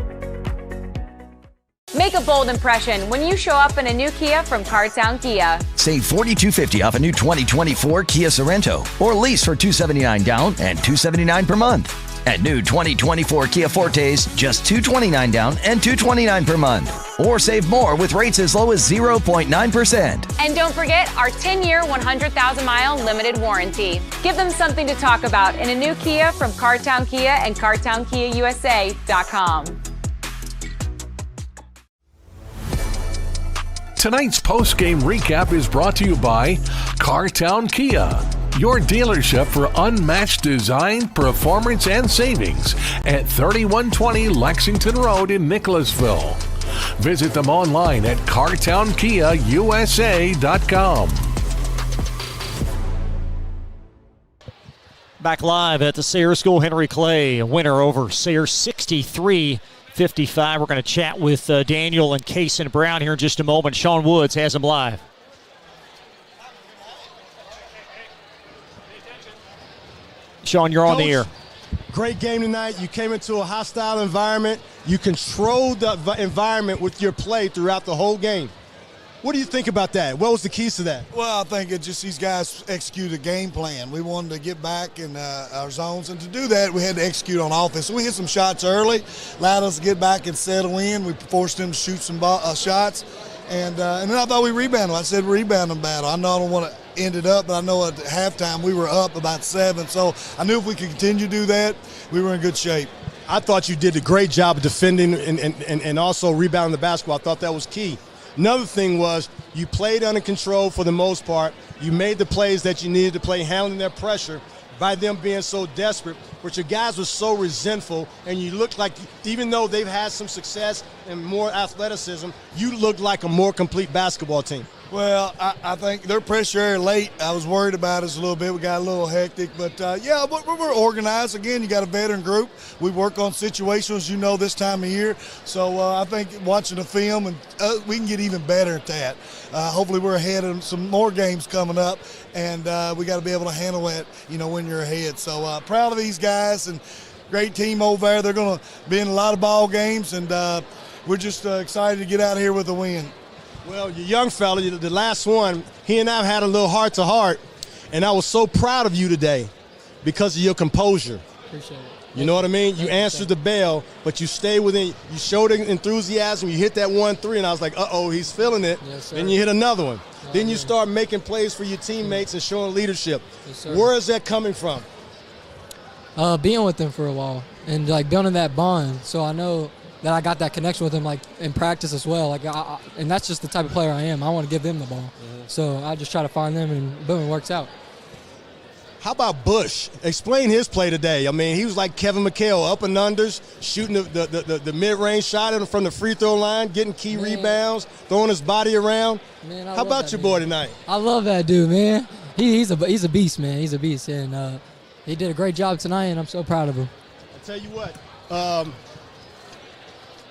Speaker 16: Make a bold impression when you show up in a new Kia from Cartown Kia.
Speaker 17: Save $4,250 off a new 2024 Kia Sorento or lease for $279 down and $279 per month.
Speaker 7: And new 2024 Kia Fortes, just $229 down and $229 per month. Or save more with rates as low as 0.9%.
Speaker 16: And don't forget our 10-year, 100,000-mile limited warranty. Give them something to talk about in a new Kia from Cartown Kia and CartownKiaUSA.com.
Speaker 2: Tonight's post-game recap is brought to you by Cartown Kia, your dealership for unmatched design, performance, and savings at 3120 Lexington Road in Nicholasville. Visit them online at CartownKiaUSA.com.
Speaker 3: Back live at the Sayre School, Henry Clay, a winner over Sayre 63-55. We're going to chat with Daniel and Kason Brown here in just a moment. Sean Woods has them live. Sean, you're on the air.
Speaker 4: Great game tonight. You came into a hostile environment. You controlled the environment with your play throughout the whole game. What do you think about that? What was the keys to that?
Speaker 17: Well, I think it's just these guys executed a game plan. We wanted to get back in our zones, and to do that, we had to execute on offense. So we hit some shots early, allowed us to get back and settle in. We forced them to shoot some shots, and then I thought we rebounded. I said rebounding battle. I know I don't want to end it up, but I know at halftime we were up about 7. So I knew if we could continue to do that, we were in good shape.
Speaker 4: I thought you did a great job of defending and also rebounding the basketball. I thought that was key. Another thing was you played under control for the most part. You made the plays that you needed to play, handling their pressure by them being so desperate. But your guys were so resentful, and you looked like, even though they've had some success and more athleticism, you looked like a more complete basketball team.
Speaker 17: Well, I think their pressure area late, I was worried about us a little bit. We got a little hectic, but yeah, we're organized. Again, you got a veteran group. We work on situations, this time of year. So I think watching the film, and we can get even better at that. Hopefully we're ahead of some more games coming up, and we got to be able to handle that, when you're ahead. So proud of these guys, and great team over there. They're going to be in a lot of ball games, and we're just excited to get out of here with a win.
Speaker 4: Well, your young fella, the last one, he and I had a little heart-to-heart, and I was so proud of you today because of your composure.
Speaker 20: Appreciate it.
Speaker 4: You know what I mean? You answered the bell, but you stayed within. You showed enthusiasm. You hit that 1-3, and I was like, uh-oh, he's feeling it.
Speaker 20: Yes, sir.
Speaker 4: Then you hit another one. Then you start making plays for your teammates and showing leadership.
Speaker 20: Yes, sir.
Speaker 4: Where is that coming from?
Speaker 20: Being with them for a while and, building that bond. So I know that I got that connection with him, in practice as well. And that's just the type of player I am. I want to give them the ball. So I just try to find them, and boom, it works out.
Speaker 4: How about Bush? Explain his play today. I mean, he was like Kevin McHale, up and unders, shooting the mid-range shot from the free throw line, getting key rebounds, throwing his body around.
Speaker 20: Man,
Speaker 4: how about your boy tonight?
Speaker 20: I love that dude, man. He's a beast, man. He's a beast, and he did a great job tonight, and I'm so proud of him.
Speaker 4: I'll tell you what.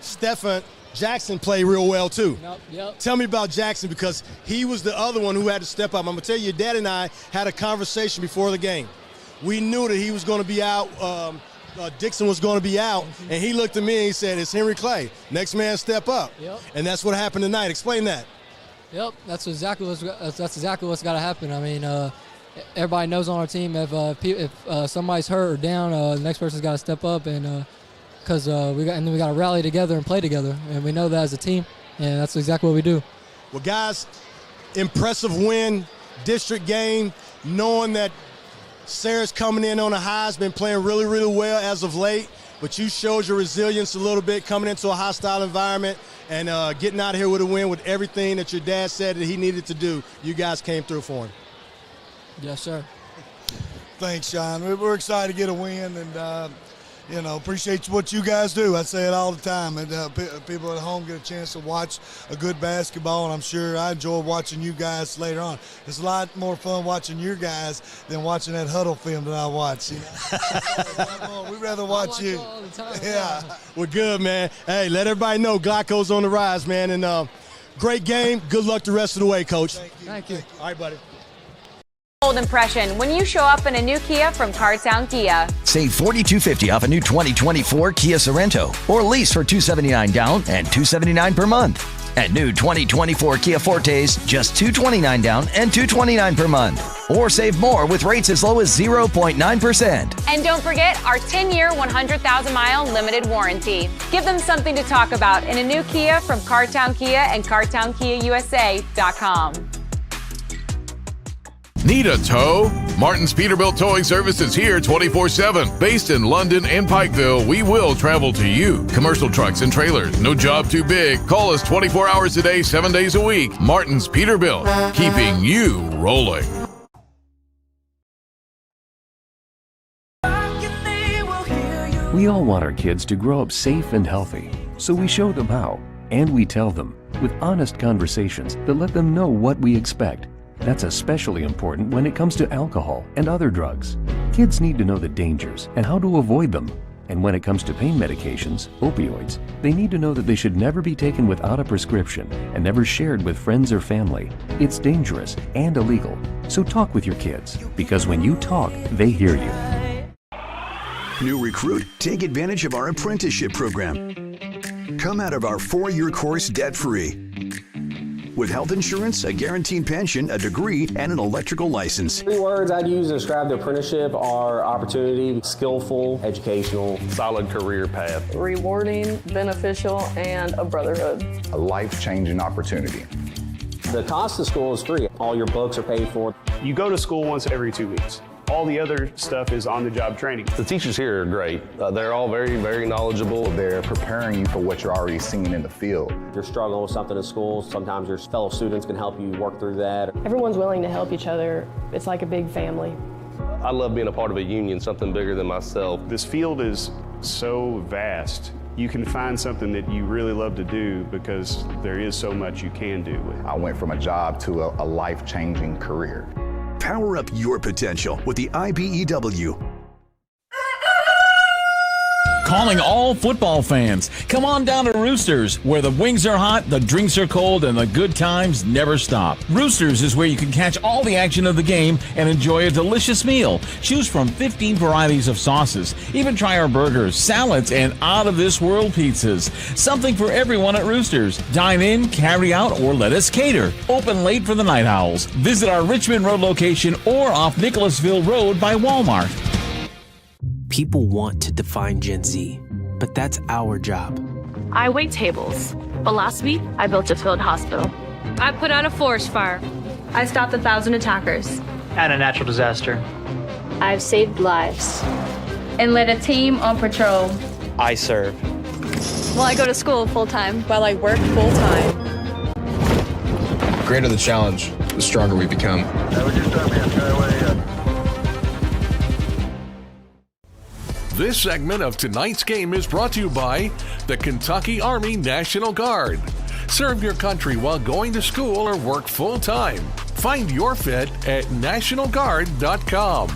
Speaker 4: Stephen Jackson played real well, too.
Speaker 20: Yep.
Speaker 4: Tell me about Jackson, because he was the other one who had to step up. I'm going to tell you, your dad and I had a conversation before the game. We knew that he was going to be out, Dixon was going to be out, and he looked at me and he said, it's Henry Clay. Next man step up.
Speaker 20: Yep.
Speaker 4: And that's what happened tonight. Explain that.
Speaker 20: Yep, that's exactly what's got to happen. I mean, everybody knows on our team if somebody's hurt or down, the next person's got to step up, and because we got to rally together and play together, and we know that as a team, and that's exactly what we do.
Speaker 4: Well, guys, impressive win, district game, knowing that Sayre's coming in on a high, has been playing really, really well as of late, but you showed your resilience a little bit coming into a hostile environment and getting out of here with a win with everything that your dad said that he needed to do. You guys came through for him.
Speaker 20: Yes, sir.
Speaker 17: Thanks, Sean. We're excited to get a win, and appreciate what you guys do. I say it all the time. And people at home get a chance to watch a good basketball, and I'm sure I enjoy watching you guys later on. It's a lot more fun watching your guys than watching that huddle film that I watch. We'd rather watch you.
Speaker 20: All the time.
Speaker 17: Yeah.
Speaker 4: We're good, man. Hey, let everybody know Glocko's on the rise, man. And great game. Good luck the rest of the way, Coach.
Speaker 20: Thank you.
Speaker 4: All right, buddy.
Speaker 16: Bold impression when you show up in a new Kia from Cartown Kia.
Speaker 7: Save $4,250 off a new 2024 Kia Sorento, or lease for $279 down and $279 per month. And new 2024 Kia Fortes, just $229 down and $229 per month. Or save more with rates as low as 0.9%.
Speaker 16: And don't forget our 10-year, 100,000-mile limited warranty. Give them something to talk about in a new Kia from Cartown Kia and CartownKiaUSA.com.
Speaker 14: Need a tow? Martin's Peterbilt Towing Service is here 24/7. Based in London and Pikeville, we will travel to you. Commercial trucks and trailers, no job too big. Call us 24 hours a day, 7 days a week. Martin's Peterbilt, keeping you rolling.
Speaker 22: We all want our kids to grow up safe and healthy, so we show them how, and we tell them with honest conversations that let them know what we expect. That's especially important when it comes to alcohol and other drugs. Kids need to know the dangers and how to avoid them. And when it comes to pain medications, opioids, they need to know that they should never be taken without a prescription and never shared with friends or family. It's dangerous and illegal. So talk with your kids, because when you talk, they hear you.
Speaker 23: New recruit, take advantage of our apprenticeship program. Come out of our 4-year course debt-free. With health insurance, a guaranteed pension, a degree, and an electrical license.
Speaker 24: 3 words I'd use to describe the apprenticeship are opportunity, skillful, educational,
Speaker 25: solid career path,
Speaker 26: rewarding, beneficial, and a brotherhood.
Speaker 27: A life-changing opportunity.
Speaker 24: The cost of school is free. All your books are paid for.
Speaker 25: You go to school once every 2 weeks. All the other stuff is on-the-job training.
Speaker 28: The teachers here are great. They're all very, very knowledgeable.
Speaker 27: They're preparing you for what you're already seeing in the field.
Speaker 24: If you're struggling with something in school, sometimes your fellow students can help you work through that.
Speaker 26: Everyone's willing to help each other. It's like a big family.
Speaker 28: I love being a part of a union, something bigger than myself.
Speaker 25: This field is so vast. You can find something that you really love to do because there is so much you can do.
Speaker 27: I went from a job to a life-changing career.
Speaker 23: Power up your potential with the IBEW.
Speaker 29: Calling all football fans. Come on down to Roosters, where the wings are hot, the drinks are cold, and the good times never stop. Roosters is where you can catch all the action of the game and enjoy a delicious meal. Choose from 15 varieties of sauces. Even try our burgers, salads, and out-of-this-world pizzas. Something for everyone at Roosters. Dine in, carry out, or let us cater. Open late for the Night Owls. Visit our Richmond Road location or off Nicholasville Road by Walmart.
Speaker 10: People want to define Gen Z, but that's our job.
Speaker 11: I wait tables, but last week I built a field hospital.
Speaker 12: I put out a forest fire. I stopped 1,000 attackers.
Speaker 13: And a natural disaster.
Speaker 12: I've saved lives. And led a team on patrol.
Speaker 13: I serve.
Speaker 12: Well, I go to school full-time. While I work full-time.
Speaker 18: The greater the challenge, the stronger we become.
Speaker 2: This segment of tonight's game is brought to you by the Kentucky Army National Guard. Serve your country while going to school or work full-time. Find your fit at nationalguard.com.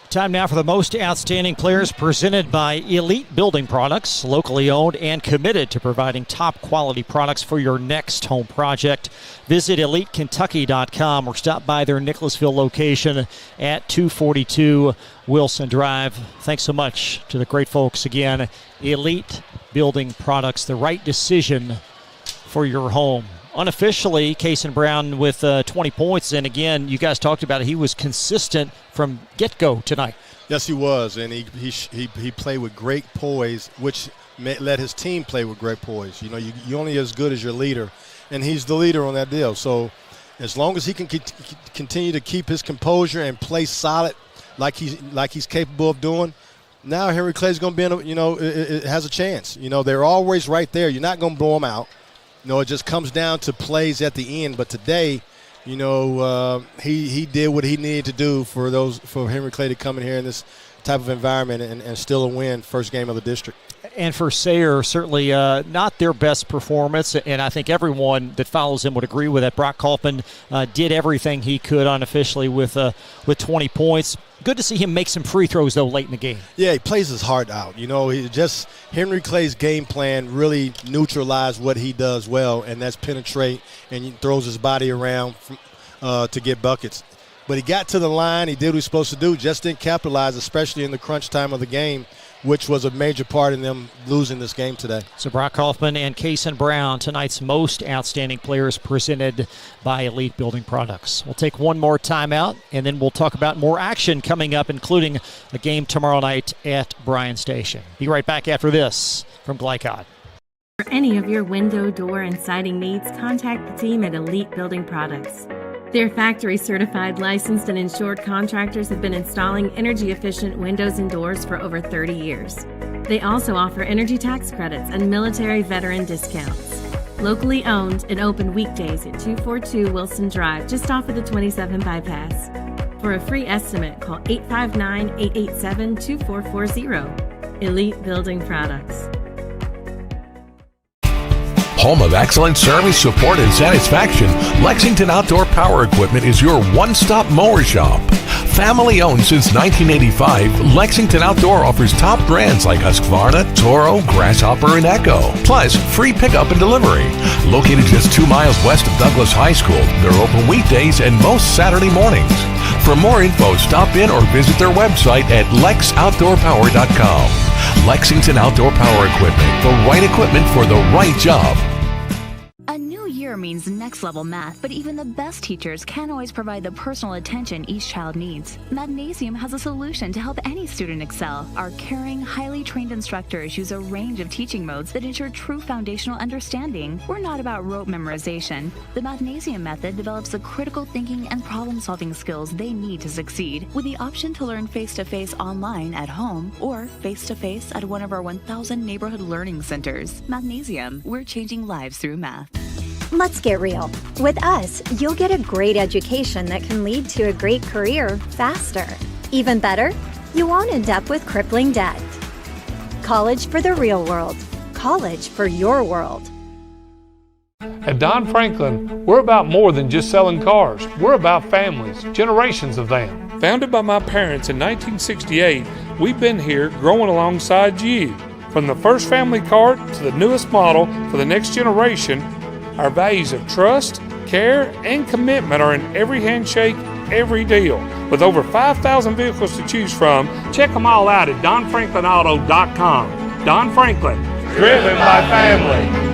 Speaker 3: Time now for the most outstanding players, presented by Elite Building Products, locally owned and committed to providing top quality products for your next home project. Visit EliteKentucky.com or stop by their Nicholasville location at 242 Wilson Drive. Thanks so much to the great folks again. Elite Building Products, the right decision for your home. Unofficially, Cason Brown with 20 points. And again, you guys talked about it. He was consistent from get-go tonight.
Speaker 4: Yes, he was. And he played with great poise, which let his team play with great poise. You know, you're only as good as your leader. And he's the leader on that deal. So as long as he can continue to keep his composure and play solid like he's capable of doing, now Henry Clay's going to be it has a chance. You know, they're always right there. You're not going to blow them out. You know, it just comes down to plays at the end. But today, you know, he did what he needed to do for Henry Clay to come in here in this type of environment and still a win, first game of the district.
Speaker 3: And for Sayre, certainly not their best performance, and I think everyone that follows him would agree with that. Brock Kaufman did everything he could unofficially with 20 points. Good to see him make some free throws, though, late in the game. Yeah, he plays his heart out. You know, Henry Clay's game plan really neutralized what he does well, and that's penetrate, and he throws his body around to get buckets. But he got to the line. He did what he was supposed to do, just didn't capitalize, especially in the crunch time of the game
Speaker 4: which was a major part in them losing this game today.
Speaker 3: So Brock Kaufman and Kason Brown, tonight's most outstanding players, presented by Elite Building Products. We'll take one more timeout, and then we'll talk about more action coming up, including a game tomorrow night at Bryan Station. Be right back after this from Glycod.
Speaker 1: For any of your window, door, and siding needs, contact the team at Elite Building Products. Their factory-certified, licensed, and insured contractors have been installing energy-efficient windows and doors for over 30 years. They also offer energy tax credits and military veteran discounts. Locally owned and open weekdays at 242 Wilson Drive, just off of the 27 bypass. For a free estimate, call 859-887-2440. Elite Building Products.
Speaker 2: Home of excellent service, support, and satisfaction, Lexington Outdoor Power Equipment is your one-stop mower shop. Family owned since 1985, Lexington Outdoor offers top brands like Husqvarna, Toro, Grasshopper, and Echo. Plus, free pickup and delivery. Located just 2 miles west of Douglas High School, they're open weekdays and most Saturday mornings. For more info, stop in or visit their website at lexoutdoorpower.com. Lexington Outdoor Power Equipment, the right equipment for the right job.
Speaker 5: A new year means next level math, but even the best teachers can't always provide the personal attention each child needs. Magnesium has a solution to help any student excel. Our caring, highly trained instructors use a range of teaching modes that ensure true foundational understanding. We're not about rote memorization. The Magnesium method develops the critical thinking and problem-solving skills they need to succeed, with the option to learn face-to-face online at home or face-to-face at one of our 1,000 neighborhood learning centers. Magnesium, we're changing lives through math.
Speaker 6: Let's get real. With us, you'll get a great education that can lead to a great career faster. Even better, you won't end up with crippling debt. College for the real world. College for your world.
Speaker 8: At Don Franklin, we're about more than just selling cars. We're about families, generations of them. Founded by my parents in 1968, we've been here growing alongside you. From the first family car to the newest model for the next generation, our values of trust, care, and commitment are in every handshake, every deal. With over 5,000 vehicles to choose from, check them all out at donfranklinauto.com. Don Franklin, driven by family.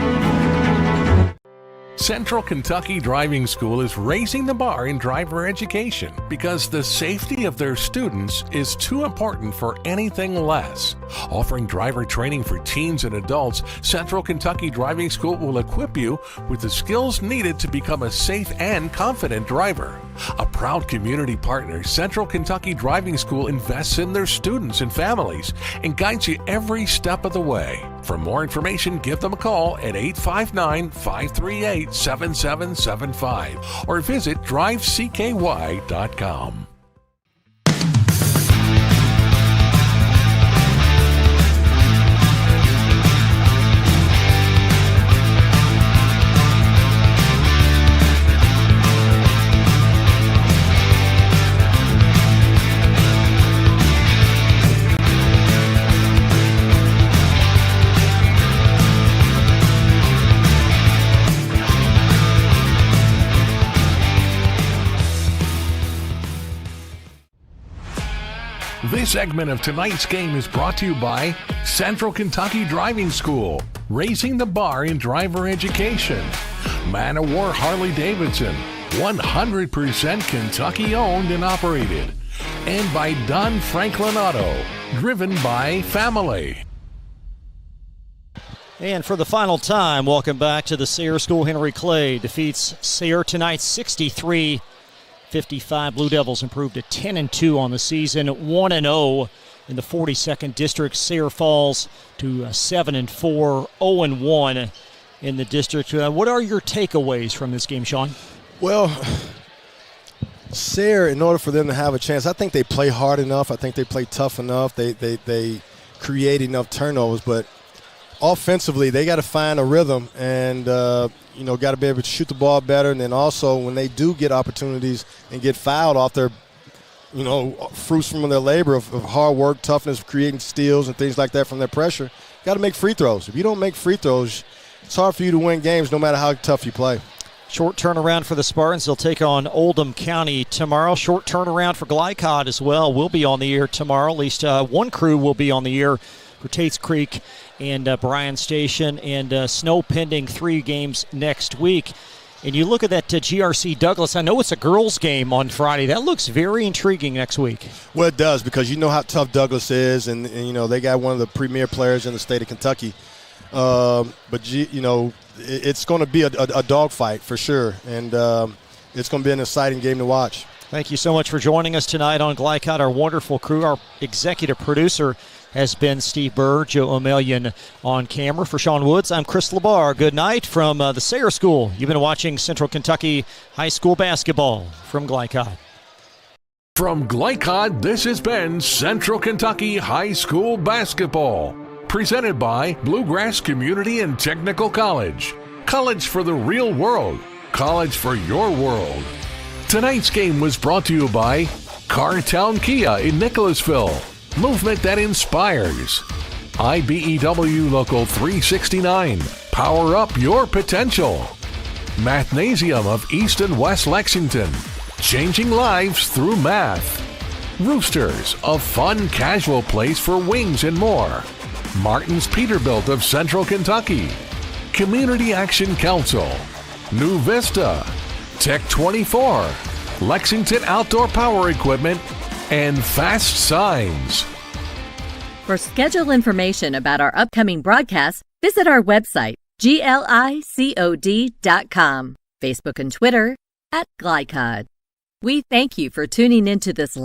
Speaker 2: Central Kentucky Driving School is raising the bar in driver education because the safety of their students is too important for anything less. Offering driver training for teens and adults, Central Kentucky Driving School will equip you with the skills needed to become a safe and confident driver. A proud community partner, Central Kentucky Driving School invests in their students and families and guides you every step of the way. For more information, give them a call at 859-538-7775 or visit drivecky.com. This segment of tonight's game is brought to you by Central Kentucky Driving School, raising the bar in driver education. Man of War Harley-Davidson, 100% Kentucky owned and operated. And by Don Franklin Auto, driven by family.
Speaker 3: And for the final time, welcome back to the Sayre School. Henry Clay defeats Sayre tonight 63-55. Blue Devils improved to 10-2 on the season, 1-0 in the 42nd district. Sayre falls to 7-4, 0-1 in the district. What are your takeaways from this game, Sean?
Speaker 4: Well, Sayre, in order for them to have a chance, I think they play hard enough. I think they play tough enough. They create enough turnovers, but offensively, they got to find a rhythm and, got to be able to shoot the ball better. And then also when they do get opportunities and get fouled off their, fruits from their labor of hard work, toughness, creating steals and things like that from their pressure, got to make free throws. If you don't make free throws, it's hard for you to win games no matter how tough you play.
Speaker 3: Short turnaround for the Spartans. They'll take on Oldham County tomorrow. Short turnaround for Glycod as well. We'll be on the air tomorrow. At least one crew will be on the air for Tates Creek and Bryan Station. And snow pending 3 games next week. And you look at that GRC Douglas. I know it's a girls' game on Friday. That looks very intriguing next week.
Speaker 4: Well, it does, because you know how tough Douglas is, and you know they got one of the premier players in the state of Kentucky. But you know, it's going to be a dogfight for sure, and it's going to be an exciting game to watch.
Speaker 3: Thank you so much for joining us tonight on Glycod, our wonderful crew. Our executive producer has been Steve Burr, Joe O'Melion on camera. For Sean Woods, I'm Chris LeBar. Good night from the Sayre School. You've been watching Central Kentucky High School basketball from Glycod.
Speaker 2: From Glycod, this has been Central Kentucky High School basketball. Presented by Bluegrass Community and Technical College. College for the real world. College for your world. Tonight's game was brought to you by Cartown Kia in Nicholasville. Movement that inspires. IBEW Local 369. Power up your potential. Mathnasium of East and West Lexington. Changing lives through math. Roosters, a fun, casual place for wings and more. Martin's Peterbilt of Central Kentucky. Community Action Council. New Vista. Tech 24. Lexington Outdoor Power Equipment. And Fast Signs.
Speaker 7: For schedule information about our upcoming broadcasts, visit our website, glicod.com, Facebook and Twitter @Glycod. We thank you for tuning into this